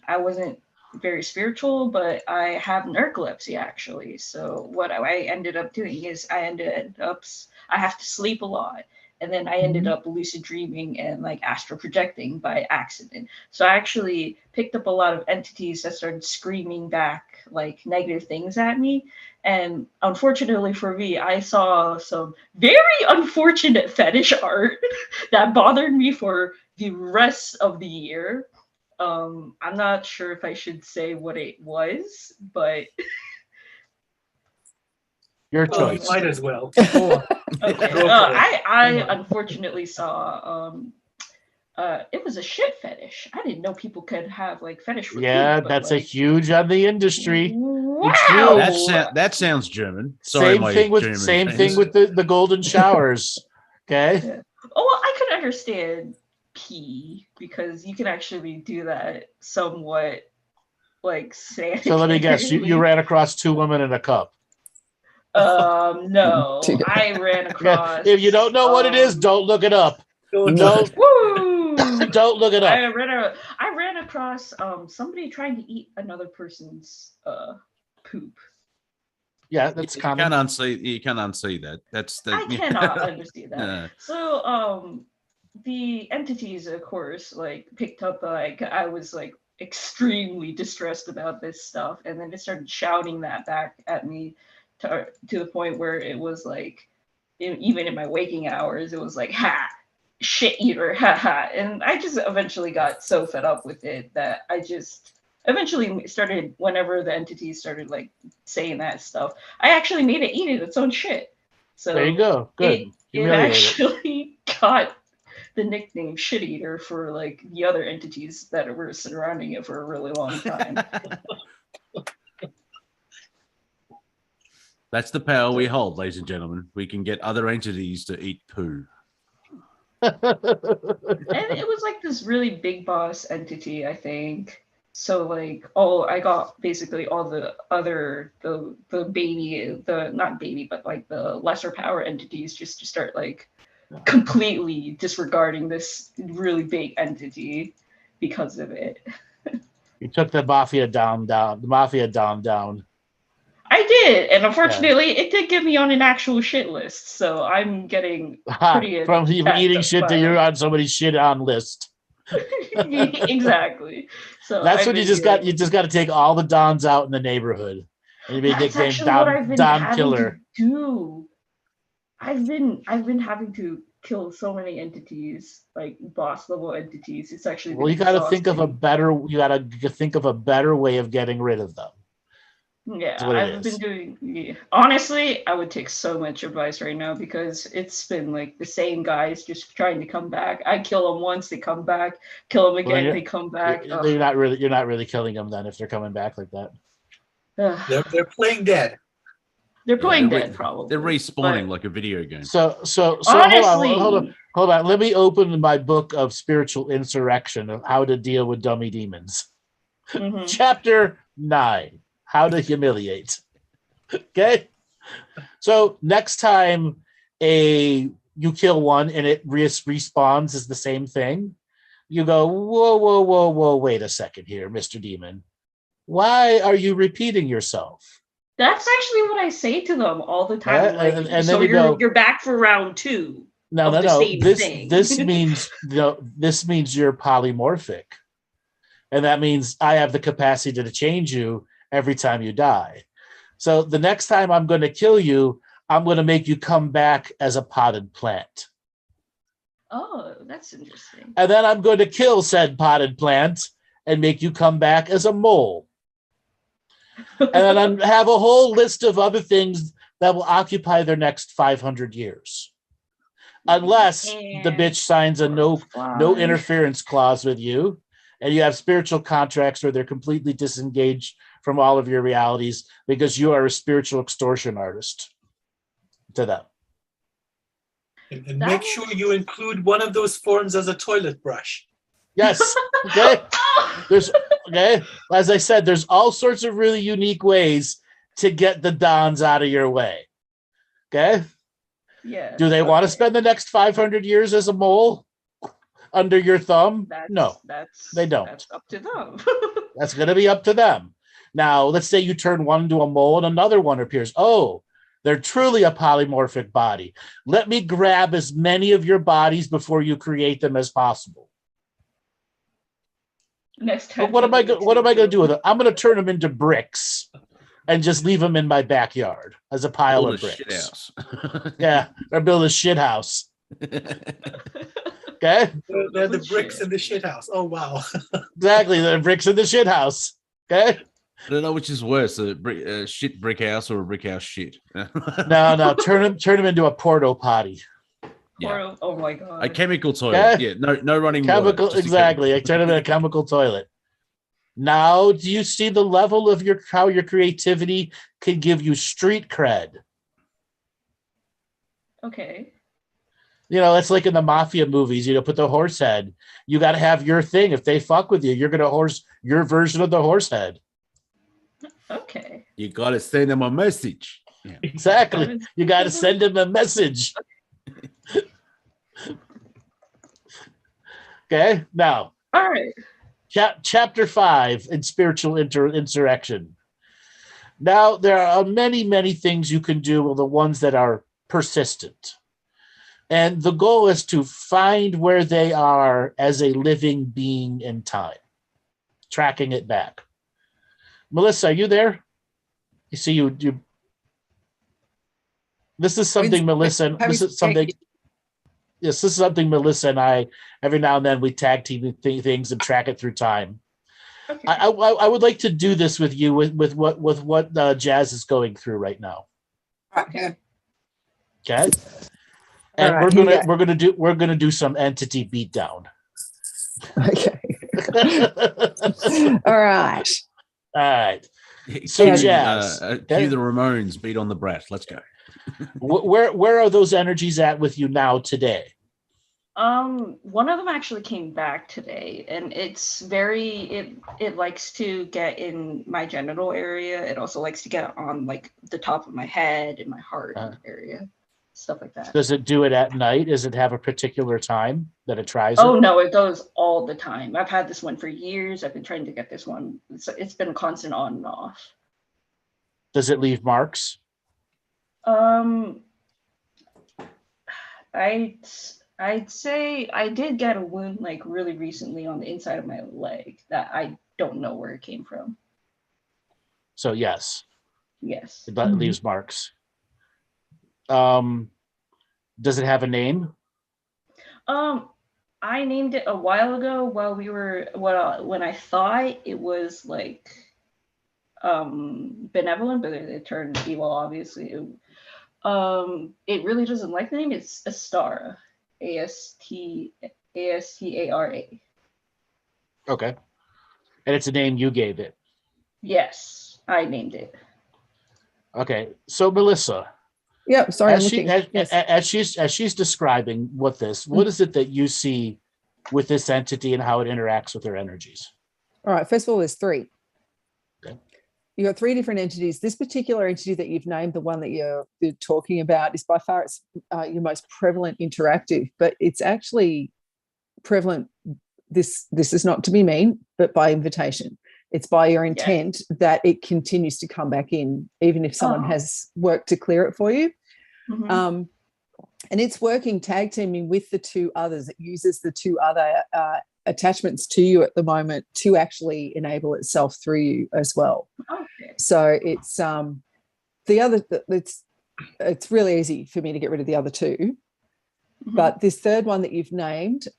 I wasn't very spiritual, but I have narcolepsy actually. So what I ended up doing is I have to sleep a lot. And then I ended up lucid dreaming and like astral projecting by accident. So I actually picked up a lot of entities that started screaming back like negative things at me. And unfortunately for me, I saw some very unfortunate fetish art that bothered me for the rest of the year. I'm not sure if I should say what it was, but your choice. Might as well. Okay. I unfortunately saw it was a shit fetish. I didn't know people could have like fetish for food, that's a huge on the industry. Wow. That sounds German. Same thing with the golden showers. Okay. Yeah. Oh, well, I could understand pee because you can actually do that somewhat like sanitarily. So let me guess, you ran across 2 women in a cup. No, I ran across. If you don't know what it is, don't look it up. Woo! Don't look it up. I ran across somebody trying to eat another person's poop. Yeah, that's common. You can't unsee that. I cannot understand that. Yeah. So the entities, of course, like picked up like I was like extremely distressed about this stuff, and then it started shouting that back at me to the point where it was like, even in my waking hours, it was like, ha, shit eater, ha ha. And I just eventually got so fed up with it that I just eventually started, whenever the entities started like saying that stuff, I actually made it eat its own shit. So there you go. Good. It actually got the nickname shit eater for like the other entities that were surrounding it for a really long time. That's the power we hold, ladies and gentlemen. We can get other entities to eat poo. And it was like this really big boss entity, I think. So like, I got basically all the other, not baby, but like the lesser power entities just to start like completely disregarding this really big entity because of it. You took the mafia down. I did, and unfortunately, it did get me on an actual shit list. So I'm getting pretty from eating shit to you're on somebody's shit on list. Exactly. So that's what you just got. You just got to take all the dons out in the neighborhood, and you be nicknamed Don Killer. I've been having to kill so many entities, like boss level entities. It's actually you got to think of a better. You got to think of a better way of getting rid of them. Yeah, I've been doing. Yeah. Honestly, I would take so much advice right now because it's been like the same guys just trying to come back. I kill them once, they come back. Kill them again, they come back. You're not really killing them then if they're coming back like that. They're playing dead. They're playing dead, probably. They're respawning like a video game. So honestly, hold on. Let me open my book of spiritual insurrection of how to deal with dummy demons. Mm-hmm. Chapter 9. How to humiliate. Okay. So next time you kill one and it respawns is the same thing, you go, whoa, wait a second here, Mr. Demon. Why are you repeating yourself? That's actually what I say to them all the time. And so you're back for round 2. No. This means you're polymorphic. And that means I have the capacity to change you every time you die. So the next time I'm going to kill you, I'm going to make you come back as a potted plant. Oh, that's interesting. And then I'm going to kill said potted plant and make you come back as a mole. And then I have a whole list of other things that will occupy their next 500 years. Unless the bitch signs a no interference clause with you, and you have spiritual contracts where they're completely disengaged from all of your realities because you are a spiritual extortion artist to them. And make sure you include one of those forms as a toilet brush. Yes. Okay. As I said, there's all sorts of really unique ways to get the dons out of your way. Okay. Yeah. Do they want to spend the next 500 years as a mole under your thumb? No, they don't. That's up to them. That's going to be up to them. Now, let's say you turn one into a mole and another one appears. Oh, they're truly a polymorphic body. Let me grab as many of your bodies before you create them as possible. Next time. But what am I going to do with it? I'm going to turn them into bricks and just leave them in my backyard as a pile of bricks. Yeah, or build a shit house. Okay. They're the bricks in the shit house. Oh wow. Exactly, the bricks in the shit house. Okay. I don't know which is worse, a shit brick house or a brick house shit. No. Turn them into a porta potty. Yeah. Oh my god. A chemical toilet. Okay. Yeah. No running chemical. Water, exactly. I turn them into a chemical toilet. Now, do you see the level of how your creativity can give you street cred? Okay. It's like in the mafia movies, put the horse head. You got to have your thing. If they fuck with you, you're going to horse your version of the horse head. Okay. You got to send them a message. Yeah. Exactly. You got to send them a message. Okay, now. All right. Chapter 5 in spiritual insurrection. Now, there are many, many things you can do, the ones that are persistent. And the goal is to find where they are as a living being in time, tracking it back. Melissa, are you there? You see, you. This is something, Melissa. This is something. Yes, this is something Melissa and I, every now and then, we tag team things and track it through time. Okay. I would like to do this with you with what Jazz is going through right now. Okay. Okay. And right, we're gonna do some entity beatdown. Okay. All right. All right. So Jazz, cue the Ramones, beat on the breath. Let's go. Where are those energies at with you now today? One of them actually came back today, and it's it likes to get in my genital area. It also likes to get on like the top of my head and my heart area, stuff like that. Does it do it at night? Does it have a particular time that it tries? Oh no, it goes all the time. I've had this one for years. I've been trying to get this one. It's been constant on and off. Does it leave marks? I'd say I did get a wound like really recently on the inside of my leg that I don't know where it came from. So yes. Yes. It leaves marks. Does it have a name? I named it a while ago while we were when I thought it was like benevolent, but it turned evil, obviously. It really doesn't like the name. It's Astara. Astara. Okay. And it's a name you gave it. Yes, I named it. Okay. So Melissa. Yeah, sorry. As she's describing what is it that you see with this entity and how it interacts with their energies? All right. First of all, there's 3. Okay. You got 3 different entities. This particular entity that you've named, the one that you're talking about, is by far your most prevalent interactive, but it's actually prevalent. This is not to be mean, but by invitation. It's by your intent that it continues to come back in, even if someone has worked to clear it for you. Mm-hmm. And it's working tag teaming with the 2 others. It uses the 2 other attachments to you at the moment to actually enable itself through you as well. Okay. So it's it's really easy for me to get rid of the other 2. Mm-hmm. But this 3rd one that you've named,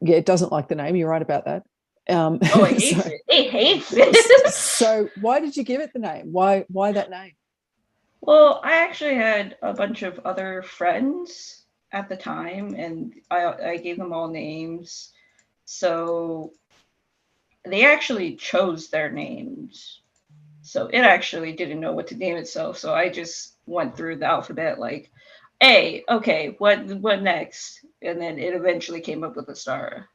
it doesn't like the name. You're right about that. It hates it. It hates it. So why did you give it the name? Why that name? Well, I actually had a bunch of other friends at the time, and I gave them all names. So they actually chose their names. So it actually didn't know what to name itself. So I just went through the alphabet like, A, okay, what next? And then it eventually came up with a star.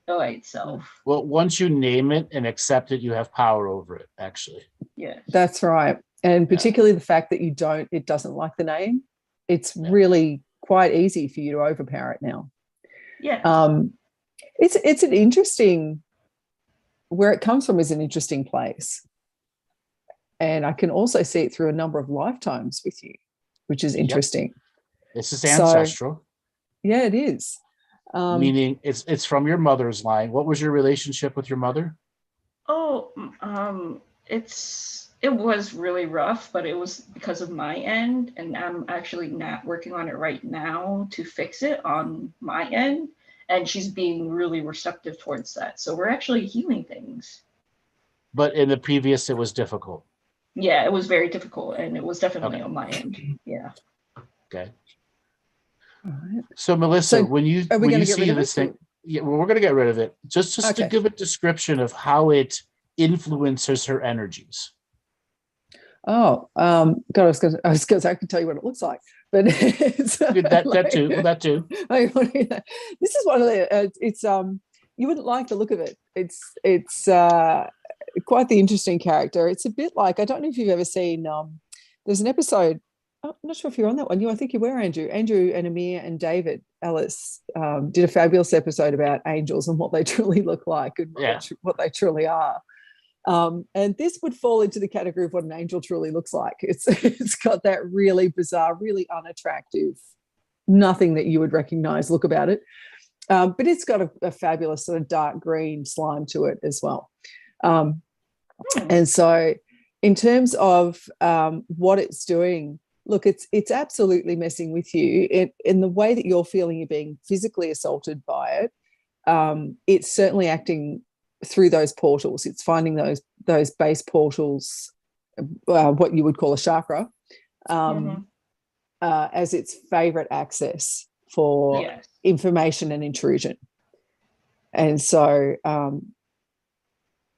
By itself. Well, once you name it and accept it, you have power over it, actually. Yeah. That's right. And particularly the fact that it doesn't like the name, it's really quite easy for you to overpower it now. Yeah. It's an interesting, where it comes from is an interesting place. And I can also see it through a number of lifetimes with you, which is interesting. Yep. This is ancestral. Yeah, it is. Meaning it's from your mother's line. What was your relationship with your mother? Oh, it was really rough, but it was because of my end, and I'm actually not working on it right now to fix it on my end, and she's being really receptive towards that. So we're actually healing things. But in the previous, it was difficult. Yeah, it was very difficult, and it was definitely on my end. Yeah. Okay. All right. So Melissa, when you see this thing, we're going to get rid of it. Just to give a description of how it influences her energies. Oh, God, I was going to say I can tell you what it looks like, but it's, that too. Well, that too. This is one of the. It's you wouldn't like the look of it. It's quite the interesting character. It's a bit like, I don't know if you've ever seen. There's an episode. not sure if you're on that one. I think you were, Andrew. Andrew and Amir and David Ellis did a fabulous episode about angels and what they truly look like and what they truly are. And this would fall into the category of what an angel truly looks like. It's got that really bizarre, really unattractive, nothing that you would recognize look about it. But it's got a fabulous sort of dark green slime to it as well. And so in terms of what it's doing, look, it's absolutely messing with you in the way that you're feeling you're being physically assaulted by it. It's certainly acting through those portals. It's finding those base portals, what you would call a chakra, as its favorite access for information and intrusion. And so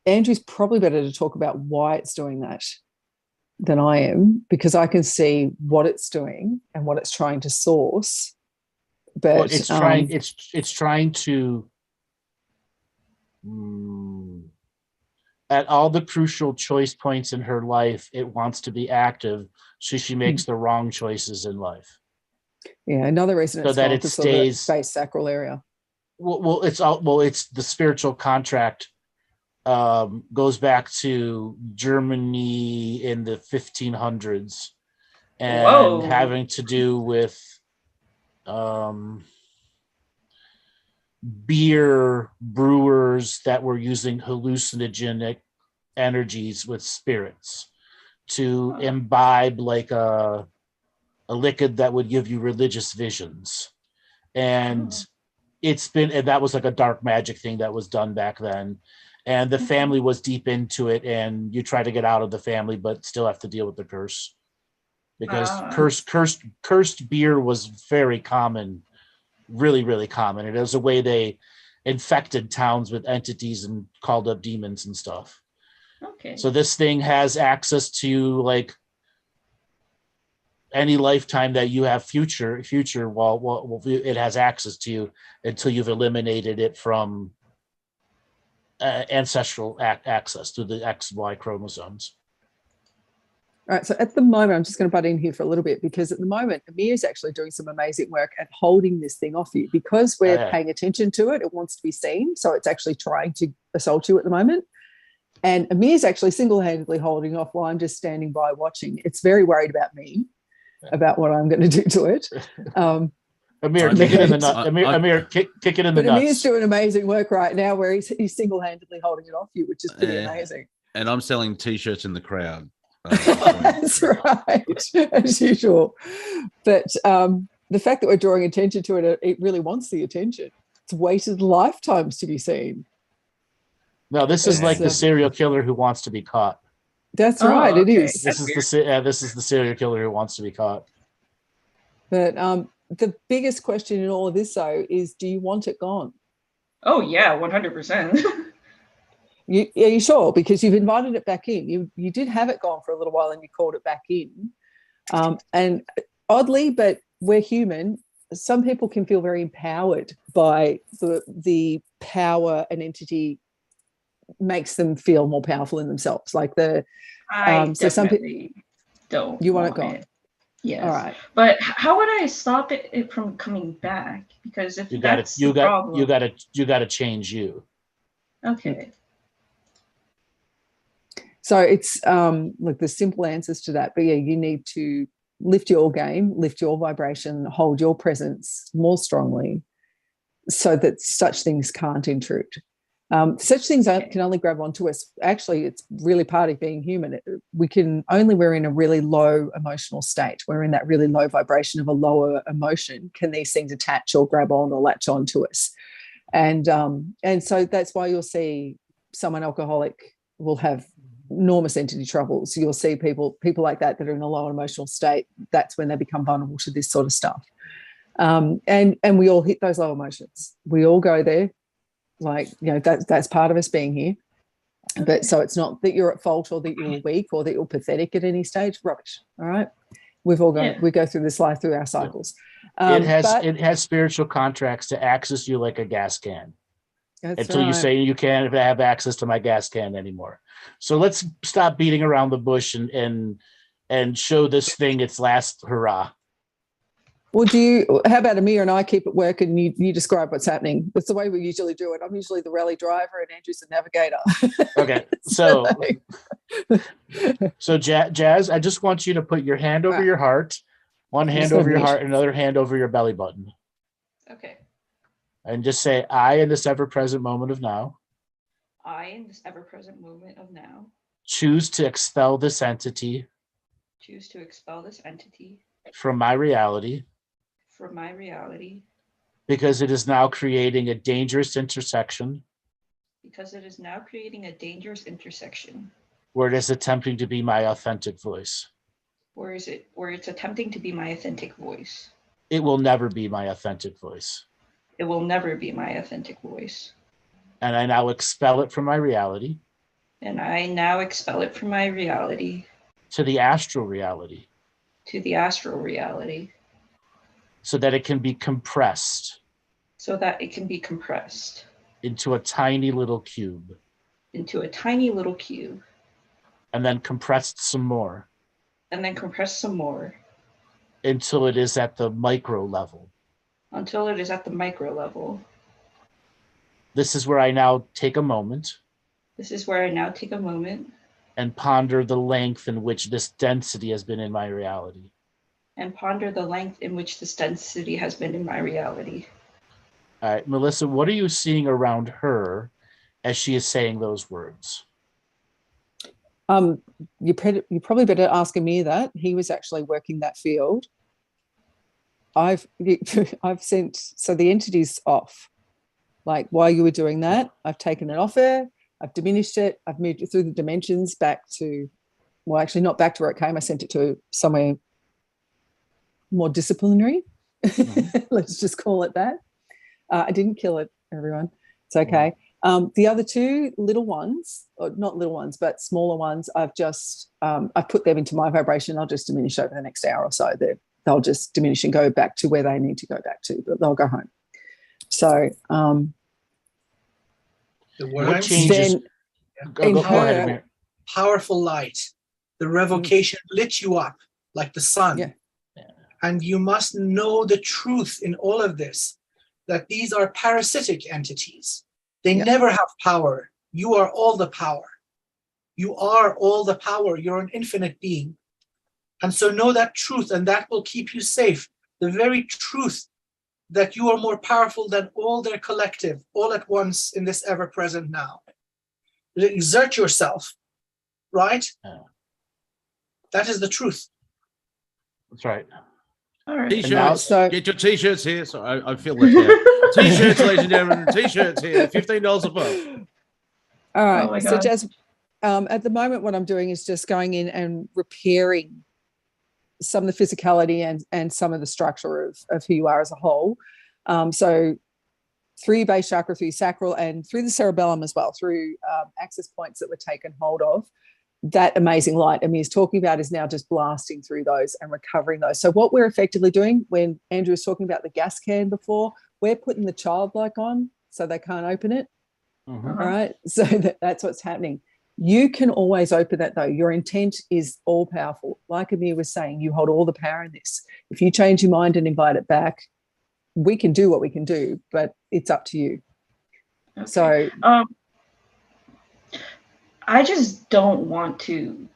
Andrew's probably better to talk about why it's doing that than I am, because I can see what it's doing and what it's trying to source. But it's trying to at all the crucial choice points in her life, it wants to be active, so she makes the wrong choices in life. Yeah, another reason so it's that it stays base sacral area. Well, it's the spiritual contract. Goes back to Germany in the 1500s and having to do with beer brewers that were using hallucinogenic energies with spirits to imbibe like a liquid that would give you religious visions. And that was like a dark magic thing that was done back then. And the family was deep into it, and you try to get out of the family, but still have to deal with the curse, because cursed beer was very common, really, really common. It was a way they infected towns with entities and called up demons and stuff. Okay. So this thing has access to like any lifetime that you have future, while it has access to you until you've eliminated it from ancestral access to the XY chromosomes. All right, so at the moment, I'm just going to butt in here for a little bit, because at the moment, Amir is actually doing some amazing work at holding this thing off you, because we're paying attention to it. It wants to be seen, so it's actually trying to assault you at the moment. And Amir's actually single-handedly holding off while I'm just standing by watching. It's very worried about me, about what I'm going to do to it. Amir, kick it in the nuts. Amir, kick it in the nuts. But Amir's doing amazing work right now, where he's single-handedly holding it off you, which is pretty amazing. And I'm selling T-shirts in the crowd. That's right, as usual. But the fact that we're drawing attention to it, it really wants the attention. It's waited lifetimes to be seen. No, this is like the serial killer who wants to be caught. That's right. It is. This is the serial killer who wants to be caught. But the biggest question in all of this, though, is: do you want it gone? Oh yeah, 100%. Are you sure? Because you've invited it back in. You did have it gone for a little while, and you called it back in. And oddly, but we're human. Some people can feel very empowered by the power an entity makes them feel more powerful in themselves. Like so some people don't. You want it gone? Yes. All right. But how would I stop it from coming back? Because if that's the problem, you got to change you. Okay. So it's like the simple answers to that. But yeah, you need to lift your game, lift your vibration, hold your presence more strongly, so that such things can't intrude. Such things can only grab onto us. Actually, it's really part of being human. We're in a really low emotional state. We're in that really low vibration of a lower emotion. Can these things attach or grab on or latch on to us? And so that's why you'll see someone alcoholic will have enormous entity troubles. You'll see people like that are in a low emotional state. That's when they become vulnerable to this sort of stuff. And we all hit those low emotions. We all go there. Like, that's part of us being here. But so it's not that you're at fault or that you're weak or that you're pathetic at any stage. Rubbish. All right. We go through this life through our cycles. It has spiritual contracts to access you like a gas can. Until you say you can't have access to my gas can anymore. So let's stop beating around the bush and and show this thing its last hurrah. Well, how about Amir and I keep at work and you describe what's happening? That's the way we usually do it. I'm usually the rally driver and Andrew's the navigator. Okay. So Jazz, I just want you to put your hand over your heart, one hand over your heart, another hand over your belly button. Okay. And just say, I, in this ever-present moment of now. I, in this ever-present moment of now. Choose to expel this entity. Choose to expel this entity. From my reality. From my reality. Because it is now creating a dangerous intersection. Because it is now creating a dangerous intersection. Where it is attempting to be my authentic voice. Where it's attempting to be my authentic voice. It will never be my authentic voice. It will never be my authentic voice. And I now expel it from my reality. And I now expel it from my reality. To the astral reality. To the astral reality. So that it can be compressed. So that it can be compressed. Into a tiny little cube. Into a tiny little cube. And then compressed some more. And then compressed some more. Until it is at the micro level. Until it is at the micro level. This is where I now take a moment. This is where I now take a moment. And ponder the length in which this density has been in my reality. And ponder the length in which this density has been in my reality. All right, Melissa, what are you seeing around her as she is saying those words? You probably better ask Amir that. He was actually working that field. I've sent, so the entity's off. Like while you were doing that, I've taken it off her. I've diminished it. I've moved it through the dimensions back to, well, actually not back to where it came. I sent it to somewhere more disciplinary. Mm-hmm. Let's just call it that. I didn't kill it, everyone. It's okay. The other two little ones, or not little ones, but smaller ones, I've put them into my vibration. I'll just diminish over the next hour or so. They'll just diminish and go back to where they need to go back to, but they'll go home. So what changes? Go ahead, powerful light. The revocation lit you up like the sun. Yeah. And you must know the truth in all of this, that these are parasitic entities. They never have power. You are all the power. You are all the power. You're an infinite being. And so know that truth, and that will keep you safe. The very truth that you are more powerful than all their collective, all at once in this ever-present now. Exert yourself, right? Yeah. That is the truth. That's right. All right. T-shirts. Get your T-shirts here. So I feel left out. T-shirts, ladies and gentlemen. T-shirts here. $15 a pop. All right. Oh my so God. Jazz, at the moment, what I'm doing is just going in and repairing some of the physicality and some of the structure of who you are as a whole. So through your base chakra, through your sacral, and through the cerebellum as well, through access points that were taken hold of. That amazing light Amir's talking about is now just blasting through those and recovering those. So what we're effectively doing, when Andrew was talking about the gas can before, we're putting the childlike on so they can't open it. Mm-hmm. All right. So that's what's happening. You can always open that though. Your intent is all powerful. Like Amir was saying, you hold all the power in this. If you change your mind and invite it back, we can do what we can do, but it's up to you. Okay. So I just don't want to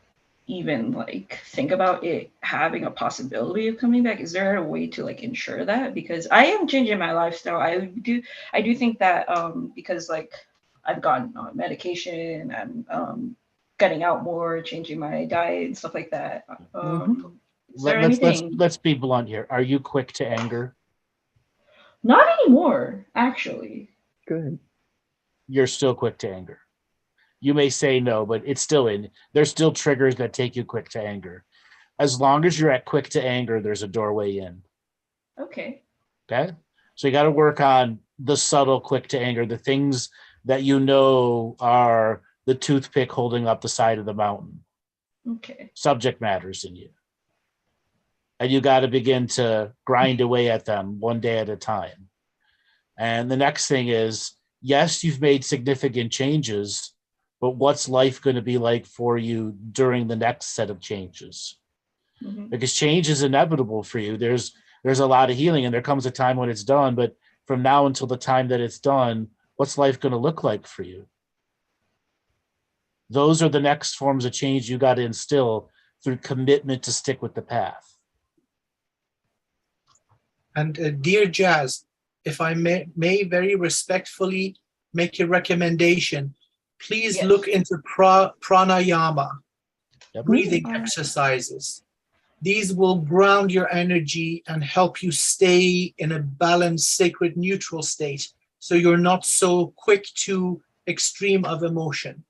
even like think about it having a possibility of coming back. Is there a way to like ensure that? Because I am changing my lifestyle. I do think that because like I've gotten on medication, I'm getting out more, changing my diet and stuff like that. Let's be blunt here. Are you quick to anger? Not anymore, actually. Good. You're still quick to anger. You may say no, but it's still in. There's still triggers that take you quick to anger. As long as you're at quick to anger, there's a doorway in. Okay. Okay? So you got to work on the subtle quick to anger, the things that you know are the toothpick holding up the side of the mountain. Okay. Subject matters in you. And you got to begin to grind away at them one day at a time. And the next thing is, yes, you've made significant changes, but what's life going to be like for you during the next set of changes? because change is inevitable for you. There's a lot of healing, and there comes a time when it's done. But from now until the time that it's done, what's life going to look like for you? Those are the next forms of change you got to instill through commitment to stick with the path. And dear Jazz, if I may very respectfully make a recommendation, please look into pranayama, breathing exercises. These will ground your energy and help you stay in a balanced, sacred, neutral state, so you're not so quick to extreme of emotion.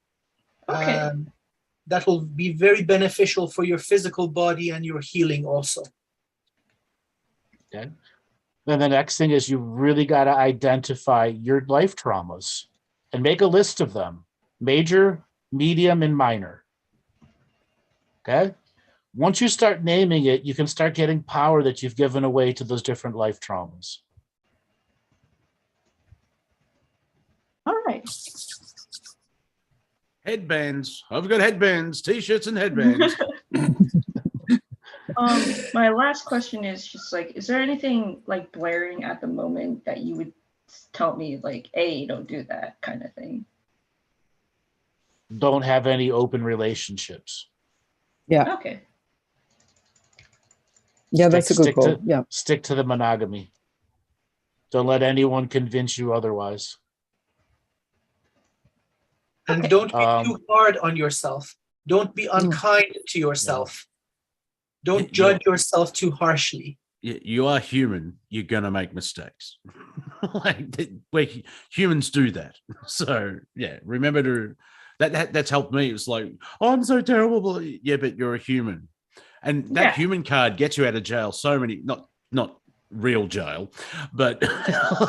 That will be very beneficial for your physical body and your healing also. Okay. Then the next thing is you really got to identify your life traumas and make a list of them: major, medium, and minor. Okay. Once you start naming it, you can start getting power that you've given away to those different life traumas. All right. Headbands. I've got headbands, t-shirts and headbands. My last question is just like, is there anything like blaring at the moment that you would tell me like, hey, don't do that kind of thing? Don't have any open relationships. Yeah. Okay. Yeah, that's a good call. Yeah. Stick to the monogamy. Don't let anyone convince you otherwise. And don't be too hard on yourself. Don't be unkind to yourself. Don't judge yourself too harshly. You are human. You're going to make mistakes. Humans do that. So, yeah, remember to... That's helped me. It's like, oh, I'm so terrible. Yeah, but you're a human. And that human card gets you out of jail so many... Not real jail, but...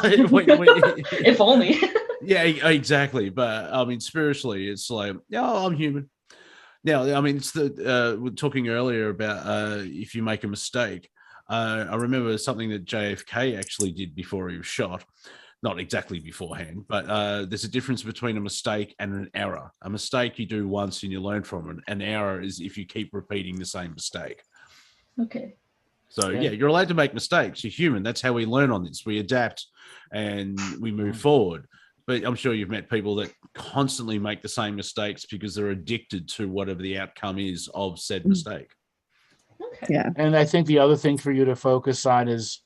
If only. Yeah, exactly. But, I mean, spiritually, it's like, oh, I'm human. Now, I mean, it's we're talking earlier about if you make a mistake. I remember something that JFK actually did before he was shot. Not exactly beforehand, but there's a difference between a mistake and an error. A mistake you do once and you learn from it. An error is if you keep repeating the same mistake. Okay. So, yeah, you're allowed to make mistakes. You're human. That's how we learn on this. We adapt and we move forward. But I'm sure you've met people that constantly make the same mistakes because they're addicted to whatever the outcome is of said mistake. Okay. Yeah. And I think the other thing for you to focus on is,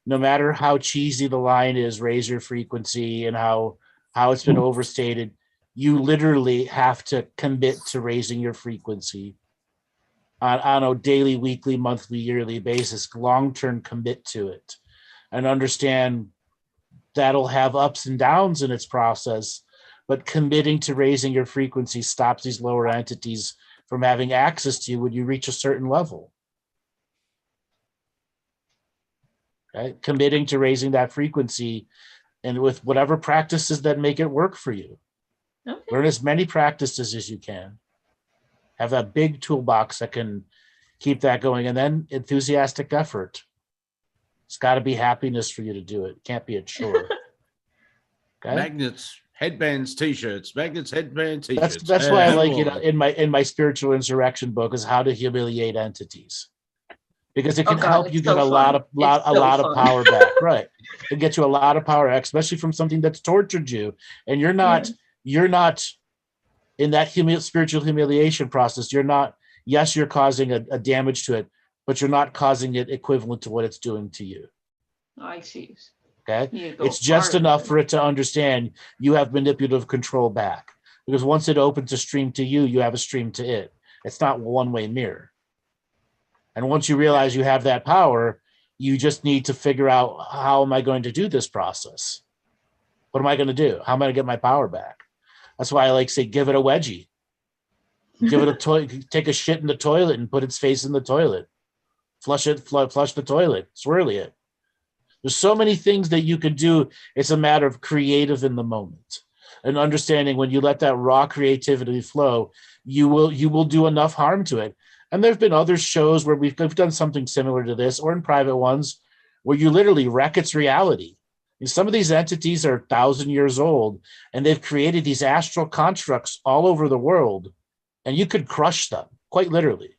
no matter how cheesy the line is, raise your frequency, and how it's been overstated, you literally have to commit to raising your frequency on a daily, weekly, monthly, yearly basis. Long-term commit to it and understand that'll have ups and downs in its process, but committing to raising your frequency stops these lower entities from having access to you when you reach a certain level. Okay? Committing to raising that frequency, and with whatever practices that make it work for you. Okay. Learn as many practices as you can. Have that big toolbox that can keep that going, and then enthusiastic effort. It's got to be happiness for you to do it. It can't be a chore. Okay? Magnets, headbands, t-shirts. Magnets, headbands, t-shirts. That's why I like it in my spiritual insurrection book, is how to humiliate entities, because it can help you get a lot of power back. Right, it can get you a lot of power back, especially from something that's tortured you, and you're not in that spiritual humiliation process. You're not. Yes, you're causing a damage to it, but you're not causing it equivalent to what it's doing to you. I see. Okay. It's just enough for it to understand you have manipulative control back, because once it opens a stream to you, you have a stream to it. It's not a one-way mirror. And once you realize you have that power, you just need to figure out, how am I going to do this process? What am I going to do? How am I going to get my power back? That's why I like to say, give it a wedgie. Give it a take a shit in the toilet and put its face in the toilet. Flush the toilet, swirly it. There's so many things that you can do. It's a matter of creative in the moment and understanding when you let that raw creativity flow, you will do enough harm to it. And there've been other shows where we've done something similar to this, or in private ones, where you literally wreck its reality. And some of these entities are 1,000 years old, and they've created these astral constructs all over the world, and you could crush them, quite literally.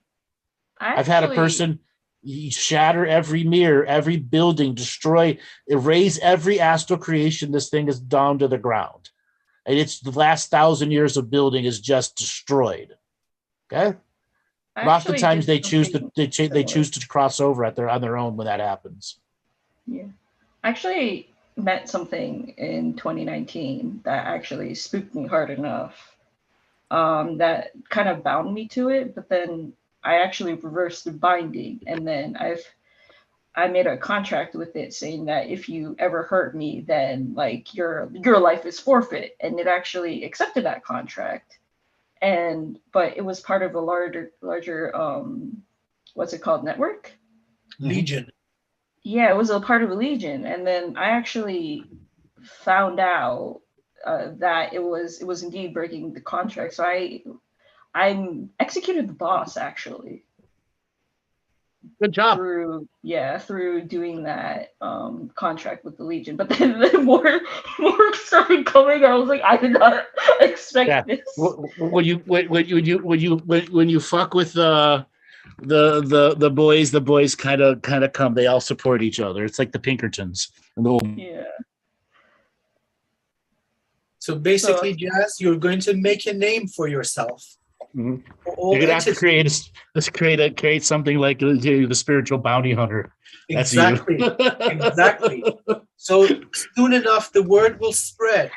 I've had a person shatter every mirror, every building, destroy, erase every astral creation. This thing is down to the ground. And it's the last 1,000 years of building is just destroyed. Okay. Lots of times they choose to cross over on their own when that happens. Yeah. I actually met something in 2019 that actually spooked me hard enough. That kind of bound me to it, but then I actually reversed the binding, and then I made a contract with it saying that if you ever hurt me, then like your life is forfeit, and it actually accepted that contract. But it was part of a larger what's it called, network? Legion. Yeah, it was a part of a legion, and then I actually found out that it was indeed breaking the contract. So I executed the boss actually. Good job. Through doing that contract with the Legion. But then more started coming. I was like, I did not expect this. When you fuck with the boys kind of come. They all support each other. It's like the Pinkertons. Yeah. So basically, Jazz, you're going to make a name for yourself. Mm-hmm. You're gonna have to create something like the spiritual bounty hunter. That's exactly. You. Exactly. So soon enough, the word will spread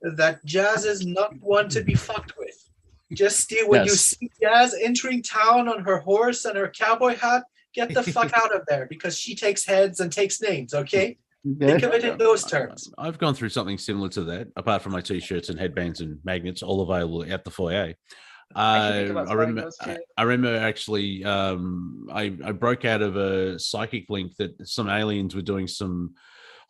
that Jazz is not one to be fucked with. Just steer when you see Jazz entering town on her horse and her cowboy hat, get the fuck out of there because she takes heads and takes names. Okay. Think of it in those terms. I've gone through something similar to that, apart from my t-shirts and headbands and magnets, all available at the foyer. I remember actually I broke out of a psychic link that some aliens were doing some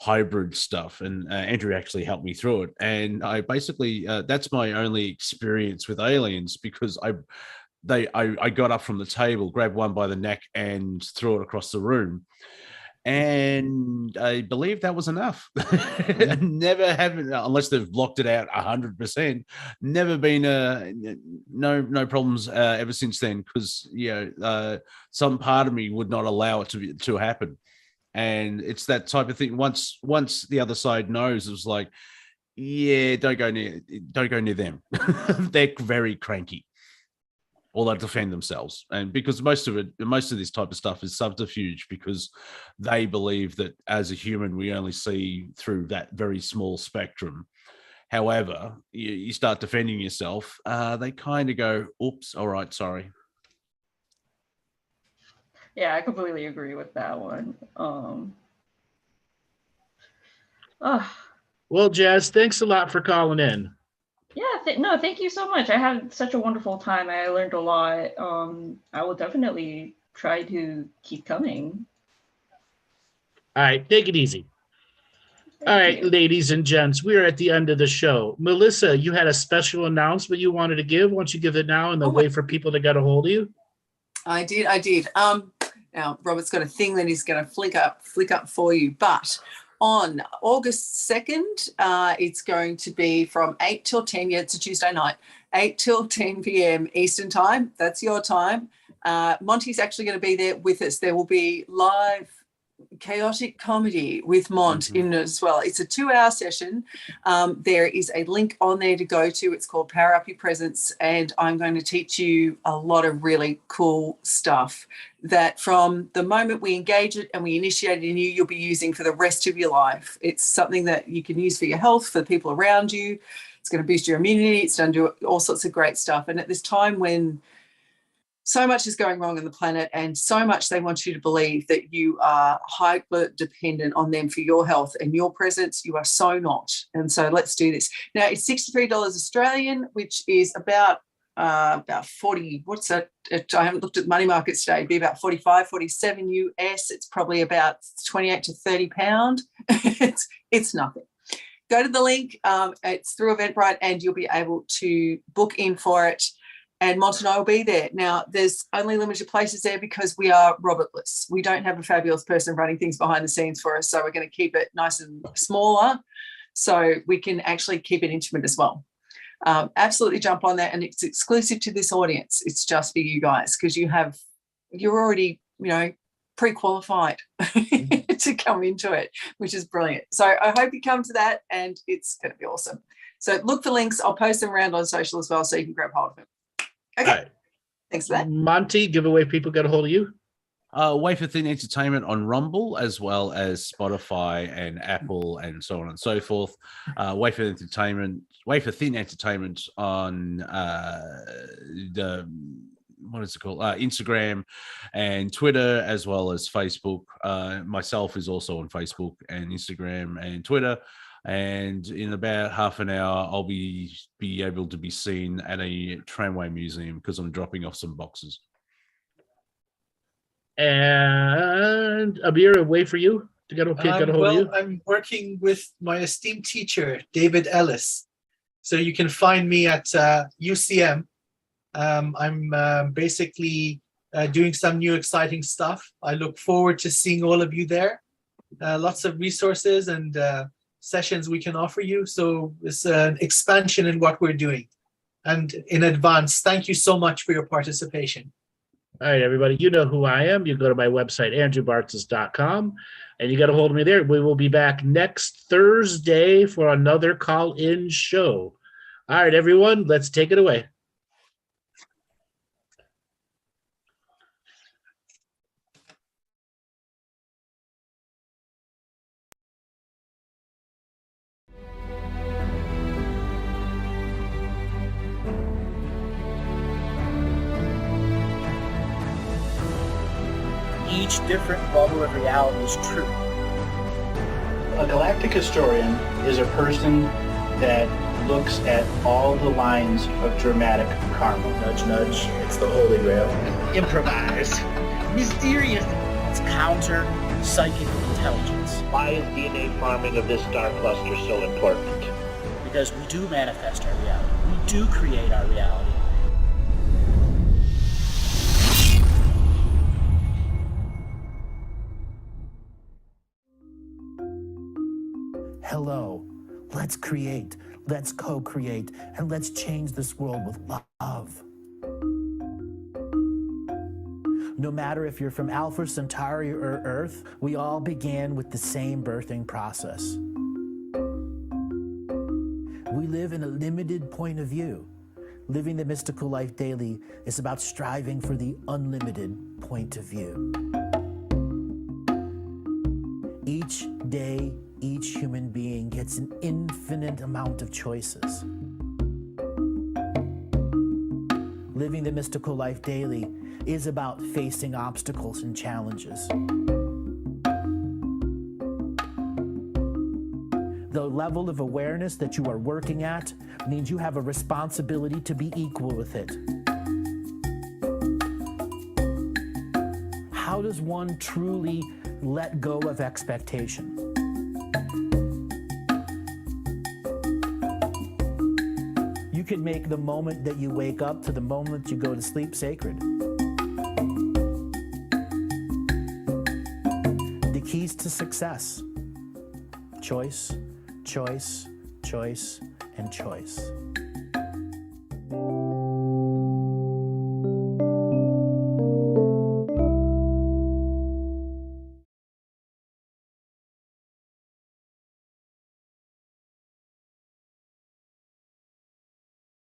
hybrid stuff, and Andrew actually helped me through it. And I basically that's my only experience with aliens, because I got up from the table, grabbed one by the neck and threw it across the room. And I believe that was enough. Never have, unless they've blocked it out 100%. Never been no problems ever since then, because some part of me would not allow it to happen. And it's that type of thing. Once the other side knows, it was like, yeah, don't go near them. They're very cranky. Or they'll defend themselves. And because most of this type of stuff is subterfuge, because they believe that as a human, we only see through that very small spectrum. However, you start defending yourself, they kind of go, oops, all right, sorry. Yeah, I completely agree with that one. Well, Jazz, thanks a lot for calling in. Yeah, thank you so much. I had such a wonderful time. I learned a lot. I will definitely try to keep coming. All right, take it easy. All right, ladies and gents, we are at the end of the show. Melissa, you had a special announcement you wanted to give. Why don't you give it now and then wait for people to get a hold of you? I did. Now, Robert's got a thing that he's going to flick up for you, but on August 2nd, it's going to be from 8 till 10. Yeah, it's a Tuesday night, 8 till 10 p.m. Eastern time. That's your time. Monty's actually going to be there with us. There will be live chaotic comedy with Mont in as well. It's a 2-hour session. There is a link on there to go to. It's called Power Up Your Presence, and I'm going to teach you a lot of really cool stuff that from the moment we engage it and we initiate it in you, you'll be using for the rest of your life. It's something that you can use for your health, for the people around you. It's going to boost your immunity. It's going to do all sorts of great stuff. And at this time when so much is going wrong on the planet and so much they want you to believe that you are hyper dependent on them for your health and your presence, you are so not. And so let's do this. Now, it's $63 Australian, which is about 40, what's that? I haven't looked at the money markets today. It'd be about 45, 47 US. It's probably about 28 to 30 pound. It's nothing. Go to the link. It's through Eventbrite and you'll be able to book in for it. And Mont and I will be there. Now, there's only limited places there because we are Robertless. We don't have a fabulous person running things behind the scenes for us, so we're going to keep it nice and smaller so we can actually keep it intimate as well. Absolutely jump on that, and it's exclusive to this audience. It's just for you guys because you have you're already, pre-qualified to come into it, which is brilliant. So I hope you come to that, and it's going to be awesome. So look for links. I'll post them around on social as well, so you can grab hold of them. Okay. All right. Thanks for that. Monty, giveaway people get a hold of you. Wafer Thin Entertainment on Rumble, as well as Spotify and Apple and so on and so forth. Wafer Thin Entertainment on Instagram and Twitter, as well as Facebook. Myself is also on Facebook and Instagram and Twitter. And in about half an hour, I'll be able to be seen at a tramway museum because I'm dropping off some boxes. And Abir, a way for you to get a hold of you? I'm working with my esteemed teacher, David Ellis. So you can find me at UCM. I'm basically doing some new exciting stuff. I look forward to seeing all of you there. Lots of resources and sessions we can offer you. So it's an expansion in what we're doing. And in advance, thank you so much for your participation. All right, everybody, you know who I am. You go to my website, andrewbartzis.com, and you get a hold of me there. We will be back next Thursday for another call-in show. All right, everyone, let's take it away. Each different bubble of reality is true. A galactic historian is a person that looks at all the lines of dramatic karma. Nudge, nudge. It's the Holy Grail. Improvise. Mysterious. It's counter psychic intelligence. Why is DNA farming of this star cluster so important? Because we do manifest our reality. We do create our reality. Hello, let's create, let's co-create, and let's change this world with love. No matter if you're from Alpha Centauri or Earth, we all began with the same birthing process. We live in a limited point of view. Living the mystical life daily is about striving for the unlimited point of view. Each day, each human being gets an infinite amount of choices. Living the mystical life daily is about facing obstacles and challenges. The level of awareness that you are working at means you have a responsibility to be equal with it. How does one truly let go of expectation? You can make the moment that you wake up to the moment you go to sleep sacred. The keys to success: choice, choice, choice, and choice.